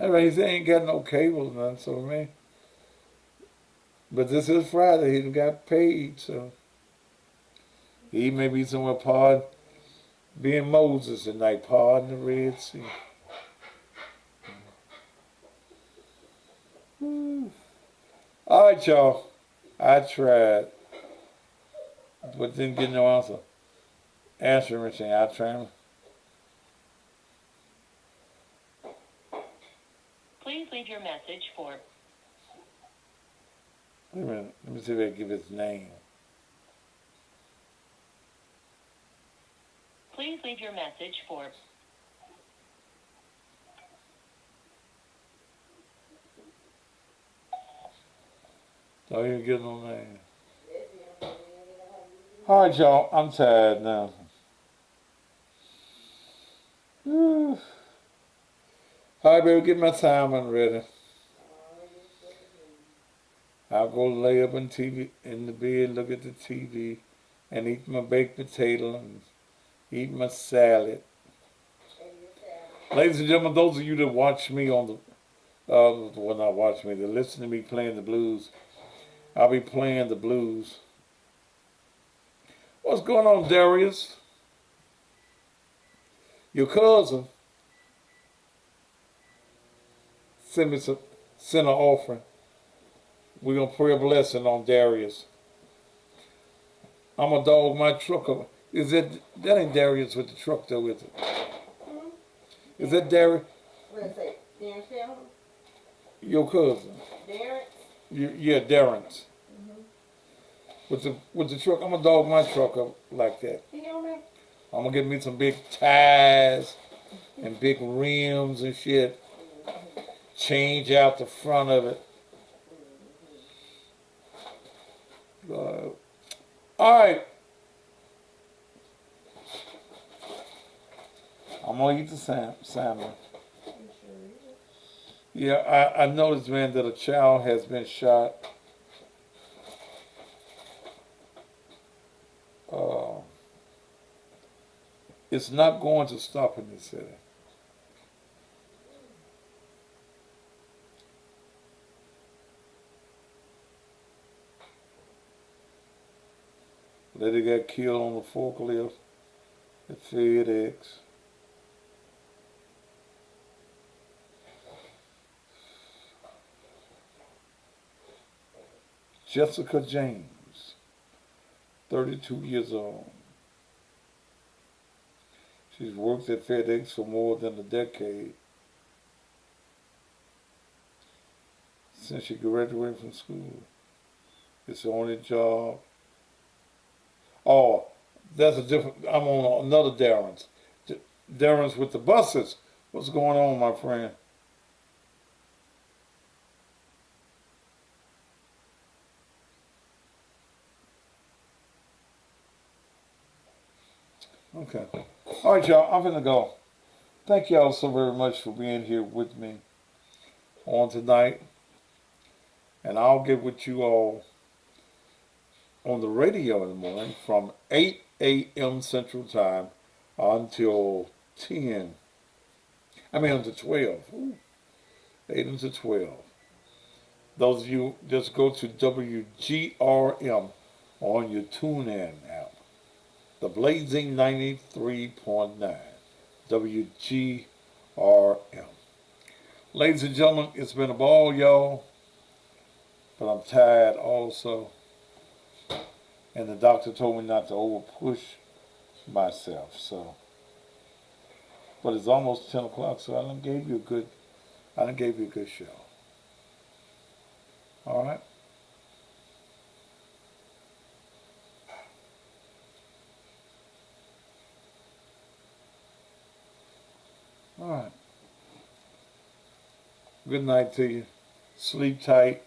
Anyway, he ain't got no cable or nothing, so man. But this is Friday, he got paid, so he may be somewhere part being Moses tonight, part in the Red Sea. All right, y'all. I tried, but didn't get no answer. Answering machine, I tried. Please leave your message for. Wait a minute. Let me see if I can give his name. Please leave your message for. Don't even get no name. All right, y'all. I'm tired now. All right, baby. Get my timing ready. I'll go lay up in the bed, look at the TV, and eat my baked potato and eat my salad. Ladies and gentlemen, those of you that watch me on the, well, not watch me, that listen to me playing the blues, I'll be playing the blues. What's going on, Darius? Your cousin send an offering. We're going to pray a blessing on Darius. I'm going to dog my truck up. That ain't Darius with the truck though, is it? Is that Darius? What is that? Darren Sheldon? Your cousin. Darren? Yeah, Darren's. With the truck, I'm going to dog my truck up like that. He on there? I'm going to get me some big tires and big rims and shit. Change out the front of it. All right. I'm gonna eat the salmon. Yeah, I noticed, man, that a child has been shot. It's not going to stop in this city. Lady got killed on the forklift at FedEx. Jessica James, 32 years old. She's worked at FedEx for more than a decade. Since she graduated from school. It's the only job. Oh, that's a different, I'm on another Darren's. Darren's with the buses. What's going on, my friend? Okay. All right, y'all, I'm gonna go. Thank y'all so very much for being here with me on tonight. And I'll get with you all on the radio in the morning from 8 a.m. Central Time until 12. Ooh, 8 until 12. Those of you, just go to WGRM on your TuneIn app. The Blazing 93.9. WGRM. Ladies and gentlemen, it's been a ball, y'all. But I'm tired also. And the doctor told me not to over push myself, so. But it's almost 10 o'clock, so I done gave you a good show. All right? All right. Good night to you. Sleep tight.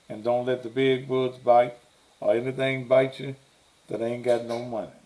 And don't let the bed bugs bite or anything bite you that ain't got no money.